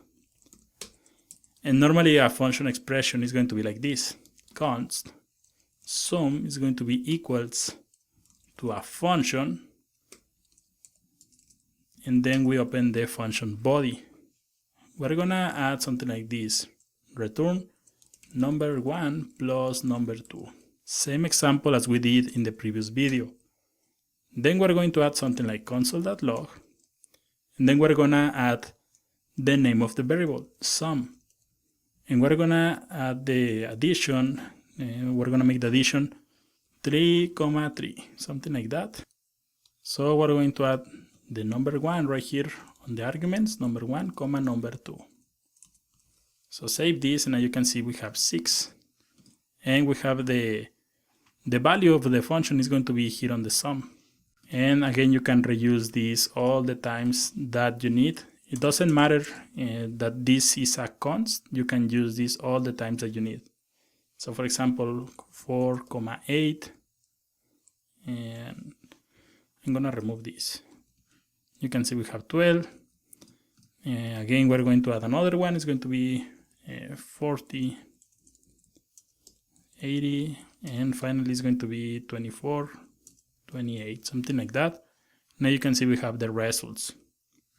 And normally a function expression is going to be like this. Const sum is going to be equals to a function, and then we open the function body. We're gonna add something like this. Return number 1 plus number 2. Same example as we did in the previous video. Then we're going to add something like console.log, and then we're gonna add the name of the variable, sum. And we're gonna add the addition, we're gonna make the addition 3,3, something like that. So we're going to add the number 1 right here on the arguments, number 1, comma number 2. So save this, and now you can see we have 6. And we have the value of the function is going to be here on the sum. And again, you can reuse this all the times that you need. It doesn't matter that this is a const. You can use this all the times that you need. So for example, 4,8, and I'm gonna remove this. You can see we have 12. Again, we're going to add another one. It's going to be 40, 80, and finally it's going to be 24, 28, something like that. Now you can see we have the results.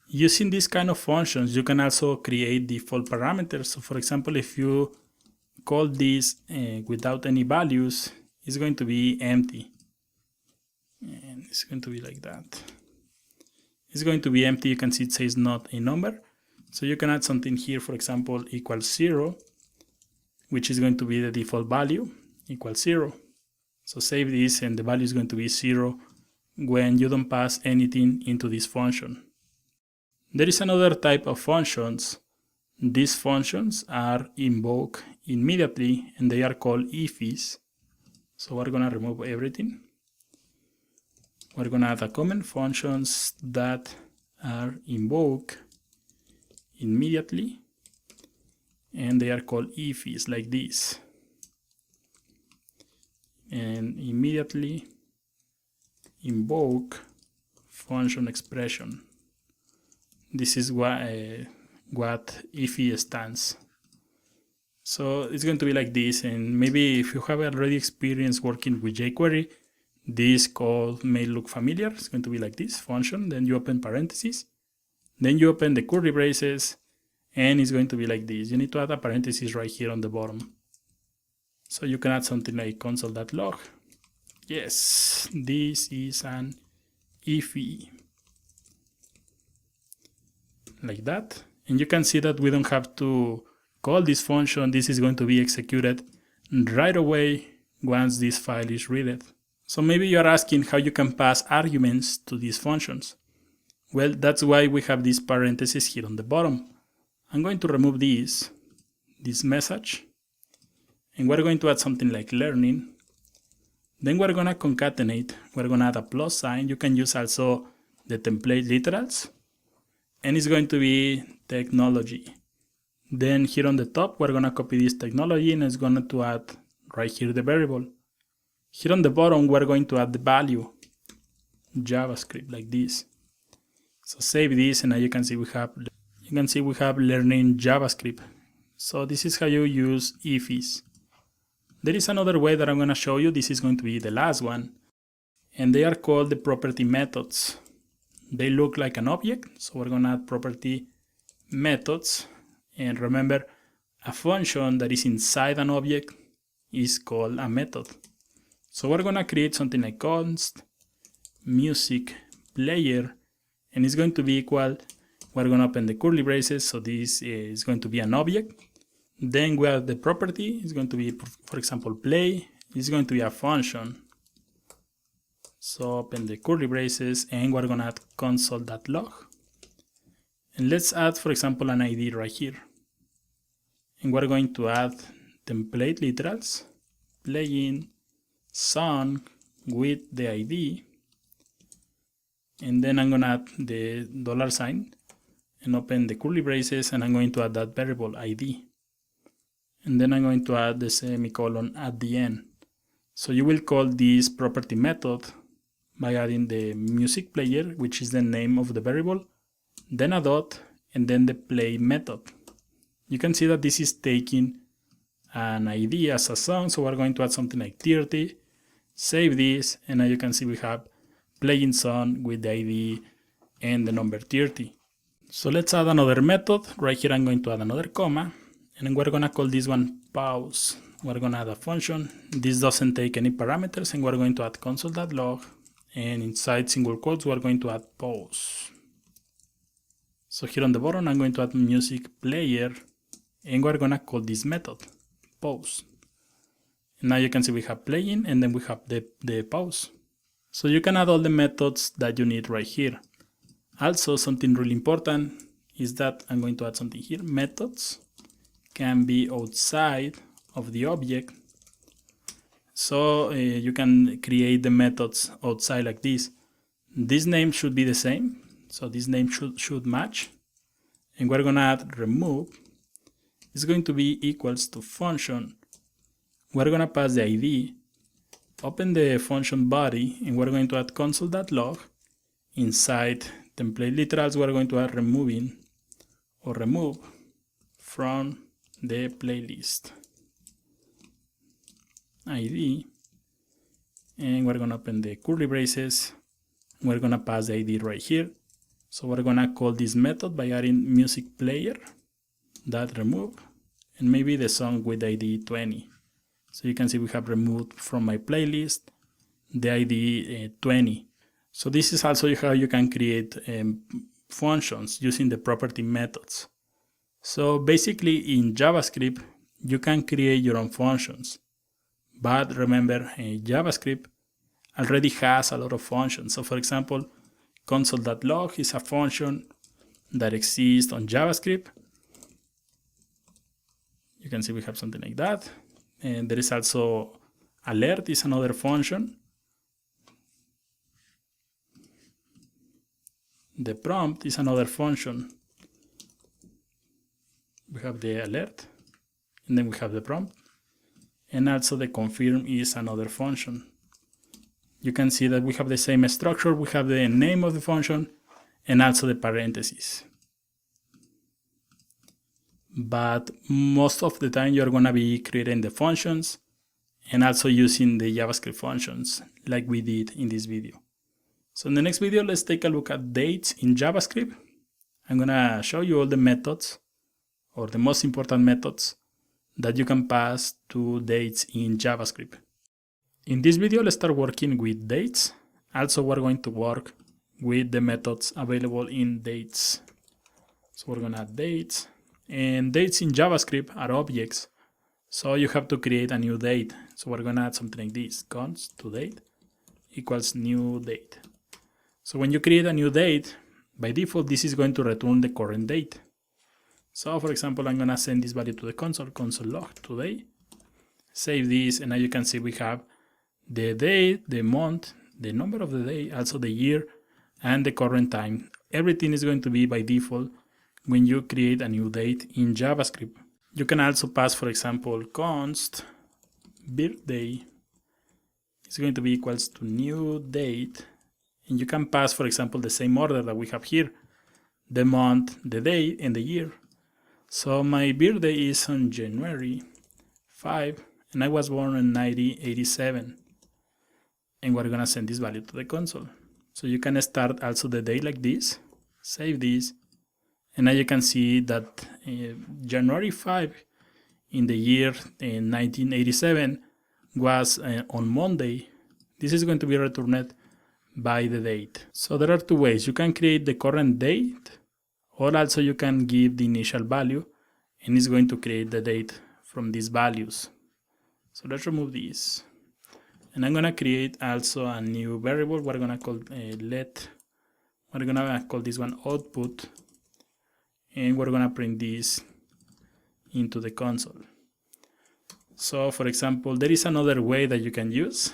Using this kind of functions, you can also create default parameters. So for example, if you call this without any values, it's going to be empty. And it's going to be like that. It's going to be empty. You can see it says not a number. So you can add something here, for example, equals 0, which is going to be the default value, equals 0. So save this, and the value is going to be 0 when you don't pass anything into this function. There is another type of functions. These functions are invoked immediately, and they are called ifs. So we're going to remove everything. We're going to add a comment, functions that are invoked immediately, and they are called ifs, like this. And immediately invoke function expression. This is what if stands. So it's going to be like this, and maybe if you have already experience working with jQuery, this code may look familiar. It's going to be like this, function, then you open parentheses, then you open the curly braces, and it's going to be like this. You need to add a parenthesis right here on the bottom. So you can add something like console.log. Yes, this is an IFE. Like that. And you can see that we don't have to call this function. This is going to be executed right away once this file is read. So maybe you're asking how you can pass arguments to these functions. Well, that's why we have this parenthesis here on the bottom. I'm going to remove this message, and we're going to add something like learning. Then we're going to concatenate. We're going to add a plus sign. You can use also the template literals, and it's going to be technology. Then here on the top, we're going to copy this technology, and it's going to add right here the variable. Here on the bottom, we're going to add the value, JavaScript, like this. So save this, and now you can see we have learning JavaScript. So this is how you use ifs. There is another way that I'm going to show you. This is going to be the last one, and they are called the property methods. They look like an object, so we're going to add property methods. And remember, a function that is inside an object is called a method. So we're going to create something like const music player, and it's going to be equal. We're going to open the curly braces, so this is going to be an object. Then we have the property. It's going to be, for example, play. It's going to be a function. So open the curly braces, and we're going to add console.log. And let's add, for example, an ID right here. And we're going to add template literals, playing song with the ID. And then I'm going to add the $sign and open the curly braces, and I'm going to add that variable ID. And then I'm going to add the semicolon at the end. So you will call this property method by adding the music player, which is the name of the variable, then a dot, and then the play method. You can see that this is taking an ID as a song, so we're going to add something like 30, save this, and now you can see we have playing song with the ID and the number 30. So let's add another method. Right here I'm going to add another comma, And we're gonna call this one pause. We're gonna add a function. This doesn't take any parameters, and we're going to add console.log, and inside single quotes we're going to add pause. So here on the bottom I'm going to add music player, and we're gonna call this method pause. And now you can see we have playing, and then we have the pause. So you can add all the methods that you need right here. Also, something really important is that I'm going to add something here. Methods can be outside of the object. So you can create the methods outside like this. This name should be the same. So this name should match. And we're gonna add remove. It's going to be equals to function. We're gonna pass the ID, open the function body, and we're going to add console.log. Inside template literals, we're going to add removing or remove from the playlist ID, and we're gonna open the curly braces. We're gonna pass the ID right here. So we're gonna call this method by adding music player that remove, and maybe the song with ID 20. So you can see we have removed from my playlist the ID 20. So this is also how you can create functions using the property methods. So basically in JavaScript, you can create your own functions. But remember, JavaScript already has a lot of functions. So for example, console.log is a function that exists on JavaScript. You can see we have something like that. And there is also alert is another function. The prompt is another function. We have the alert, and then we have the prompt. And also the confirm is another function. You can see that we have the same structure. We have the name of the function and also the parentheses. But most of the time you're gonna be creating the functions and also using the JavaScript functions like we did in this video. So in the next video, let's take a look at dates in JavaScript. I'm gonna show you all the methods, or the most important methods that you can pass to dates in JavaScript. In this video, let's start working with dates. Also, we're going to work with the methods available in dates. So we're gonna add dates, and dates in JavaScript are objects. So you have to create a new date. So we're gonna add something like this, const to date equals new date. So when you create a new date, by default, this is going to return the current date. So for example, I'm gonna send this value to the console log today, save this, and now you can see we have the date, the month, the number of the day, also the year, and the current time. Everything is going to be by default when you create a new date in JavaScript. You can also pass, for example, const birthday is going to be equals to new date. And you can pass, for example, the same order that we have here, the month, the day, and the year. So my birthday is on January 5, and I was born in 1987. And we're gonna send this value to the console. So you can start also the day like this, save this, and now you can see that January 5 in the year 1987 was on Monday. This is going to be returned by the date. So there are two ways. You can create the current date, or also you can give the initial value, and it's going to create the date from these values. So let's remove this. And I'm gonna create also a new variable. We're gonna call we're gonna call this one output, and we're gonna print this into the console. So for example, there is another way that you can use.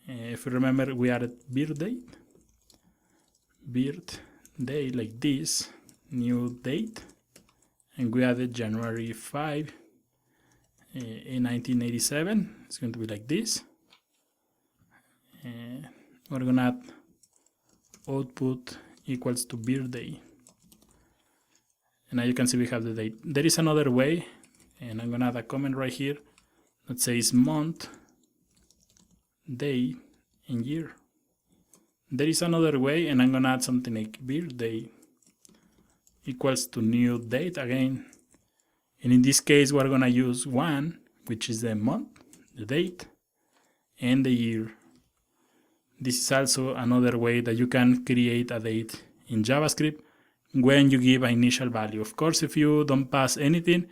If you remember, we added birthday like this, new date, and we added January 5 in 1987. It's going to be like this. We're gonna add output equals to birthday, and now you can see we have the date. There is another way, and I'm gonna add a comment right here that says month, day, and year. There is another way, and I'm gonna add something like birthday equals to new date again, And in this case, we're gonna use 1, which is the month, the date, and the year. This is also another way that you can create a date in JavaScript when you give an initial value. Of course, if you don't pass anything,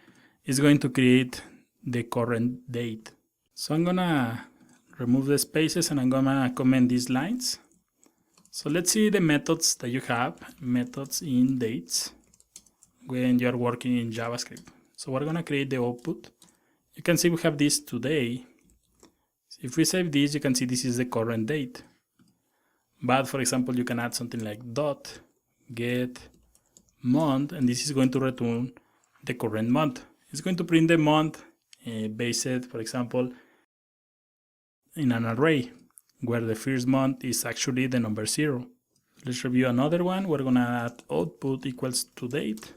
it's going to create the current date. So I'm gonna remove the spaces and I'm gonna comment these lines. So let's see the methods that you have, methods in dates, when you are working in JavaScript. So we're gonna create the output. You can see we have this today. If we save this, you can see this is the current date. But for example, you can add something like dot get month, and this is going to return the current month. It's going to print the month based, for example, in an array where the first month is actually the number 0. Let's review another one. We're gonna add output equals to date.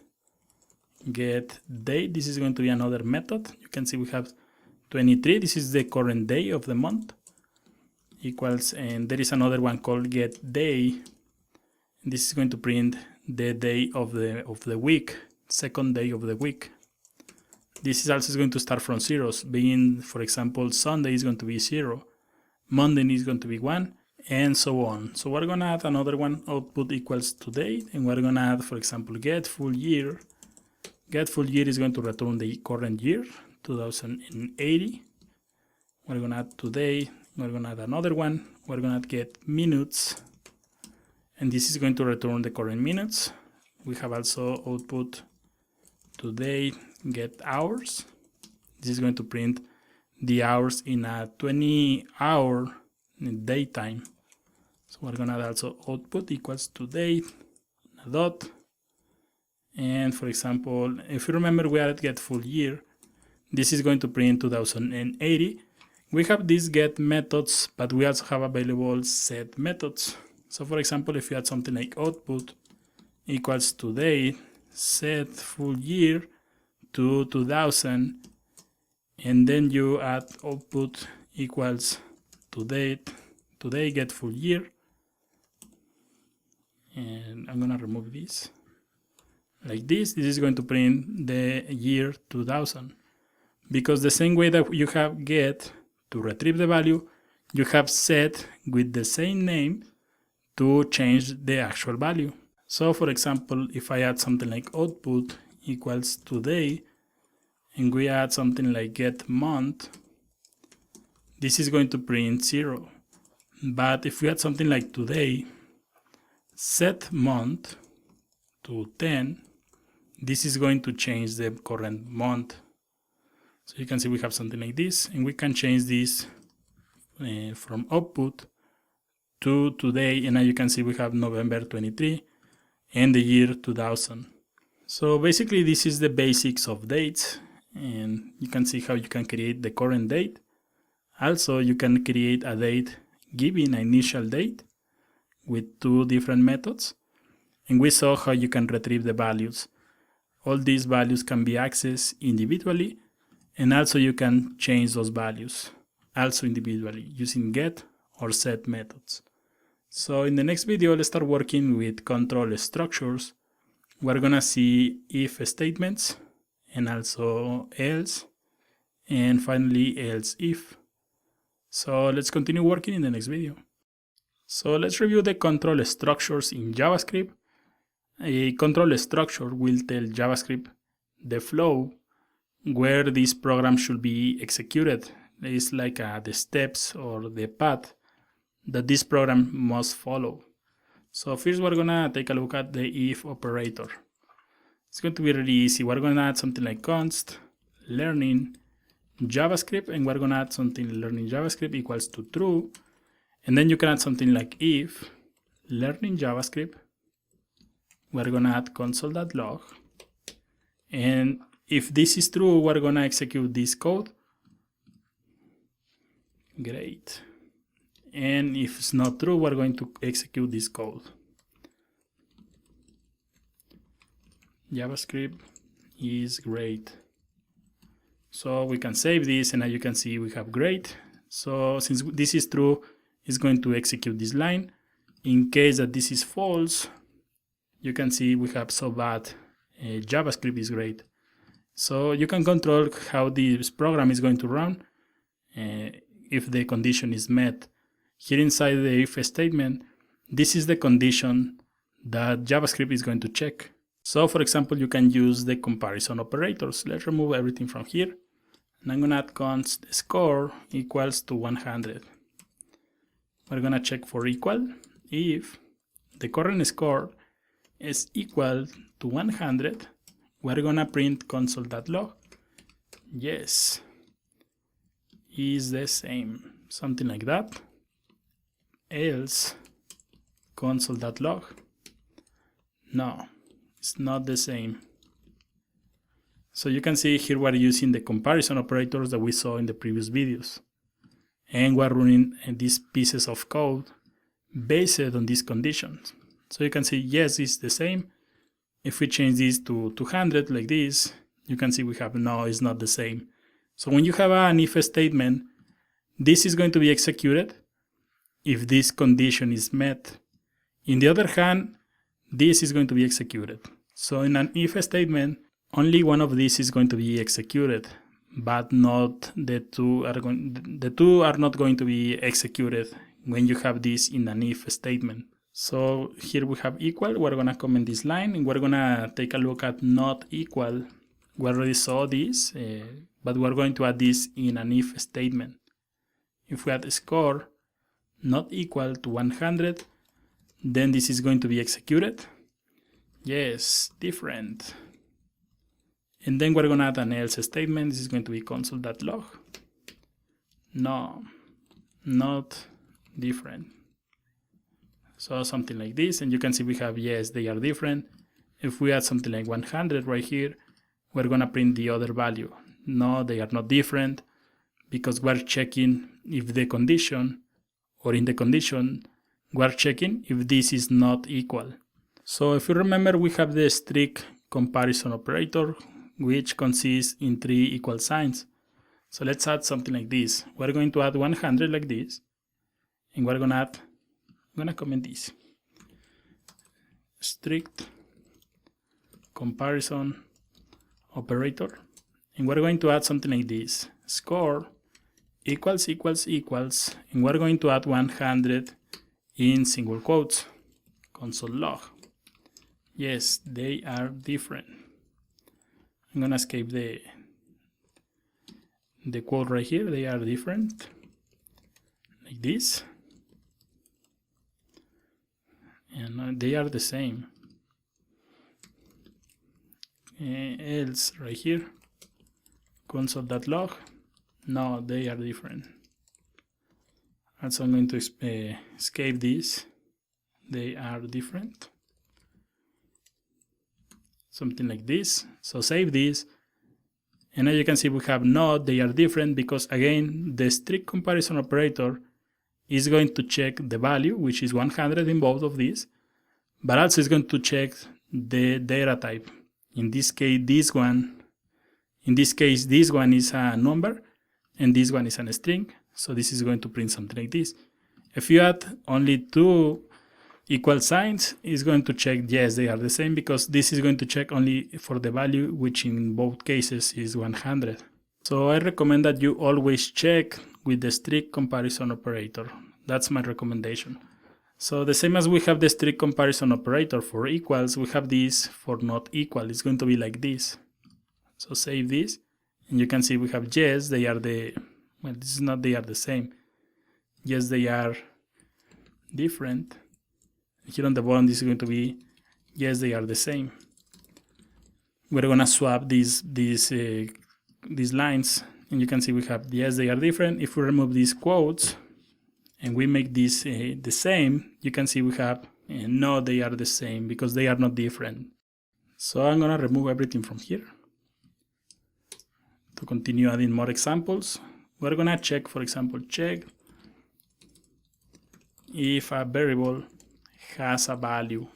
Get date, this is going to be another method. You can see we have 23, this is the current day of the month, equals, and there is another one called get day. This is going to print the day of the week, second day of the week. This is also going to start from zeros, being, for example, Sunday is going to be 0, Monday is going to be 1, and so on. So we're gonna add another one, output equals to date, and we're gonna add, for example, get full year. Get full year is going to return the current year, 2080. We're gonna add today, we're gonna add another one, we're gonna add get minutes, and this is going to return the current minutes. We have also output today, get hours. This is going to print the hours in a 20-hour daytime. So we're gonna add also output equals to date, a dot. And for example, if you remember, we added get full year. This is going to print 2080. We have these get methods, but we also have available set methods. So for example, if you add something like output equals to date, set full year to 2000, and then you add output equals to date, today get full year. And I'm gonna remove this. Like this is going to print the year 2000. Because the same way that you have get to retrieve the value, you have set with the same name to change the actual value. So for example, if I add something like output equals today, and we add something like get month, this is going to print 0. But if we add something like today, set month to 10, this is going to change the current month. So you can see we have something like this, and we can change this from output to today, and now you can see we have November 23 and the year 2000. So basically this is the basics of dates, and you can see how you can create the current date. Also, you can create a date giving an initial date with 2 different methods, and we saw how you can retrieve the values. All these values can be accessed individually, and also you can change those values also individually using get or set methods. So in the next video, let's start working with control structures. We're gonna see if statements, and also else, and finally else if. So let's continue working in the next video. So let's review the control structures in JavaScript. A control structure will tell JavaScript the flow where this program should be executed. It's like the steps or the path that this program must follow. So first we're gonna take a look at the if operator. It's going to be really easy. We're gonna add something like const learning JavaScript, and we're gonna add something learning JavaScript equals to true, and then you can add something like if learning JavaScript. We're gonna add console.log, and if this is true, we're gonna execute this code. Great. And if it's not true, we're going to execute this code. JavaScript is great. So we can save this, and now you can see we have great. So since this is true, it's going to execute this line. In case that this is false, you can see we have so bad JavaScript is great. So you can control how this program is going to run if the condition is met. Here inside the if statement, this is the condition that JavaScript is going to check. So for example, you can use the comparison operators. Let's remove everything from here. And I'm going to add const score equals to 100. We're going to check for equal. If the current score is equal to 100, we're going to print console.log. Yes, is the same. Something like that. Else console.log. No, it's not the same. So you can see here we're using the comparison operators that we saw in the previous videos. And we're running these pieces of code based on these conditions. So you can see, yes, it's the same. If we change this to 200 like this, you can see we have no, it's not the same. So when you have an if statement, this is going to be executed if this condition is met. In the other hand, this is going to be executed. So in an if statement, only one of these is going to be executed, but not the two are not going to be executed when you have this in an if statement. So here we have equal. We're going to comment this line, and we're going to take a look at not equal. We already saw this, but we're going to add this in an if statement. If we add score not equal to 100, then this is going to be executed. Yes, different. And then we're going to add an else statement. This is going to be console.log. No, not different. So something like this, and you can see we have, yes, they are different. If we add something like 100 right here, we're going to print the other value. No, they are not different, because we're checking if the condition, or in the condition, we're checking if this is not equal. So if you remember, we have the strict comparison operator, which consists in 3 equal signs. So let's add something like this. We're going to add 100 like this, and we're going to add, I'm going to comment this. Strict comparison operator. And we're going to add something like this. Score equals, and we're going to add 100 in single quotes. Console log. Yes, they are different. I'm going to escape the quote right here. They are different. Like this. And they are the same. Else right here. Console.log. No, they are different. Also, I'm going to escape this. They are different. Something like this. So save this. And now you can see we have not, they are different, because again, the strict comparison operator is going to check the value, which is 100 in both of these, but also is going to check the data type. In this case, this one is a number, and this one is a string. So this is going to print something like this. If you add only 2 equal signs, it's going to check, yes, they are the same, because this is going to check only for the value, which in both cases is 100. So I recommend that you always check with the strict comparison operator. That's my recommendation. So the same as we have the strict comparison operator for equals, we have this for not equal. It's going to be like this. So save this, and you can see we have, yes, they are the, well, this is not they are the same. Yes, they are different. Here on the bottom, this is going to be, yes, they are the same. We're going to swap these lines, and you can see we have, yes, they are different. If we remove these quotes and we make this the same, you can see we have, no, they are the same, because they are not different. So I'm going to remove everything from here. To continue adding more examples, we're going to check, for example, check if a variable has a value.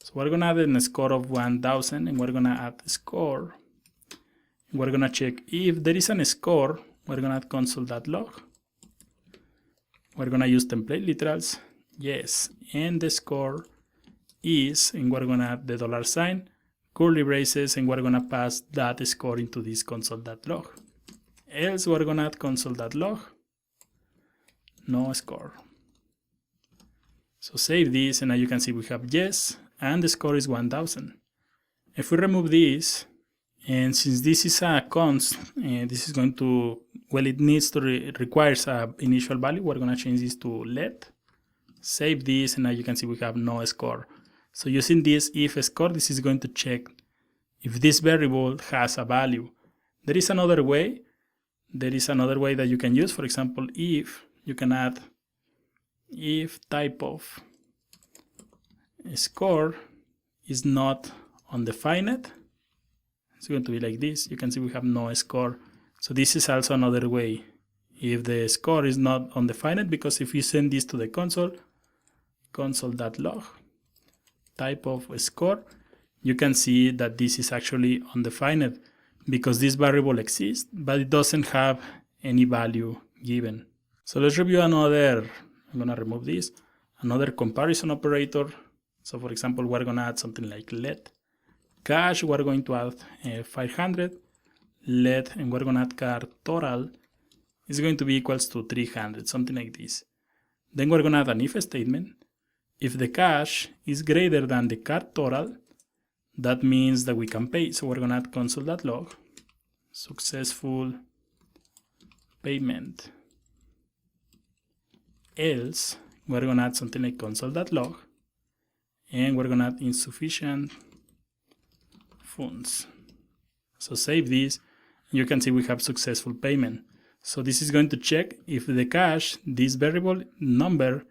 So we're going to add a score of 1000, and we're going to add score. And we're going to check if there is a score. We're going to add console.log. We're going to use template literals. Yes, and the score is, and we're going to add the $sign curly braces, and we're gonna pass that score into this console.log. Else we're gonna add console.log, no score. So save this, and now you can see we have yes, and the score is 1000. If we remove this, and since this is a const, this is going to, well, it needs to requires a initial value, we're gonna change this to let. Save this, and now you can see we have no score. So using this if score, this is going to check if this variable has a value. There is another way that you can use. For example, if you can add if type of score is not undefined, it's going to be like this. You can see we have no score. So this is also another way. If the score is not undefined, because if you send this to the console.log type of score, you can see that this is actually undefined because this variable exists, but it doesn't have any value given. So let's review another, I'm gonna remove this, another comparison operator. So for example, we're gonna add something like let. Cash, we're going to add 500. Let, and we're gonna add car total is going to be equals to 300, something like this. Then we're gonna add an if statement. If the cash is greater than the car total, that means that we can pay. So we're gonna add console.log successful payment. Else we're gonna add something like console.log, and we're gonna add insufficient funds. So save this, and you can see we have successful payment. So this is going to check if the cash, this variable number,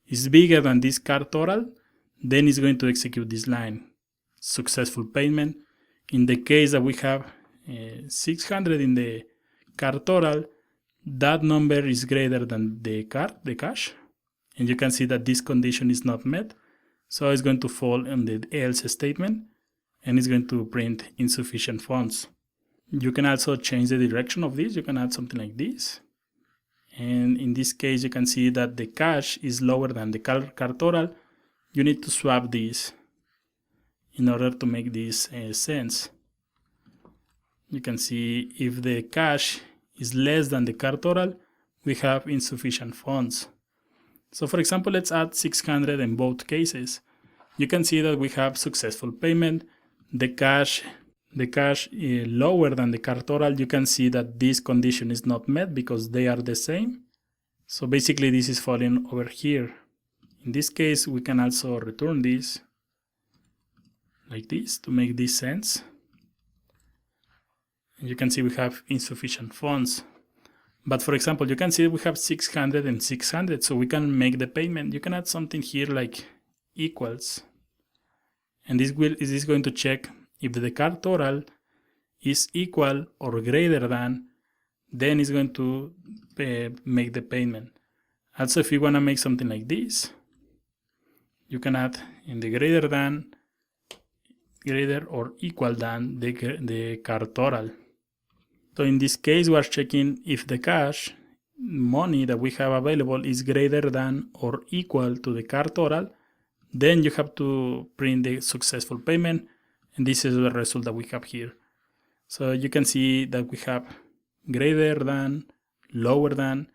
is bigger than this car total, then it's going to execute this line, successful payment. In the case that we have 600 in the car total, that number is greater than the cash, and you can see that this condition is not met, so it's going to fall in the else statement, and it's going to print insufficient funds. You can also change the direction of this. You can add something like this, and in this case you can see that the cash is lower than the car total. You need to swap this in order to make this sense. You can see if the cash is less than the car total, we have insufficient funds. So for example, let's add 600 in both cases. You can see that we have successful payment. The cash lower than the car total, you can see that this condition is not met because they are the same. So basically this is falling over here. In this case, we can also return this like this to make this sense. And you can see we have insufficient funds. But for example, you can see we have 600 and 600, so we can make the payment. You can add something here like equals. And this is going to check if the car total is equal or greater than, then it's going to make the payment. Also, if you want to make something like this, you can add in the greater or equal than the car total. So in this case, we are checking if the cash money that we have available is greater than or equal to the car total. Then you have to print the successful payment, and this is the result that we have here. So you can see that we have greater than, lower than,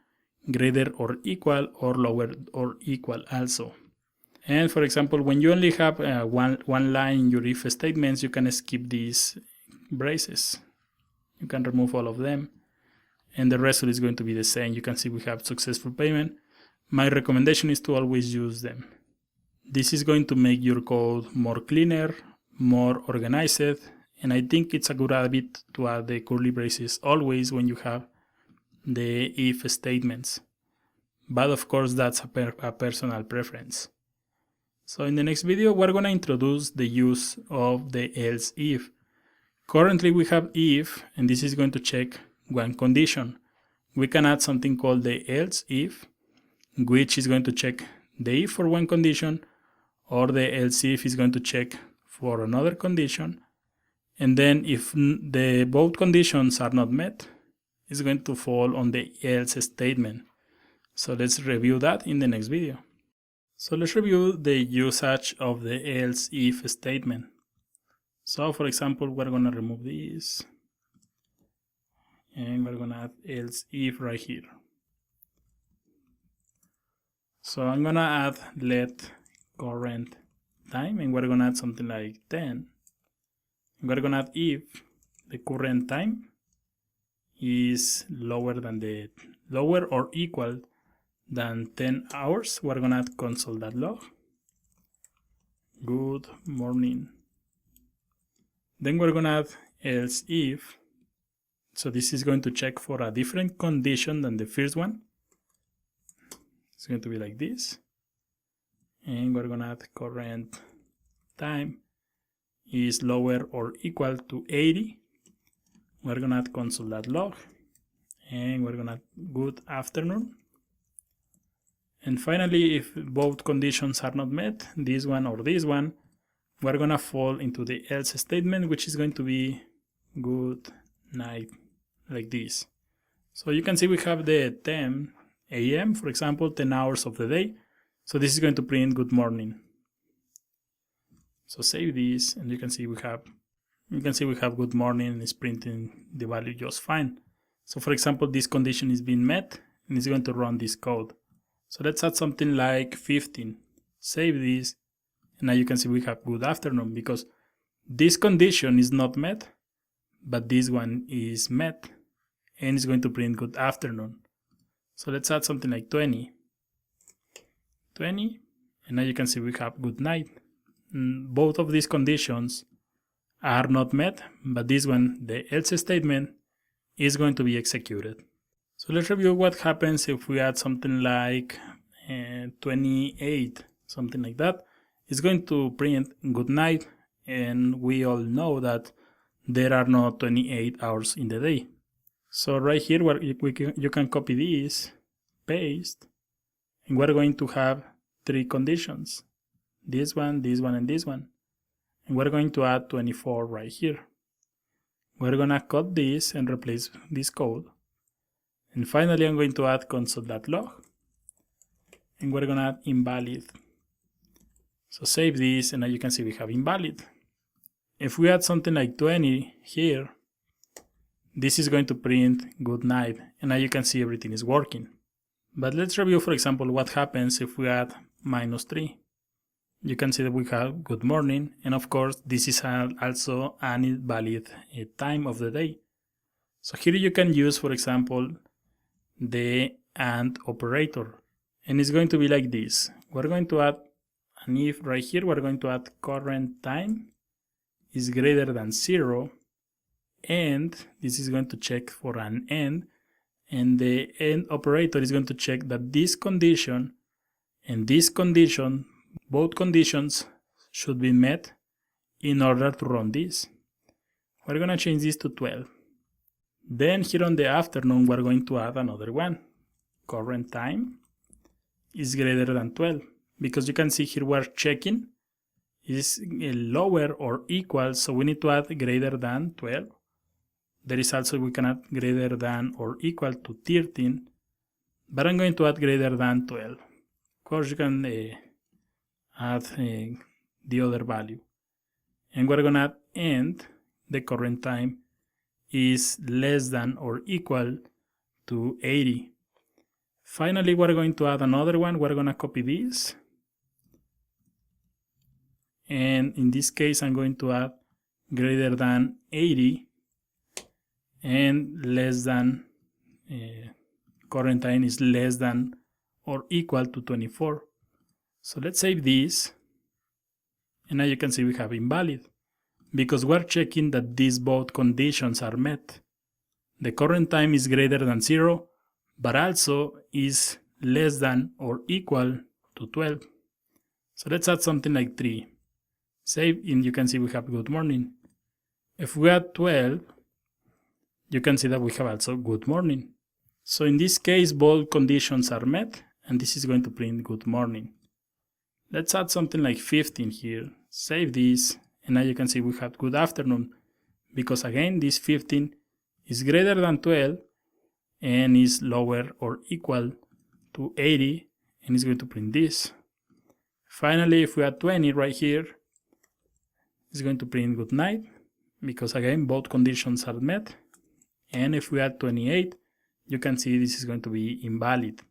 greater or equal, or lower or equal also. And for example, when you only have one line in your if statements, you can skip these braces. You can remove all of them, and the result is going to be the same. You can see we have successful payment. My recommendation is to always use them. This is going to make your code more cleaner, more organized, and I think it's a good habit to add the curly braces always when you have the if statements. But of course, that's a personal preference. So in the next video, we're going to introduce the use of the else if. Currently we have if, and this is going to check one condition. We can add something called the else if, which is going to check the if for one condition, or the else if is going to check for another condition. And then if both conditions are not met, it's going to fall on the else statement. So let's review that in the next video. So let's review the usage of the else if statement. So for example, we're gonna remove this and we're gonna add else if right here. So I'm gonna add let current time and we're gonna add something like 10. We're gonna add if the current time is lower or equal than 10 hours. We're gonna add console.log good morning. Then we're gonna add else if. So this is going to check for a different condition than the first one. It's going to be like this. And we're gonna add current time is lower or equal to 80. We're gonna add console.log and we're gonna add good afternoon. And finally, if both conditions are not met, this one or this one, we're gonna fall into the else statement, which is going to be good night, like this. So you can see we have the 10 a.m., for example, 10 hours of the day. So this is going to print good morning. So save this and you can see we have good morning and it's printing the value just fine. So for example, this condition is being met and it's going to run this code. So let's add something like 15. Save this and now you can see we have good afternoon because this condition is not met, but this one is met and it's going to print good afternoon. So let's add something like 20 and now you can see we have good night. Both of these conditions are not met, but this one, the else statement, is going to be executed. So let's review what happens if we add something like 28, something like that. It's going to print good night, and we all know that there are no 28 hours in the day. So right here, you can copy this, paste, and we're going to have 3 conditions. This one, and this one. And we're going to add 24 right here. We're gonna cut this and replace this code. And finally, I'm going to add console.log. And we're gonna add invalid. So save this and now you can see we have invalid. If we add something like 20 here, this is going to print good night. And now you can see everything is working. But let's review, for example, what happens if we add -3. You can see that we have good morning, and of course this is also an invalid time of the day. So here you can use, for example, the AND operator, and it's going to be like this. We're going to add an if right here. We're going to add current time is greater than 0, and this is going to check for an end, and the AND operator is going to check that this condition and this condition, both conditions, should be met in order to run this. We're going to change this to 12. Then here on the afternoon, we're going to add another one. Current time is greater than 12. Because you can see here we're checking is lower or equal, so we need to add greater than 12. There is also, we can add greater than or equal to 13. But I'm going to add greater than 12. Of course, you can add the other value, and we're gonna add end the current time is less than or equal to 80. Finally, we're going to add another one. We're gonna copy this, and in this case I'm going to add greater than 80 and less than current time is less than or equal to 24. So let's save this, and now you can see we have invalid because we're checking that these both conditions are met. The current time is greater than 0, but also is less than or equal to 12. So let's add something like 3. Save, and you can see we have good morning. If we add 12, you can see that we have also good morning. So in this case, both conditions are met, and this is going to print good morning. Let's add something like 15 here. Save this, and now you can see we have good afternoon, because again this 15 is greater than 12 and is lower or equal to 80, and it's going to print this. Finally, if we add 20 right here, is going to print good night, because again, both conditions are met. And if we add 28, you can see this is going to be invalid.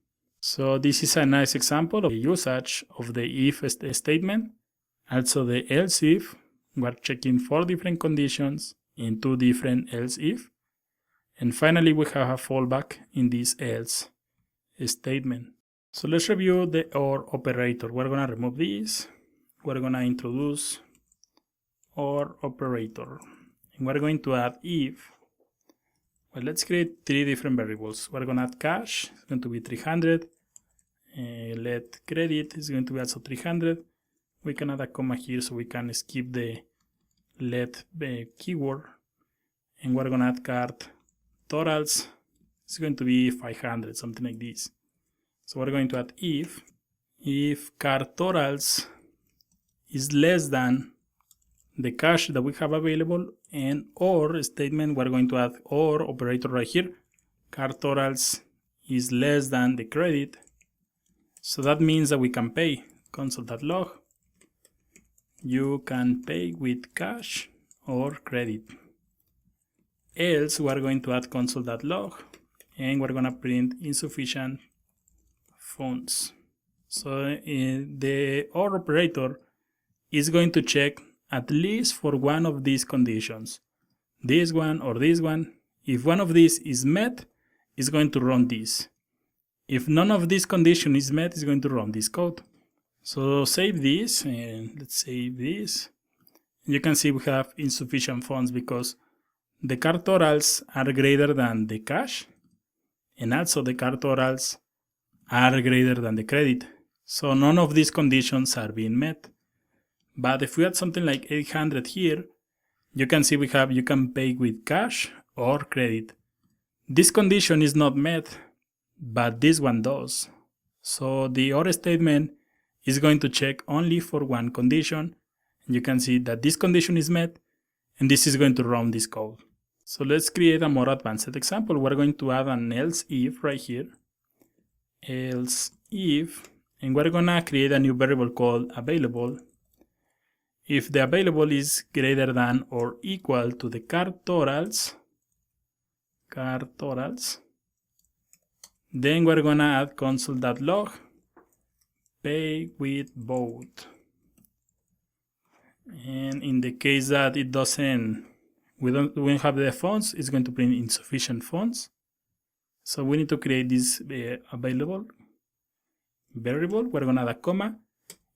So this is a nice example of the usage of the if statement. Also the else if, we're checking 4 different conditions in 2 different else if. And finally, we have a fallback in this else statement. So let's review the OR operator. We're going to remove this. We're going to introduce OR operator. And we're going to add if. Well, let's create 3 different variables. We're going to add cash. It's going to be 300. Let credit is going to be also 300. We can add a comma here so we can skip the let keyword. And we're going to add card totals. It's going to be 500, something like this. So we're going to add if card totals is less than the cash that we have available, and OR statement, we're going to add OR operator right here. Card totals is less than the credit. So that means that we can pay. Console.log. You can pay with cash or credit. Else, we're going to add console.log, and we're going to print insufficient funds. So the OR operator is going to check at least for one of these conditions. This one or this one. If one of these is met, it's going to run this. If none of these conditions is met, it's going to run this code. So save this, and let's save this. You can see we have insufficient funds because the card totals are greater than the cash, and also the card totals are greater than the credit. So none of these conditions are being met. But if we add something like 800 here, you can see you can pay with cash or credit. This condition is not met, but this one does. So the OR statement is going to check only for one condition. And you can see that this condition is met, and this is going to run this code. So let's create a more advanced example. We're going to add an else if right here. Else if, and we're going to create a new variable called available. If the available is greater than or equal to the card totals, then we're going to add console.log pay with both. And in the case that it doesn't, we don't have the funds, it's going to print insufficient funds. So we need to create this available variable. We're going to add a comma,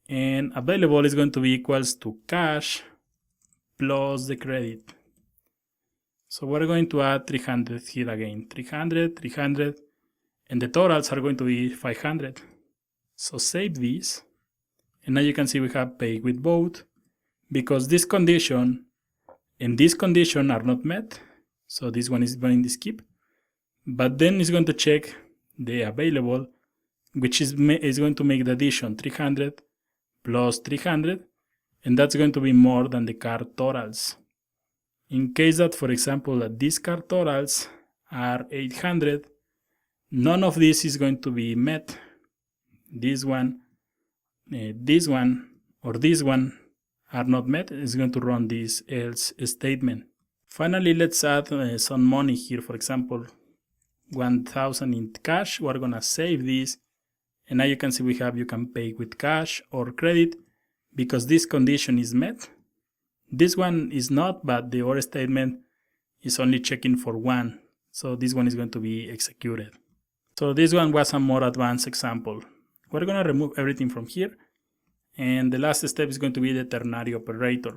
and available is going to be equals to cash plus the credit. So we're going to add 300 here again, 300, and the totals are going to be 500. So save this, and now you can see we have pay with both, because this condition and this condition are not met. So this one is going to skip, but then it's going to check the available, which is going to make the addition 300 plus 300, and that's going to be more than the card totals. In case that, for example, that these card totals are 800, none of this is going to be met. This one, or this one are not met. It's going to run this else statement. Finally, let's add some money here. For example, 1,000 in cash. We're going to save this. And now you can see you can pay with cash or credit because this condition is met. This one is not, but the OR statement is only checking for one. So this one is going to be executed. So this one was a more advanced example. We're going to remove everything from here. And the last step is going to be the ternary operator.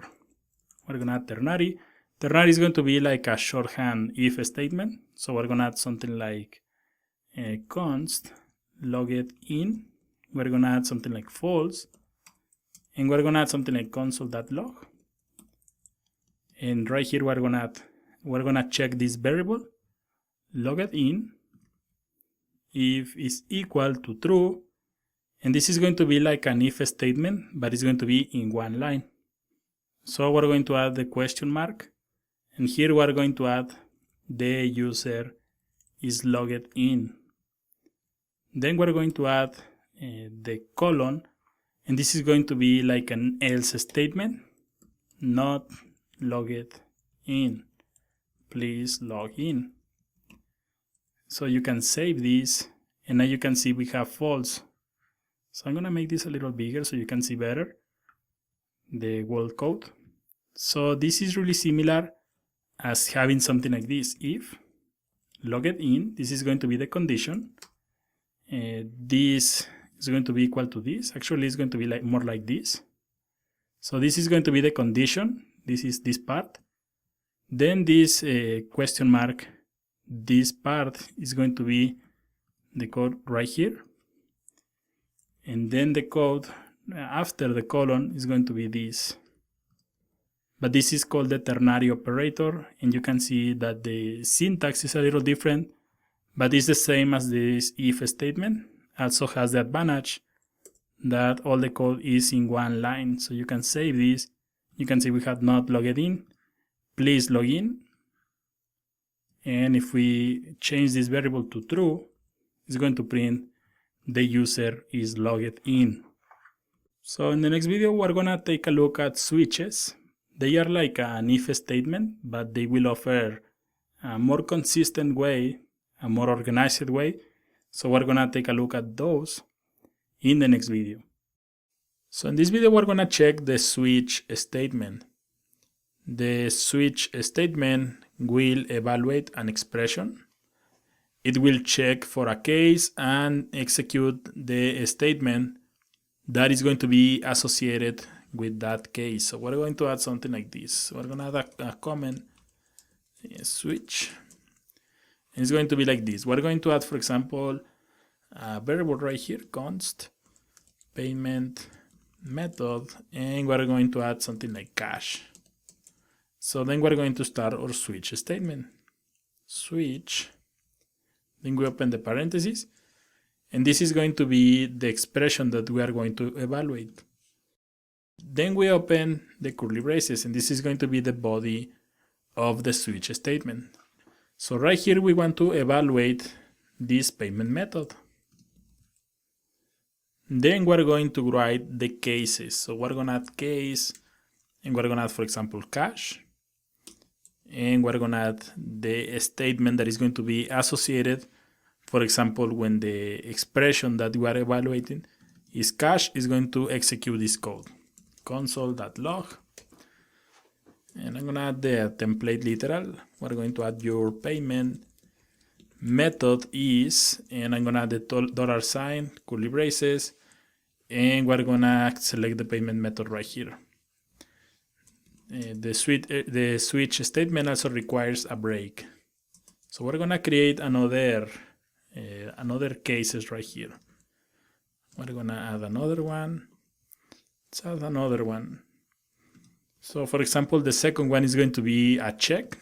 We're going to add ternary. Ternary is going to be like a shorthand if statement. So we're going to add something like const logged in. We're going to add something like false. And we're going to add something like console.log. And right here we're going to check this variable logged in if is equal to true. And this is going to be like an if statement, but it's going to be in one line. So we're going to add the question mark. And here we're going to add the user is logged in. Then we're going to add the colon. And this is going to be like an else statement. not logged in. Please log in. So you can save this, and now you can see we have false. So I'm gonna make this a little bigger so you can see better the word code. So this is really similar as having something like this. If logged in, this is going to be the condition. This is going to be equal to this. Actually, it's going to be more like this. So this is going to be the condition. This is this part. Then this question mark, this part is going to be the code right here. And then the code after the colon is going to be this. But this is called the ternary operator, and you can see that the syntax is a little different, but it's the same as this if statement. Also has the advantage that all the code is in one line. So you can save this. You can see we have not logged in. Please log in. And if we change this variable to true, it's going to print the user is logged in. So in the next video, we're gonna take a look at switches. They are like an if statement, but they will offer a more consistent way, a more organized way. So we're gonna take a look at those in the next video. So in this video, we're gonna check the switch statement. The switch statement will evaluate an expression. It will check for a case and execute the statement that is going to be associated with that case. So we're going to add something like this. We're going to add a comment, switch. And it's going to be like this. We're going to add, for example, a variable right here, const payment method, and we're going to add something like cash. So then we're going to start our switch statement. Switch. Then we open the parentheses, and this is going to be the expression that we are going to evaluate. Then we open the curly braces, and this is going to be the body of the switch statement. So right here we want to evaluate this payment method. Then we're going to write the cases. So we're going to add case, and we're going to add, for example, cash. And we're going to add the statement that is going to be associated. For example, when the expression that we are evaluating is cash, is going to execute this code. Console.log. And I'm going to add the template literal. We're going to add your payment method is, and I'm going to add the $sign, curly braces, and we're going to select the payment method right here. The switch statement also requires a break. So we're going to create another cases right here. We're going to add another one. Let's add another one. So for example, the second one is going to be a check.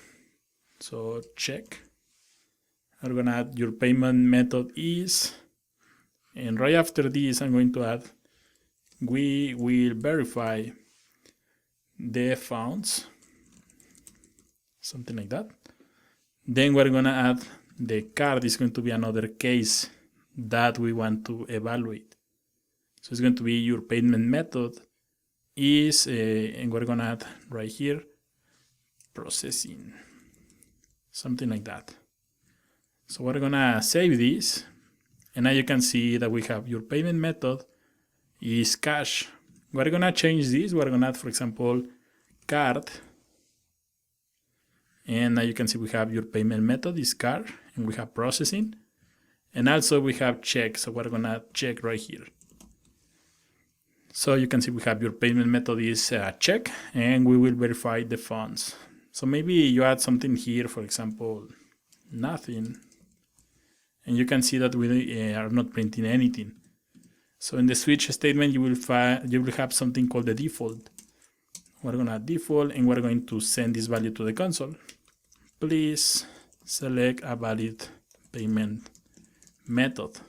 So check. We're going to add your payment method is. And right after this, I'm going to add, we will verify the funds, something like that. Then we're going to add the card is going to be another case that we want to evaluate. So it's going to be your payment method is, and we're going to add right here, processing, something like that. So we're going to save this, and now you can see that we have your payment method is cash. We're going to change this. We're going to add, for example, card. And now you can see we have your payment method is card, and we have processing. And also we have check. So we're going to check right here. So you can see we have your payment method is check, and we will verify the funds. So maybe you add something here, for example, nothing. And you can see that we are not printing anything. So in the switch statement, you will have something called the default. We're going to add default, and we're going to send this value to the console. Please select a valid payment method.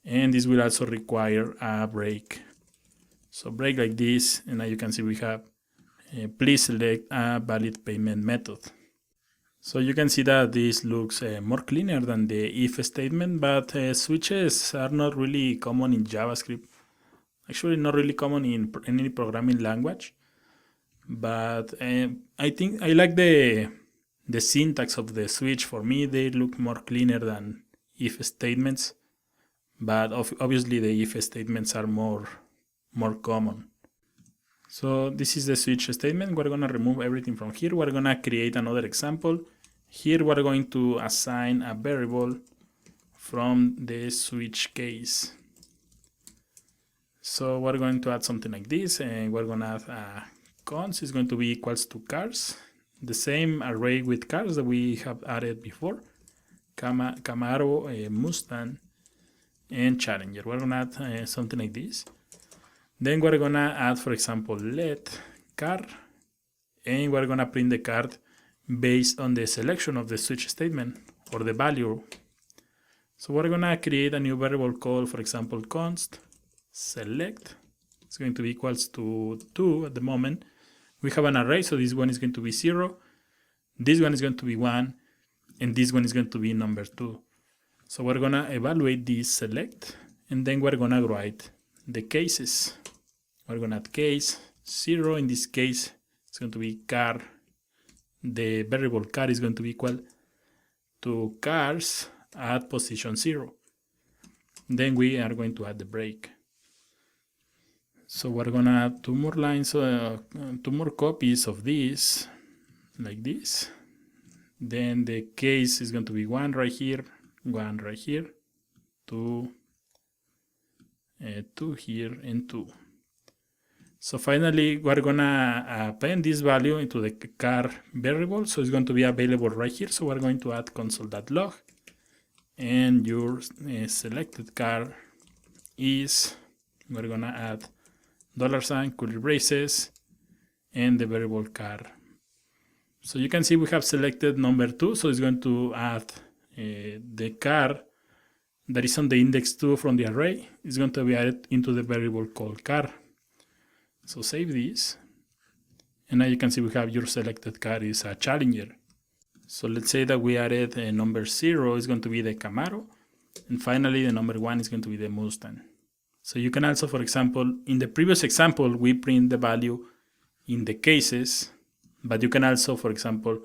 And this will also require a break. So break like this, and now you can see we have please select a valid payment method. So you can see that this looks more cleaner than the if statement, but switches are not really common in JavaScript. Actually, not really common in any programming language. but I think I like the syntax of the switch. For me, they look more cleaner than if statements, but obviously the if statements are more common. So this is the switch statement. We're gonna remove everything from here. We're gonna create another example. Here we're going to assign a variable from the switch case. So we're going to add something like this, and we're gonna add cons is going to be equals to cars, the same array with cars that we have added before, Camaro, Mustang, and Challenger. We're gonna add something like this. Then we're gonna add, for example, let car, and we're gonna print the card based on the selection of the switch statement or the value. So we're gonna create a new variable called, for example, const select. It's going to be equals to 2 at the moment. We have an array, so this one is going to be 0, this one is going to be 1, and this one is going to be number 2. So we're gonna evaluate this select, and then we're gonna write the cases. We're gonna add case 0. In this case, it's going to be car. The variable car is going to be equal to cars at position 0. Then we are going to add the break. So we're gonna add 2 more lines, 2 more copies of this, like this. Then the case is going to be 1 right here, 1 right here, 2, 2 here, and 2. So finally, we're gonna append this value into the car variable. So it's going to be available right here. So we're going to add console.log, and your selected car is, we're gonna add $, curly braces, and the variable car. So you can see we have selected number 2, so it's going to add the car that is on the index 2 from the array. It's going to be added into the variable called car. So save this, and now you can see we have your selected car is a Challenger. So let's say that we added number 0 is going to be the Camaro, and finally the number 1 is going to be the Mustang. So you can also, for example, in the previous example, we print the value in the cases, but you can also, for example,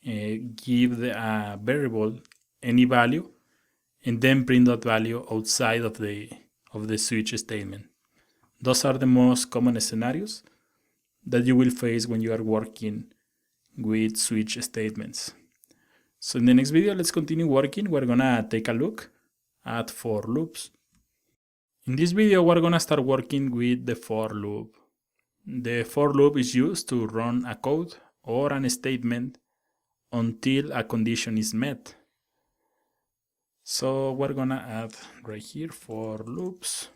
give the variable any value and then print that value outside of the switch statement. Those are the most common scenarios that you will face when you are working with switch statements. So in the next video, let's continue working. We're gonna take a look at for loops. In this video, we're gonna start working with the for loop. The for loop is used to run a code or an statement until a condition is met. So we're gonna add right here for loops.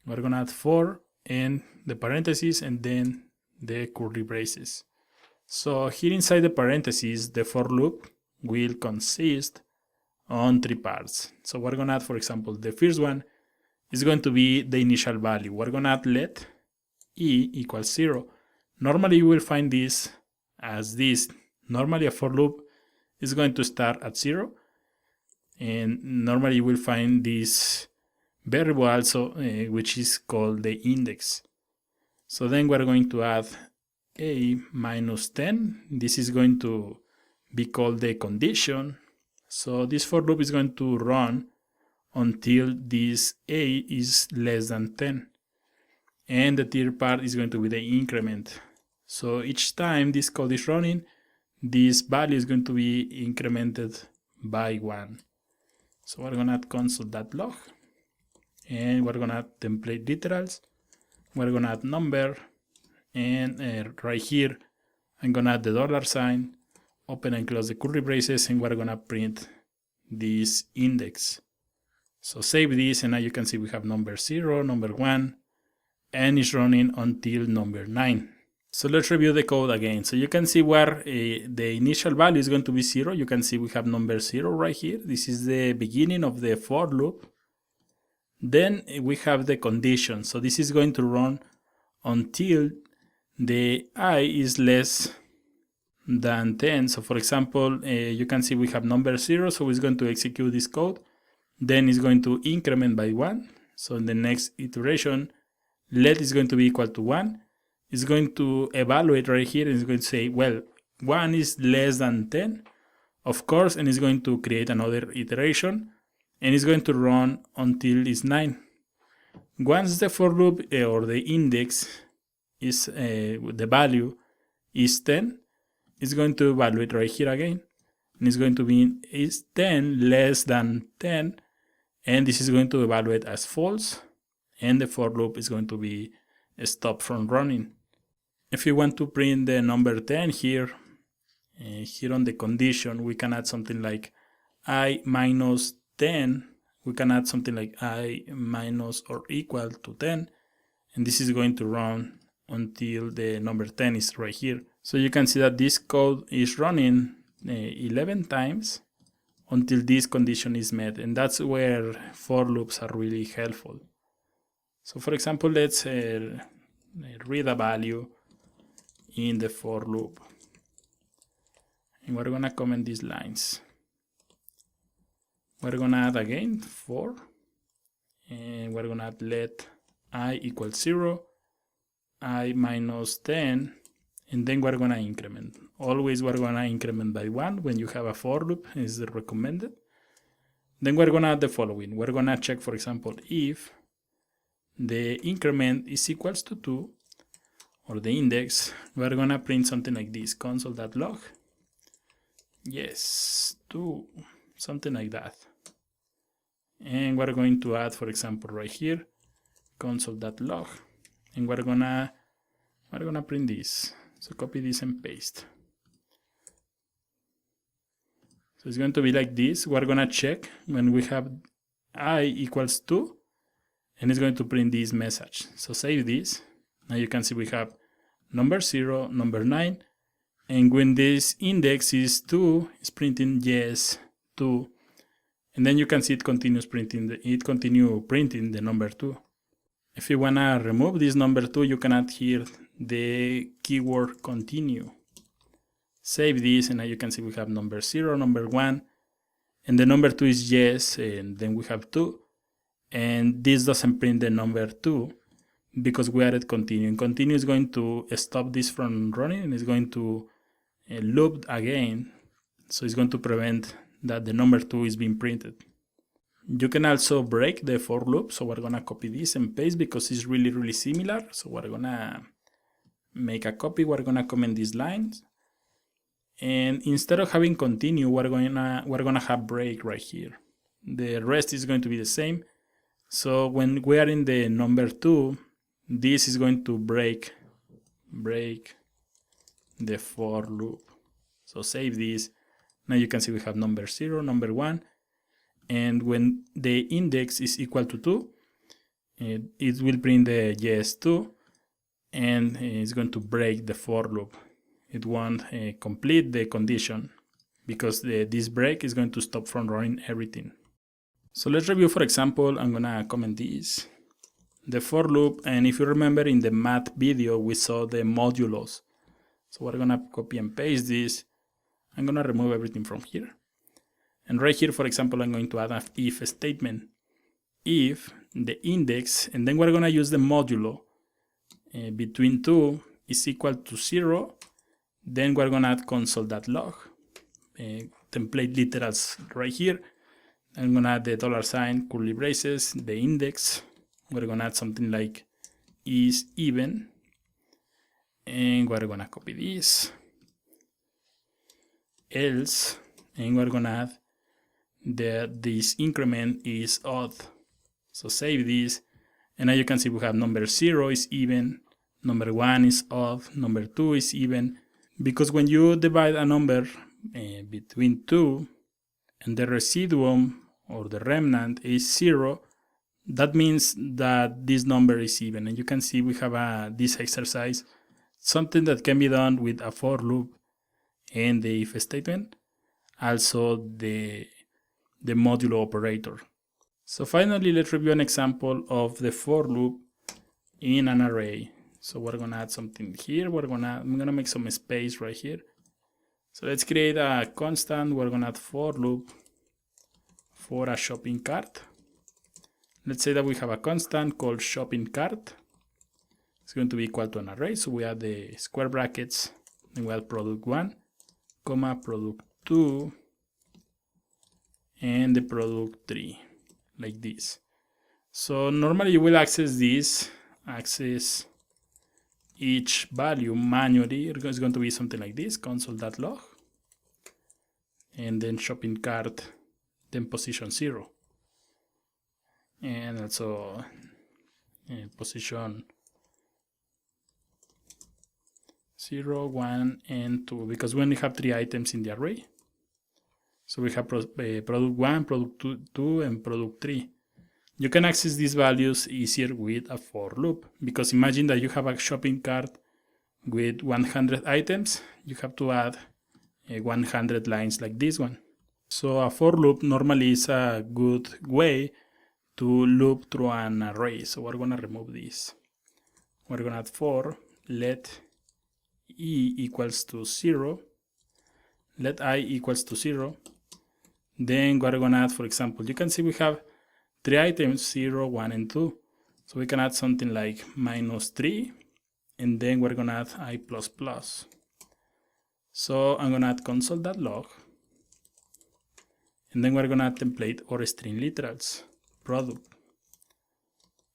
We're gonna add for and the parentheses and then the curly braces. So here inside the parentheses, the for loop will consist on 3 parts. So we're gonna add, for example, the first one is going to be the initial value. We're gonna add let e equals 0. Normally you will find this as this. Normally a for loop is going to start at 0, and normally you will find this variable also, which is called the index. So then we're going to add a minus 10. This is going to be called the condition. So this for loop is going to run until this a is less than 10. And the third part is going to be the increment. So each time this code is running, this value is going to be incremented by 1. So we're going to add console.log, and we're going to add template literals. We're going to add number, and right here I'm going to add the $, open and close the curly braces, and we're going to print this index. So save this, and now you can see we have number 0, number 1, and it's running until number 9. So let's review the code again. So you can see where the initial value is going to be 0. You can see we have number 0 right here. This is the beginning of the for loop. Then we have the condition. So this is going to run until the I is less than 10. So for example, you can see we have number 0, so it's going to execute this code. Then it's going to increment by 1. So in the next iteration, let is going to be equal to 1. it's going to evaluate right here, and it's going to say, well, 1 is less than 10, of course, and it's going to create another iteration, and it's going to run until it's 9. Once the for loop or the index is the value is 10, it's going to evaluate right here again, and it's going to be is 10 less than 10, and this is going to evaluate as false, and the for loop is going to be stopped from running. If you want to print the number 10 here, here on the condition, we can add something like I minus 10. We can add something like I minus or equal to 10, and this is going to run until the number 10 is right here. So you can see that this code is running 11 times until this condition is met, and that's where for loops are really helpful. So for example, let's read a value in the for loop, and we're gonna comment these lines. We're gonna add again 4, and we're gonna add let I equal 0, I minus 10, and then we're gonna increment. Always we're gonna increment by 1 when you have a for loop, is recommended. Then we're gonna add the following. We're gonna check, for example, if the increment is equals to 2, or the index, we're gonna print something like this, console.log. Yes, 2, something like that. And we're going to add, for example, right here, console.log, and we're gonna print this. So copy this and paste. So it's going to be like this. We're gonna check when we have I equals 2, and it's going to print this message. So save this. Now you can see we have number 0, number 9, and when this index is 2, it's printing yes 2, and then you can see it continues printing the number 2. If you wanna remove this number 2, you can add here the keyword continue. Save this, and now you can see we have number 0, number 1, and the number 2 is yes, and then we have 2, and this doesn't print the number 2 because we added continue. And continue is going to stop this from running, and it's going to loop again, so it's going to prevent that the number 2 is being printed. You can also break the for loop, so we're gonna copy this and paste because it's really similar. So we're gonna make a copy, we're gonna comment these lines, and instead of having continue, we're gonna have break right here. The rest is going to be the same. So when we are in the number 2, this is going to break the for loop. So save this. Now you can see we have number 0, number 1, and when the index is equal to 2, it will print the yes 2, and it's going to break the for loop. It won't complete the condition because this break is going to stop from running everything. So let's review. For example, I'm gonna comment this, the for loop, and if you remember in the math video we saw the modulos. So we're gonna copy and paste this. I'm gonna remove everything from here, and right here, for example, I'm going to add an if statement. If the index, and then we're gonna use the modulo between 2 is equal to 0, then we're gonna add console.log, template literals right here. I'm gonna add the $, curly braces, the index. We're gonna add something like is even, and we're gonna copy this, else, and we're gonna add that this increment is odd. So save this, and now you can see we have number 0 is even, number 1 is odd, number 2 is even, because when you divide a number between 2 and the residuum or the remnant is 0, that means that this number is even. And you can see we have this exercise, something that can be done with a for loop and the if statement, also the modulo operator. So finally, let's review an example of the for loop in an array. So we're gonna add something here. I'm gonna make some space right here. So let's create a constant. We're gonna add for loop for a shopping cart. Let's say that we have a constant called shopping cart. It's going to be equal to an array. So we add the square brackets, then we add product1, comma, product2, and the product3, like this. So normally you will access each value manually. It's going to be something like this, console.log, and then shopping cart, then position 0, and also position 0, 1, and 2, because we only have 3 items in the array. So we have product 1, product 2, and product 3. You can access these values easier with a for loop, because imagine that you have a shopping cart with 100 items. You have to add 100 lines like this one. So a for loop normally is a good way to loop through an array. So we're going to remove this. We're going to add for let e equals to 0, let I equals to 0. Then we're going to add, for example, you can see we have 3 items, 0, 1, and 2. So we can add something like -3, and then we're going to add I++. So I'm going to add console.log, and then we're going to add template or string literals, product.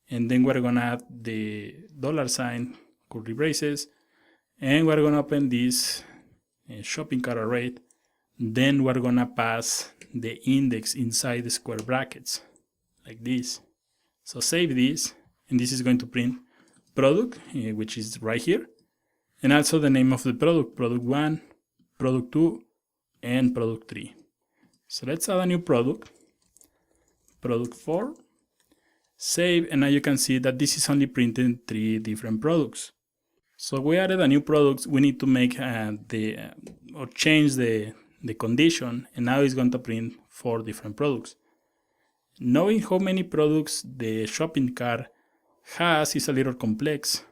And then we're going to add the $, curly braces, and we're going to open this shopping cart array. Then we're going to pass the index inside the square brackets, like this. So save this, and this is going to print product, which is right here, and also the name of the product, product 1, product 2, and product 3. So let's add a new product, product 4, save, and now you can see that this is only printing 3 different products. So we added a new product. We need to make change the condition, and now it's going to print 4 different products. Knowing how many products the shopping cart has is a little complex,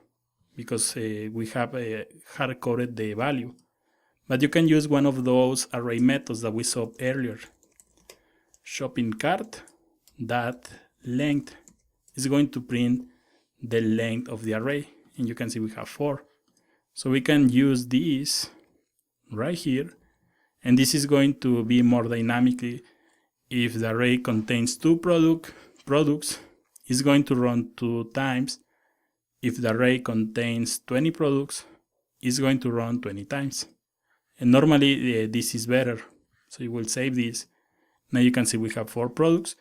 because we have hard-coded the value. But you can use one of those array methods that we saw earlier. Shopping cart that length is going to print the length of the array, and you can see we have 4. So we can use this right here, and this is going to be more dynamically. If the array contains 2 products, it's going to run 2 times. If the array contains 20 products, it's going to run 20 times. And normally this is better. So you will save this. Now you can see we have 4 products.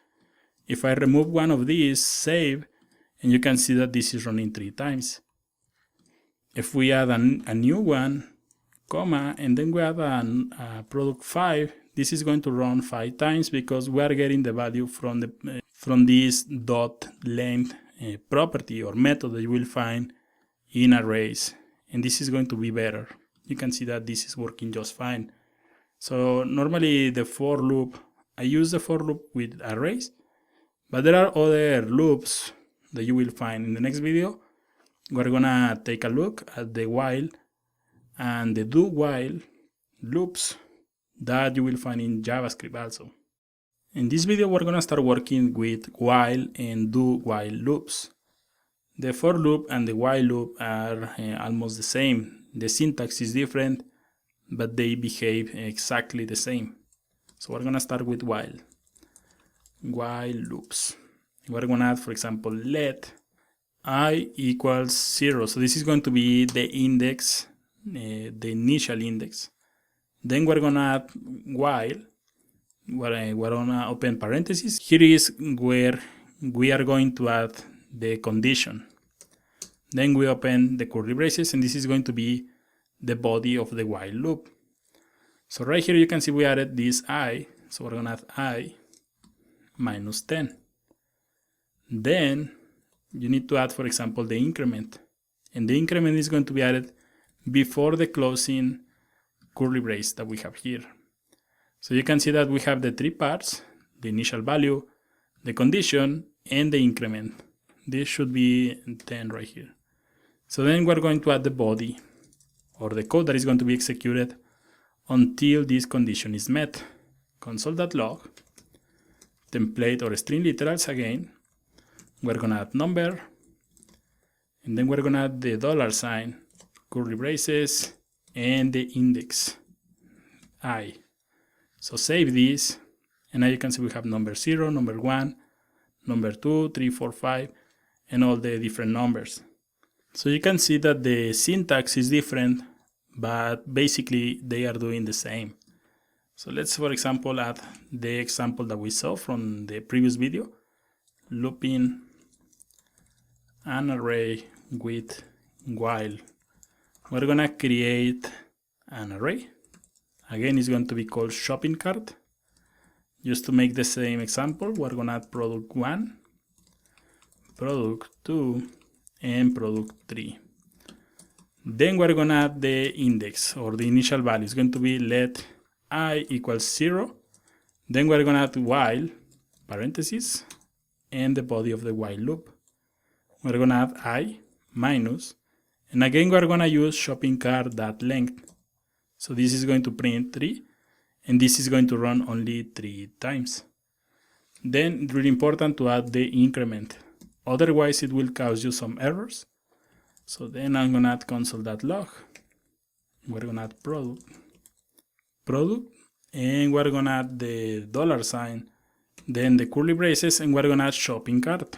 If I remove one of these, save, and you can see that this is running 3 times. If we add a new one, comma, and then we add a product 5, this is going to run 5 times, because we are getting the value from this dot length property or method that you will find in arrays, and this is going to be better. You can see that this is working just fine. So normally the for loop, I use the for loop with arrays, but there are other loops that you will find. In the next video, we're gonna take a look at the while and the do while loops that you will find in JavaScript also. In this video, we're gonna start working with while and do while loops. The for loop and the while loop are almost the same. The syntax is different, but they behave exactly the same. So we're gonna start with while loops. We're gonna add, for example, let I equals 0. So this is going to be the index, the initial index. Then we're gonna add while. We're gonna open parentheses. Here is where we are going to add the condition. Then we open the curly braces, and this is going to be the body of the while loop. So right here you can see we added this I. So we're gonna add I minus 10. Then you need to add, for example, the increment. And the increment is going to be added before the closing curly brace that we have here. So you can see that we have the 3 parts: the initial value, the condition, and the increment. This should be 10 right here. So then we're going to add the body, or the code that is going to be executed until this condition is met. Console.log, template or string literals again. We're gonna add number, and then we're gonna add the $, curly braces, and the index I. So save this, and now you can see we have number 0, number 1, number 2, 3, 4, 5, and all the different numbers. So you can see that the syntax is different, but basically they are doing the same. So let's, for example, add the example that we saw from the previous video, looping an array with while. We're gonna create an array. Again, it's going to be called shopping cart. Just to make the same example, we're gonna add product 1, product 2, and product 3. Then we're gonna add the index, or the initial value. It's going to be let I equals 0. Then we're gonna add while, parentheses, and the body of the while loop. We're gonna add I minus, and again we're gonna use shopping cart.length. So this is going to print 3, and this is going to run only 3 times. Then it's really important to add the increment, otherwise it will cause you some errors. So then I'm gonna add console.log. We're gonna add product, and we're gonna add the $, then the curly braces, and we're gonna add shopping cart,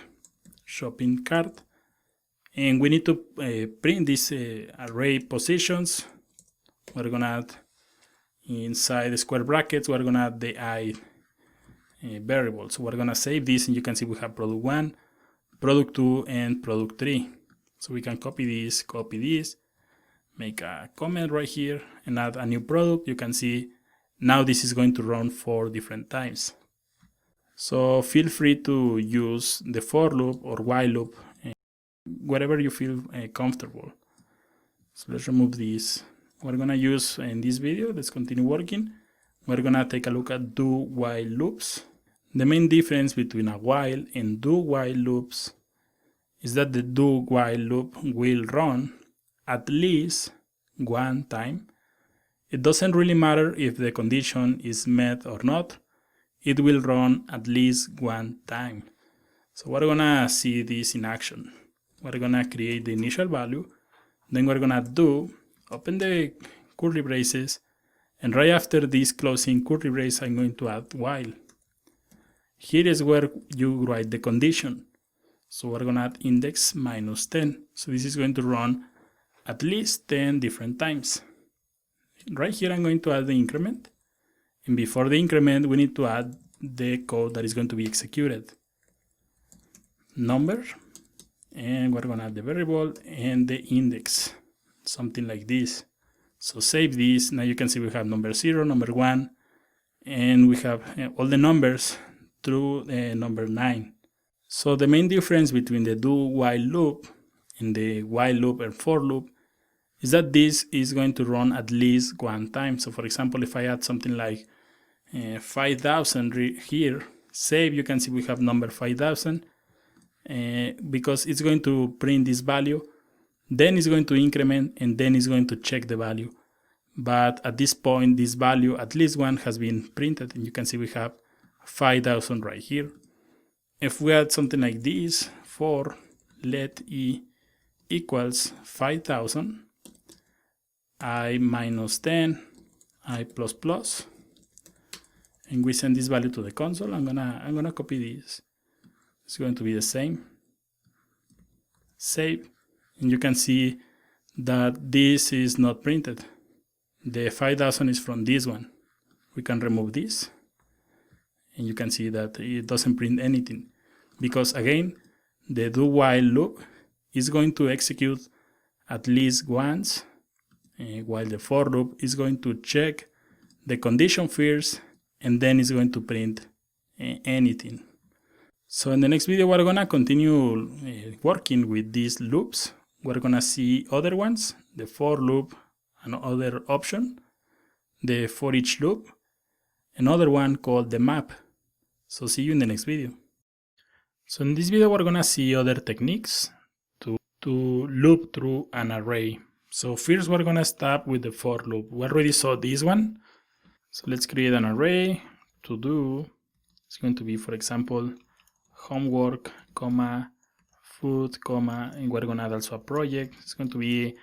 and we need to print these array positions. We're gonna add inside the square brackets, we're gonna add the I variable. So we're gonna save this, and you can see we have product 1, product 2, and product 3. So we can copy this, make a comment right here, and add a new product. You can see now this is going to run 4 different times. So feel free to use the for loop or while loop, wherever you feel comfortable. So let's remove this. We're gonna use in this video, let's continue working. We're gonna take a look at do-while loops. The main difference between a while and do-while loops is that the do-while loop will run at least 1 time. It doesn't really matter if the condition is met or not. It will run at least 1 time. So we're gonna see this in action. We're gonna create the initial value, then we're gonna open the curly braces, and right after this closing curly brace, I'm going to add while. Here is where you write the condition. So we're gonna add index minus 10. So this is going to run at least 10 different times. Right here, I'm going to add the increment. And before the increment, we need to add the code that is going to be executed. Number, and we're gonna add the variable and the index, something like this. So save this. Now you can see we have number 0, number 1, and we have all the numbers through number 9. So the main difference between the do-while loop and the while loop and for loop is that this is going to run at least 1 time. So for example, if I add something like 5,000 here, save, you can see we have number 5,000 because it's going to print this value, then it's going to increment, and then it's going to check the value. But at this point, this value, at least 1, has been printed, and you can see we have 5,000 right here. If we add something like this, for let e equals 5,000, I minus 10, I plus plus, and we send this value to the console. I'm gonna copy this. It's going to be the same. Save, and you can see that this is not printed. The 5,000 is from this one. We can remove this, and you can see that it doesn't print anything, because again, the do-while loop is going to execute at least once, while the for loop is going to check the condition first, and then it's going to print anything. So in the next video, we're gonna continue working with these loops. We're gonna see other ones, the for loop, another option, the for each loop, another one called the map. So see you in the next video. So in this video, we're gonna see other techniques to loop through an array. So first, we're gonna start with the for loop. We already saw this one. So let's create an array. To do, it's going to be, for example, homework, comma, food, comma, and we're gonna add also a project. It's going to be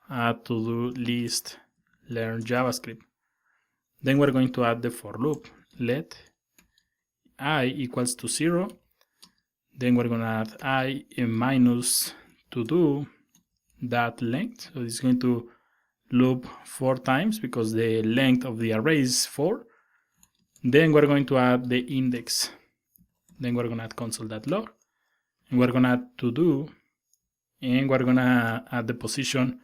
a to-do list learn JavaScript. Then we're going to add the for loop. Let I equals to 0. Then we're gonna add I minus to do that length. So it's going to loop 4 times because the length of the array is 4. Then we're going to add the index. Then we're gonna add console.log, and we're gonna add to do, and we're gonna add the position,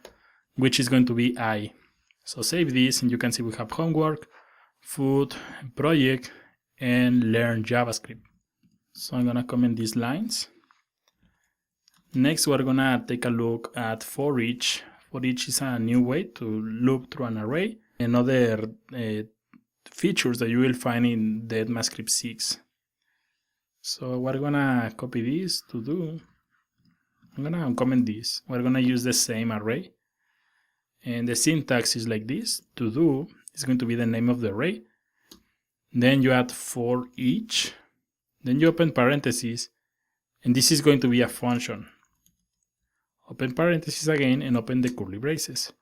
which is going to be I. So save this, and you can see we have homework, food, project, and learn JavaScript. So I'm gonna comment these lines. Next, we're gonna take a look at for each. For each is a new way to loop through an array, and other features that you will find in the ECMAscript 6. So we're gonna copy this to do. I'm gonna uncomment this. We're gonna use the same array, and the syntax is like this. To do is going to be the name of the array. Then you add for each. Then you open parentheses, and this is going to be a function. Open parentheses again and open the curly braces.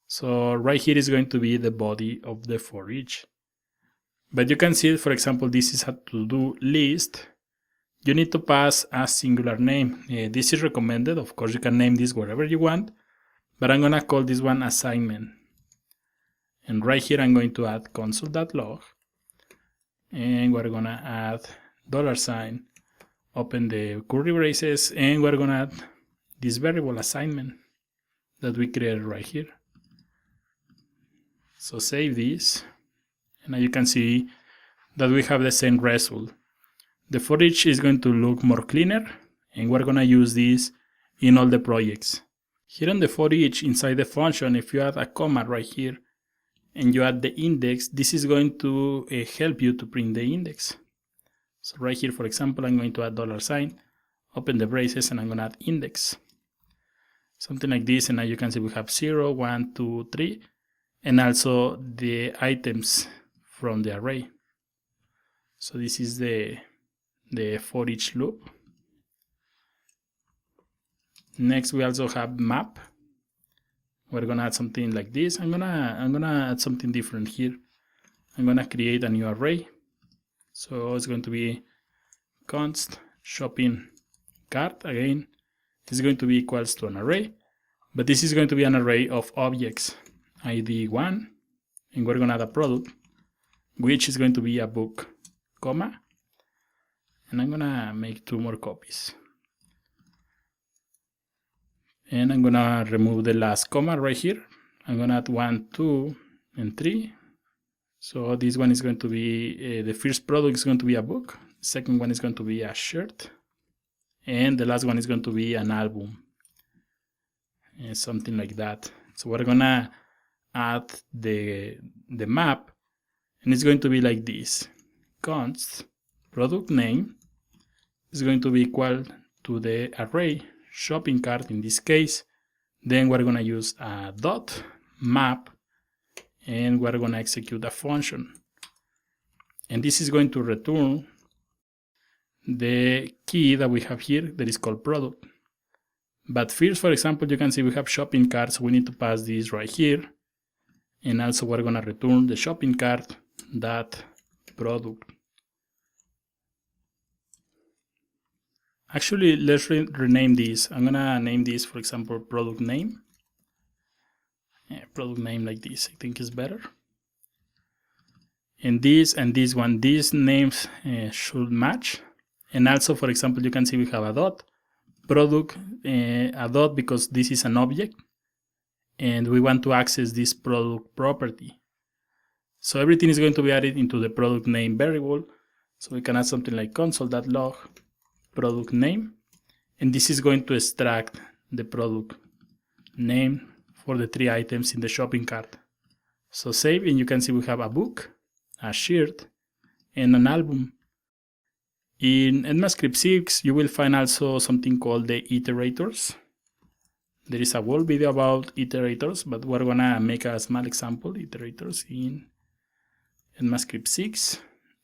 So right here is going to be the body of the for each. But you can see, for example, this is a to-do list. You need to pass a singular name. This is recommended. Of course, you can name this wherever you want, but I'm gonna call this one assignment. And right here, I'm going to add console.log, and we're gonna add $, open the curly braces, and we're gonna add this variable assignment that we created right here. So save this, and now you can see that we have the same result. The for each is going to look more cleaner, and we're gonna use this in all the projects. Here on the for each, inside the function, if you add a comma right here and you add the index, this is going to help you to print the index. So right here, for example, I'm going to add $, open the braces, and I'm gonna add index. Something like this, and now you can see we have 0, 1, 2, 3, and also the items from the array. So this is the for each loop. Next, we also have map. We're gonna add something like this. I'm gonna add something different here. I'm gonna create a new array. So it's going to be const shopping cart. Again, it's going to be equals to an array, but this is going to be an array of objects, ID 1, and we're gonna add a product, which is going to be a book, comma, and I'm gonna make 2 more copies. And I'm gonna remove the last comma right here. I'm gonna add 1, 2, and 3. So this one is going to be, the first product is going to be a book. Second one is going to be a shirt. And the last one is going to be an album. And something like that. So we're gonna add the map, and it's going to be like this. Const product name is going to be equal to the array shopping cart in this case. Then we're gonna use a dot map, and we're gonna execute a function. And this is going to return the key that we have here that is called product. But first, for example, you can see we have shopping cart, so we need to pass this right here. And also we're gonna return the shopping cart dot product. Actually, let's rename this. I'm gonna name this, for example, product name. Yeah, product name like this, I think is better. And this one, these names should match. And also, for example, you can see we have a dot product, a dot because this is an object, and we want to access this product property. So everything is going to be added into the product name variable. So we can add something like console.log product name, and this is going to extract the product name for the 3 items in the shopping cart. So save, and you can see we have a book, a shirt, and an album. In ECMAscript 6, you will find also something called the iterators. There is a whole video about iterators, but we're gonna make a small example, iterators in ECMAscript 6.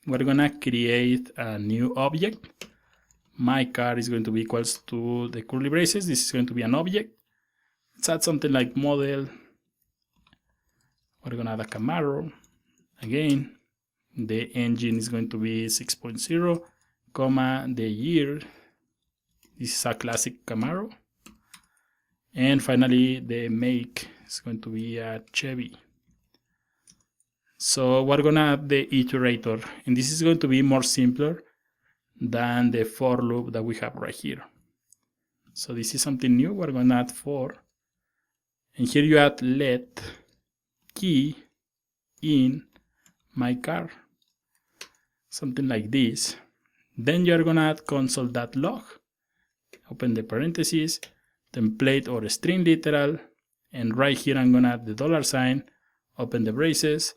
We're gonna create a new object my car is going to be equals to the curly braces. This is going to be an object. Let's add something like model. We're going to add a Camaro. Again, the engine is going to be 6.0, comma, the year. This is a classic Camaro. And finally, the make is going to be a Chevy. So we're going to add the iterator, and this is going to be more simpler than the for loop that we have right here. So this is something new. We're going to add for, and here you add let key in my car, something like this. Then you're going to add console.log, open the parentheses, template or string literal, and right here I'm going to add the $sign, open the braces,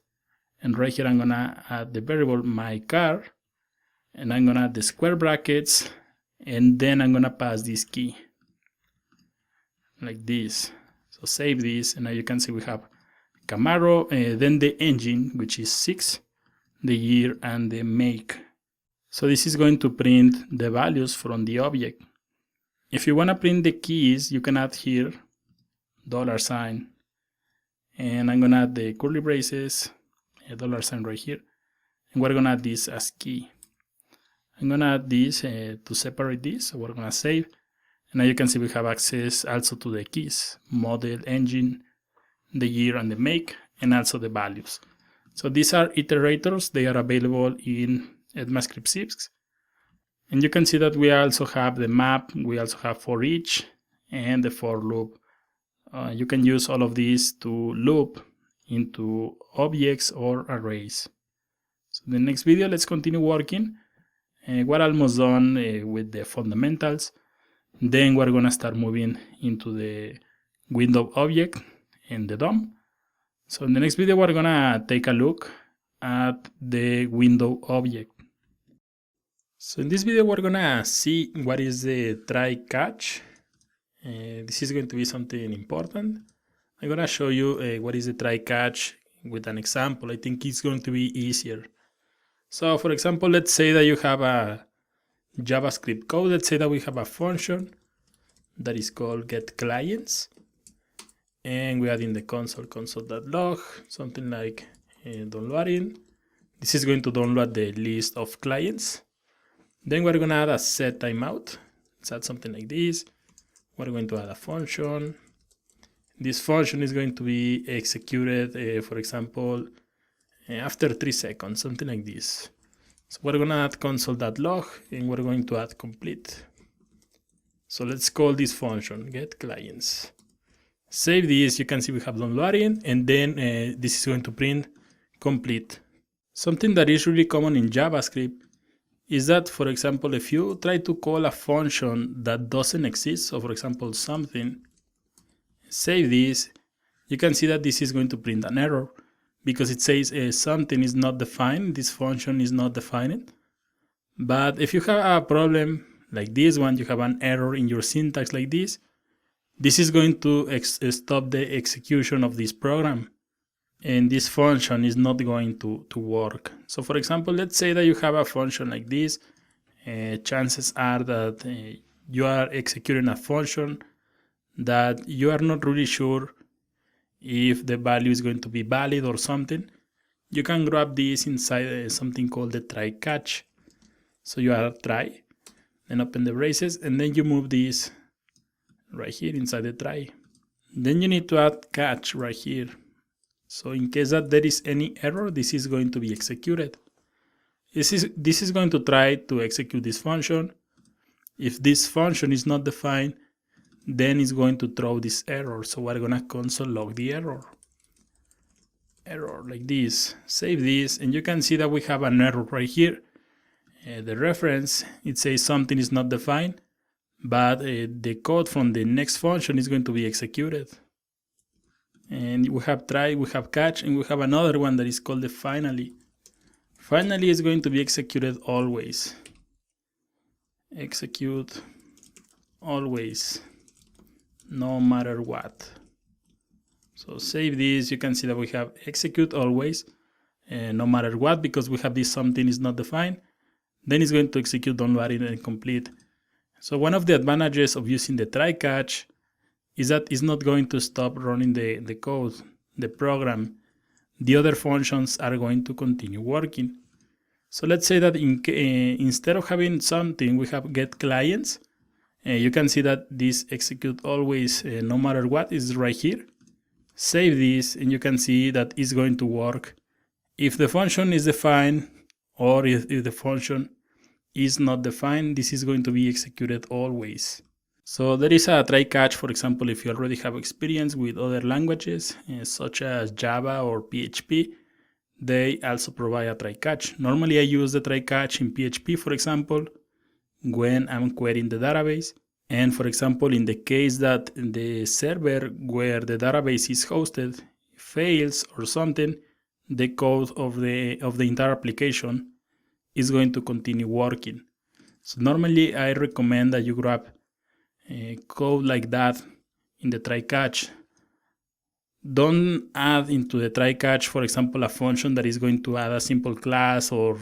and right here I'm going to add the variable my car, and I'm going to add the square brackets, and then I'm going to pass this key like this. So save this, and now you can see we have Camaro, then the engine, which is 6, the year, and the make. So this is going to print the values from the object. If you want to print the keys, you can add here $sign, and I'm going to add the curly braces, $sign right here, and we're going to add this as key. I'm going to add this to separate this, so we're going to save, and now you can see we have access also to the keys, model, engine, the year, and the make, and also the values. So these are iterators. They are available in ECMAscript 6. And you can see that we also have the map, we also have for each, and the for loop. You can use all of these to loop into objects or arrays. So in the next video, let's continue working. We're almost done with the fundamentals. Then we're going to start moving into the window object and the DOM. So in the next video, we're going to take a look at the window object. So in this video, we're going to see what is the try catch. This is going to be something important. I'm going to show you what is the try catch with an example. I think it's going to be easier. So for example, let's say that you have a JavaScript code. Let's say that we have a function that is called getClients. And we add in the console.log, something like downloading. This is going to download the list of clients. Then we're going to add a set timeout. Let's add something like this. We're going to add a function. This function is going to be executed, for example, after 3 seconds, something like this. So we're going to add console.log, and we're going to add complete. So let's call this function getClients. Save this. You can see we have downloading, and then this is going to print complete. Something that is really common in JavaScript is that, for example, if you try to call a function that doesn't exist, so for example, something, save this, you can see that this is going to print an error because it says something is not defined, this function is not defined. But if you have a problem like this one, you have an error in your syntax like this is going to stop the execution of this program. And this function is not going to work. So for example, let's say that you have a function like this. Chances are that you are executing a function that you are not really sure if the value is going to be valid or something. You can grab this inside something called the try catch. So you add try, then open the braces, and then you move this right here inside the try. Then you need to add catch right here. So in case that there is any error, this is going to be executed. This is going to try to execute this function. If this function is not defined, then it's going to throw this error. So we're going to console log the error. Error like this. Save this, and you can see that we have an error right here. The reference, it says something is not defined, but the code from the next function is going to be executed. And we have try, we have catch, and we have another one that is called the finally. Finally is going to be executed always. Execute always, no matter what. So save this. You can see that we have execute always, no matter what, because we have this something is not defined. Then it's going to execute downloading and complete. So one of the advantages of using the try catch is that it's not going to stop running the code, the program. The other functions are going to continue working. So let's say that instead of having something, we have get clients. You can see that this execute always, no matter what, is right here. Save this, and you can see that it's going to work if the function is defined, or if the function is not defined. This is going to be executed always. So there is a try catch, for example, if you already have experience with other languages, such as Java or PHP, they also provide a try catch. Normally I use the try catch in PHP, for example, when I'm querying the database. And for example, in the case that the server where the database is hosted fails or something, the code of the entire application is going to continue working. So normally I recommend that you grab code like that in the try catch. Don't add into the try catch, for example, a function that is going to add a simple class or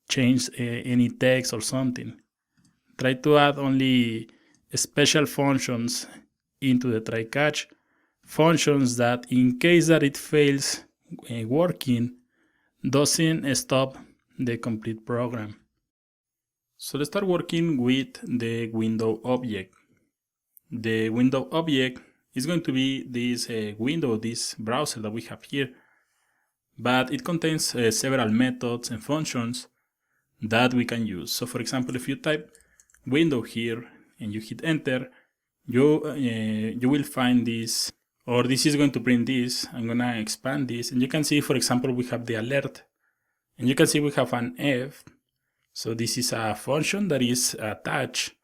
change any text or something. Try to add only special functions into the try catch, functions that in case that it fails working, doesn't stop the complete program. So let's start working with the window object. The window object is going to be this window, this browser that we have here, but it contains several methods and functions that we can use. So for example, if you type window here and you hit enter, you will find this, or this is going to print this. I'm gonna expand this, and you can see, for example, we have the alert, and you can see we have an F. So this is a function that is attached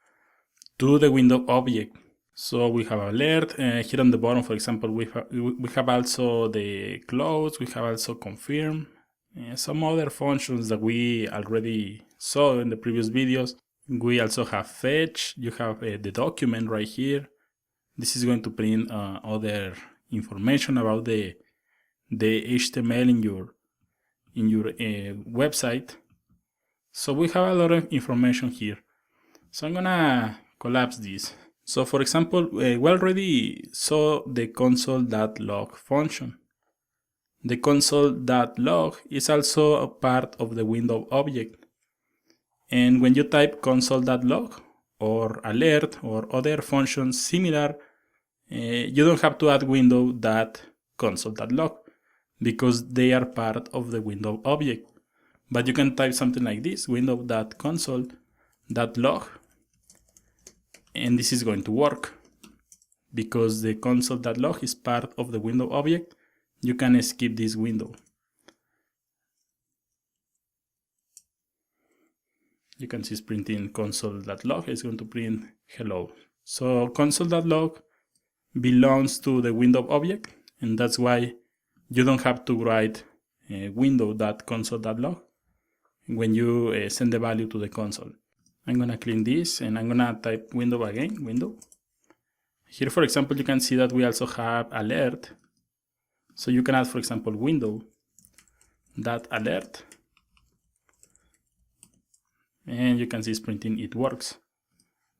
to the window object. So we have alert here on the bottom. For example, we have also the close, we have also confirm, some other functions that we already saw in the previous videos. We also have fetch. You have the document right here. This is going to print other information about the HTML in your website. So we have a lot of information here. So I'm gonna collapse this. So for example, we already saw the console.log function. The console.log is also a part of the window object. And when you type console.log or alert or other functions similar, you don't have to add window.console.log because they are part of the window object. But you can type something like this, window.console.log, and this is going to work because the console.log is part of the window object. You can skip this window. You can see it's printing console.log. It's going to print hello. So console.log belongs to the window object, and that's why you don't have to write window.console.log when you send the value to the console. I'm gonna clean this, and I'm gonna type window again, window. Here, for example, you can see that we also have alert. So you can add, for example, window.alert. And you can see it's printing, it works.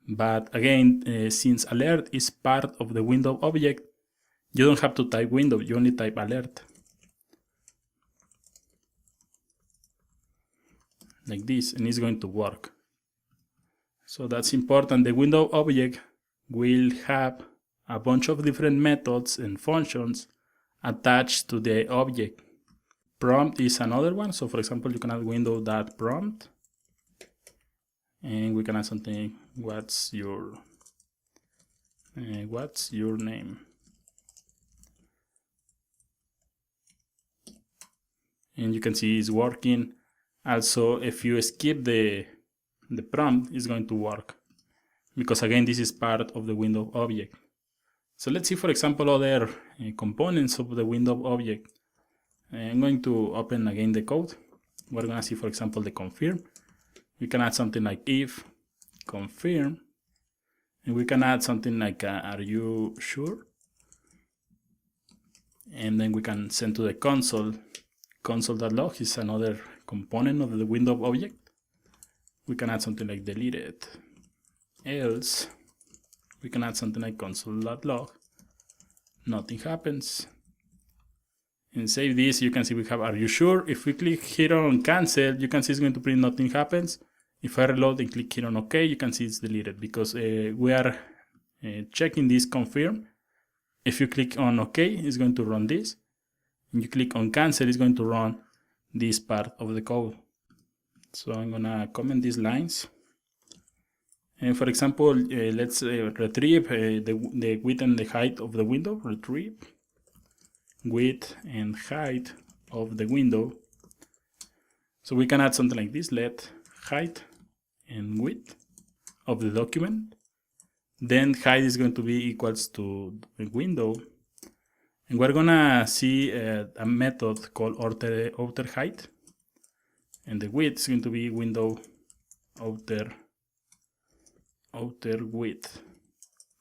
But again, since alert is part of the window object, you don't have to type window, you only type alert. Like this, and it's going to work. So that's important. The window object will have a bunch of different methods and functions attached to the object. Prompt is another one. So for example, you can add window.prompt, and we can add something, what's your name? And you can see it's working. Also, if you skip the prompt, it's going to work because again, this is part of the window object. So let's see, for example, other components of the window object. I'm going to open again the code. We're going to see, for example, the confirm. We can add something like if confirm, and we can add something like are you sure? And then we can send to the console. Console.log is another component of the window object. We can add something like deleted else we can add something like console.log, nothing happens, and save this. You can see we have are you sure. If we click here on cancel, you can see it's going to print nothing happens. If I reload and click here on OK, you can see it's deleted because we are checking this confirm. If you click on OK, it's going to run this. And you click on cancel, it's going to run this part of the code. So I'm gonna comment these lines. And for example, let's retrieve the width and the height of the window. Retrieve width and height of the window. So we can add something like this. Let height and width of the document. Then height is going to be equals to the window. And we're gonna see a method called outer height. And the width is going to be window outer width.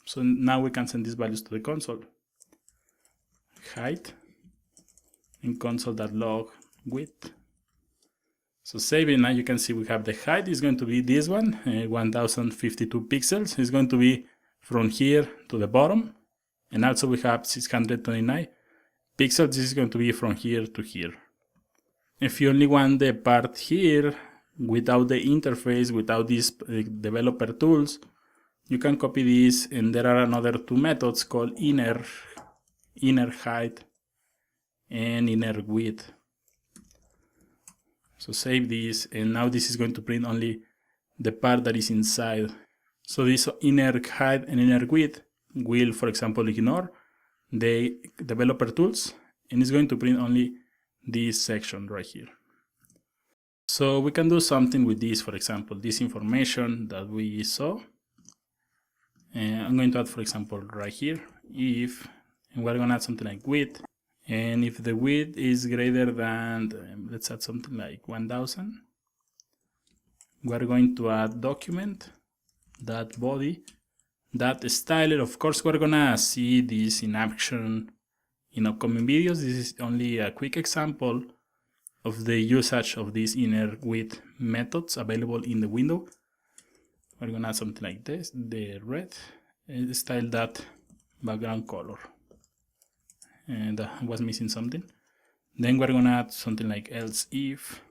So now we can send these values to the console. Height and console.log width. So save it. Now you can see we have the height is going to be this one, 1052 pixels. It's going to be from here to the bottom. And also we have 629 pixels. This is going to be from here to here. If you only want the part here without the interface, without these developer tools, you can copy this, and there are another two methods called inner height and inner width. So save this, and now this is going to print only the part that is inside. So this inner height and inner width will, for example, ignore the developer tools, and it's going to print only this section right here. So we can do something with this, for example, this information that we saw. And I'm going to add, for example, right here, if, and we're going to add something like width. And if the width is greater than, let's add something like 1000, we're going to add document, that body, that styler. Of course, we're going to see this in action in upcoming videos. This is only a quick example of the usage of these inner width methods available in the window. We're going to add something like this, the red, and style that background color. And I was missing something. Then we're going to add something like else if,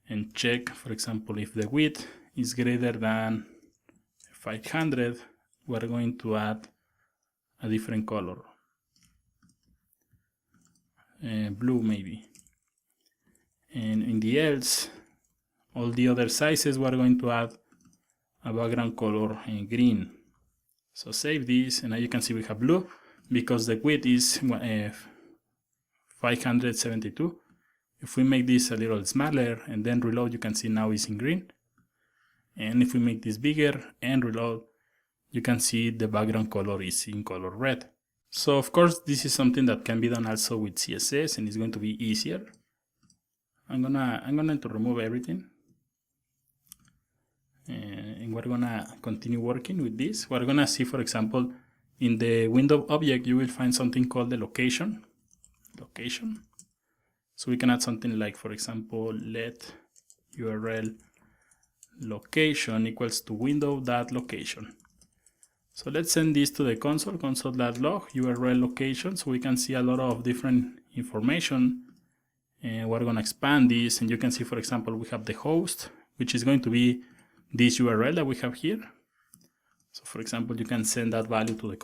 and check, for example, if the width is greater than 500, we're going to add a different color. Blue maybe. And in the else, all the other sizes we're going to add a background color in green. So save this, and now you can see we have blue because the width is 572. If we make this a little smaller and then reload, you can see now it's in green. And if we make this bigger and reload, you can see the background color is in color red. So of course, this is something that can be done also with CSS, and it's going to be easier. I'm going to remove everything. And we're gonna continue working with this. We're gonna see, for example, in the window object, you will find something called the location. So we can add something like, for example, let URL location equals to window.location. So let's send this to the console.log URL location, so we can see a lot of different information. And we're gonna expand this, and you can see, for example, we have the host, which is going to be this URL that we have here. So for example, you can send that value to the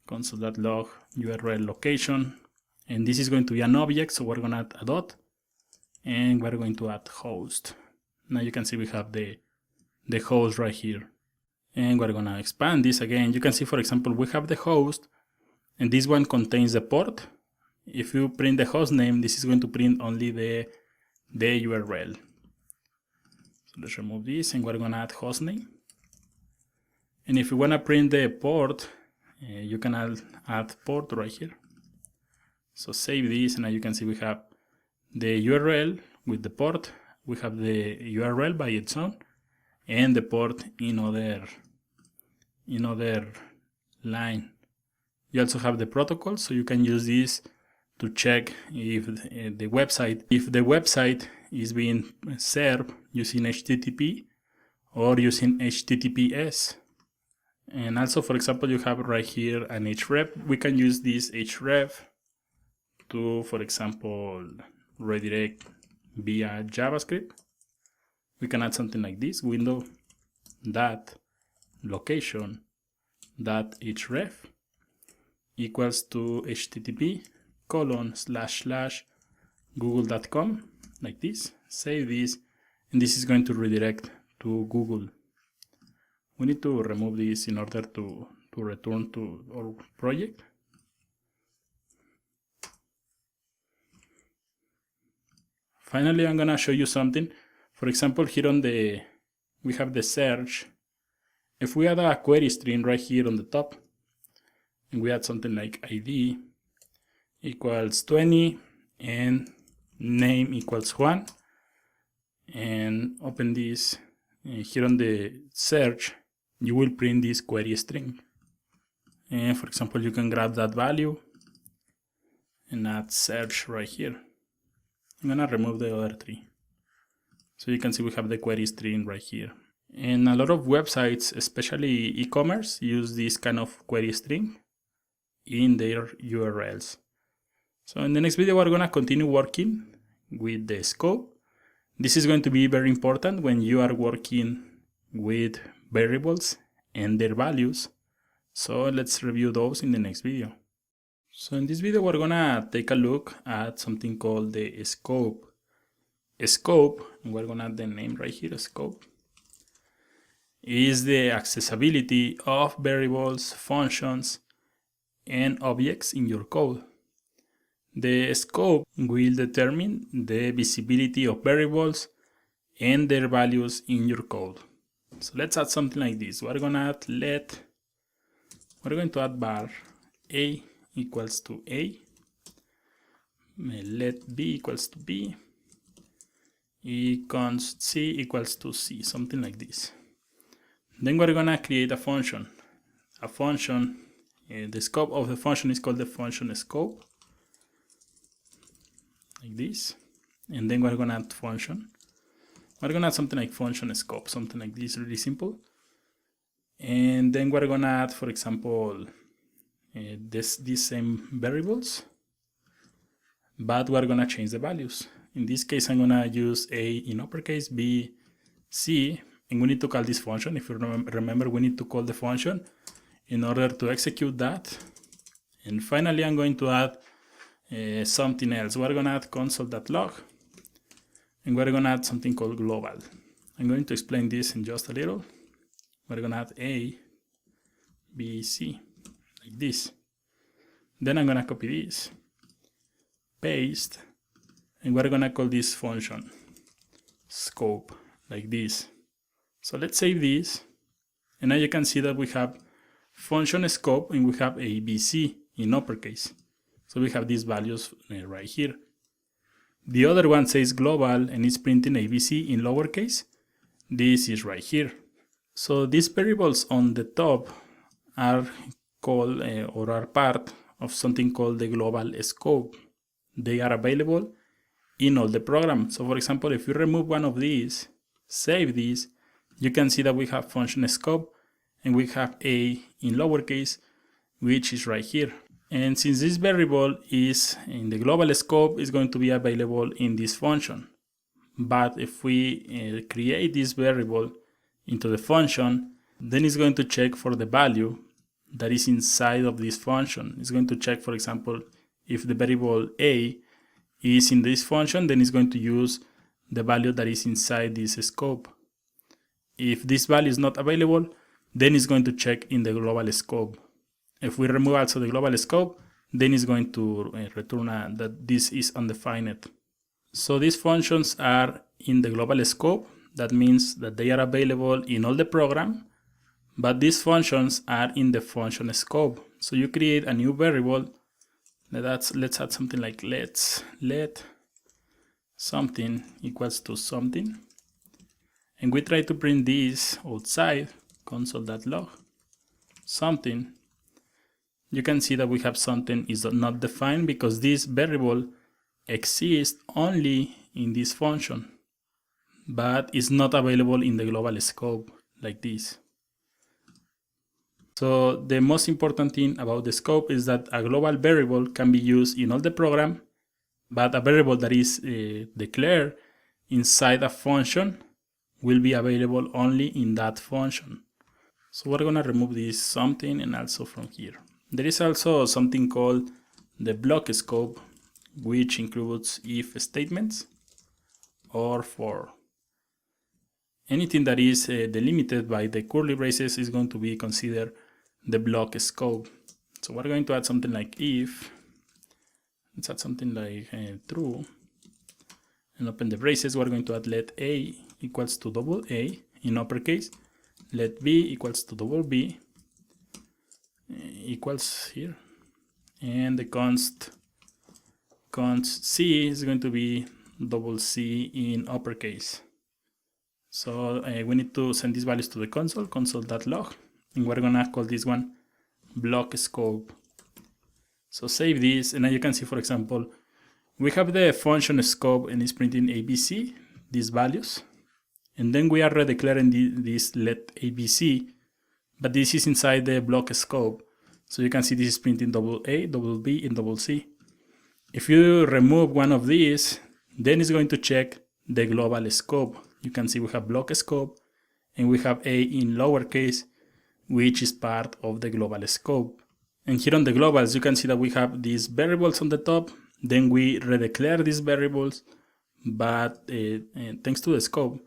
console.log URL location, and this is going to be an object, so we're going to add a dot, and we're going to add host. Now you can see we have the host right here, and we're going to expand this again. You can see, for example, we have the host, and this one contains the port. If you print the host name, this is going to print only the URL. So let's remove this, and we're going to add host name. And if you want to print the port, you can add port right here. So save this, and now you can see we have the URL with the port. We have the URL by its own, and the port in other line. You also have the protocol, so you can use this to check if the website is being served using HTTP or using HTTPS. And also, for example, you have right here an href. We can use this href to, for example, redirect via JavaScript. We can add something like this: window dot location dot href equals to http://google.com, like this. Save this, and this is going to redirect to Google. We need to remove this in order to return to our project. Finally, I'm gonna show you something. For example, here on we have the search. If we add a query string right here on the top, and we add something like ID equals 20 and name equals 1, and open this, here on the search, you will print this query string. And for example, you can grab that value and add search right here. I'm gonna remove the other three. So you can see we have the query string right here. And a lot of websites, especially e-commerce, use this kind of query string in their URLs. So in the next video, we're gonna continue working with the scope. This is going to be very important when you are working with variables and their values. So let's review those in the next video. So in this video, we're gonna take a look at something called the scope. Scope, and we're gonna add the name right here, scope, is the accessibility of variables, functions, and objects in your code. The scope will determine the visibility of variables and their values in your code. So let's add something like this. We're gonna add we're going to add var a equals to a, let b equals to b, const c equals to c, something like this. Then we're gonna create a function. The scope of the function is called the function scope, like this. And then we're gonna add function. We're gonna add something like function scope, something like this, really simple. And then we're gonna add, for example, these same variables, but we're gonna change the values. In this case, I'm gonna use A in uppercase, B, C, and we need to call this function. If you remember, we need to call the function in order to execute that. And finally, I'm going to add something else. We're gonna add console.log, and we're gonna add something called global. I'm going to explain this in just a little. We're gonna add A, B, C, like this. Then I'm gonna copy this, paste, and we're gonna call this function scope, like this. So let's save this, and now you can see that we have function scope and we have ABC in uppercase. So we have these values right here. The other one says global and it's printing ABC in lowercase. This is right here. So these variables on the top are called or are part of something called the global scope. They are available in all the program. So for example, if you remove one of these, save this, you can see that we have function scope and we have A in lowercase, which is right here. And since this variable is in the global scope, it's going to be available in this function. But if we create this variable into the function, then it's going to check for the value that is inside of this function. It's going to check, for example, if the variable A is in this function, then it's going to use the value that is inside this scope. If this value is not available, then it's going to check in the global scope. If we remove also the global scope, then it's going to return that this is undefined. So these functions are in the global scope. That means that they are available in all the program, but these functions are in the function scope. So you create a new variable. Let's add something like let something equals to something. And we try to print this outside console.log something. You can see that we have something is not defined because this variable exists only in this function. but it's not available in the global scope like this. So the most important thing about the scope is that a global variable can be used in all the program, but a variable that is declared inside a function will be available only in that function. So we're gonna remove this something and also from here. There is also something called the block scope, which includes if statements or for. Anything that is delimited by the curly braces is going to be considered the block scope. So we're going to add something like if, let's add something like true, and open the braces. We're going to add let a equals to double a in uppercase, let b equals to double b, equals here, and the const c is going to be double c in uppercase. So we need to send these values to the console.log, and we're gonna call this one block scope. So save this, and now you can see, for example, we have the function scope and it's printing ABC, these values, and then we are redeclaring this let ABC, but this is inside the block scope. So you can see this is printing double A, double B, and double C. If you remove one of these, then it's going to check the global scope. You can see we have block scope and we have A in lowercase, which is part of the global scope. And here on the globals, you can see that we have these variables on the top. Then we redeclare these variables, but thanks to the scope,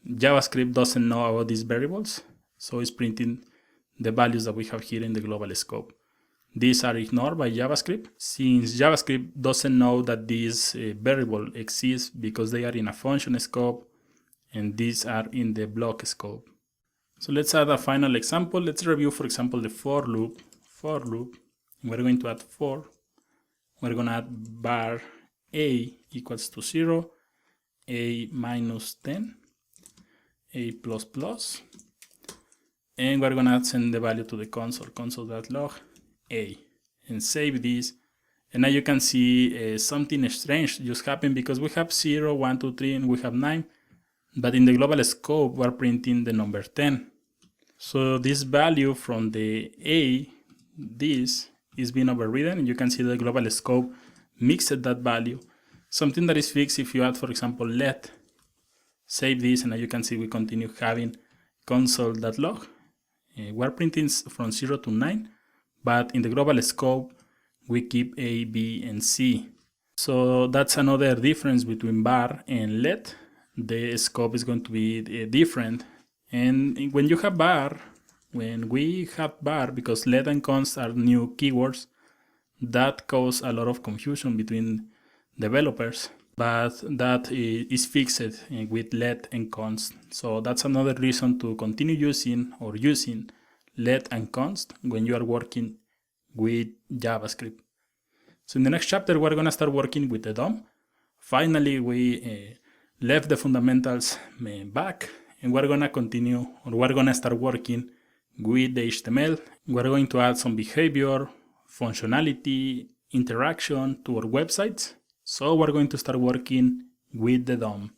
JavaScript doesn't know about these variables. So it's printing the values that we have here in the global scope. These are ignored by JavaScript, since JavaScript doesn't know that this variable exists because they are in a function scope and these are in the block scope. So let's add a final example. Let's review, for example, the for loop. We're going to add for. We're going to add var a equals to 0, a minus 10, a plus plus, and we're going to send the value to the console.log a, and save this. And now you can see something strange just happened because we have 0, 1, 2, 3, and we have 9. But in the global scope, we're printing the number 10. So this value from the A, this is being overridden, and you can see the global scope mixed that value. Something that is fixed if you add, for example, let. Save this, and now you can see we continue having console.log. We're printing from 0 to 9, but in the global scope, we keep A, B, and C. So that's another difference between var and let. The scope is going to be different. And when you have var, when we have var, because let and const are new keywords, that causes a lot of confusion between developers. But that is fixed with let and const. So that's another reason to continue using let and const when you are working with JavaScript. So in the next chapter, we're going to start working with the DOM. Finally, we left the fundamentals back, and we're going to continue, or we're going to start working with the HTML. We're going to add some behavior, functionality, interaction to our websites. So we're going to start working with the DOM.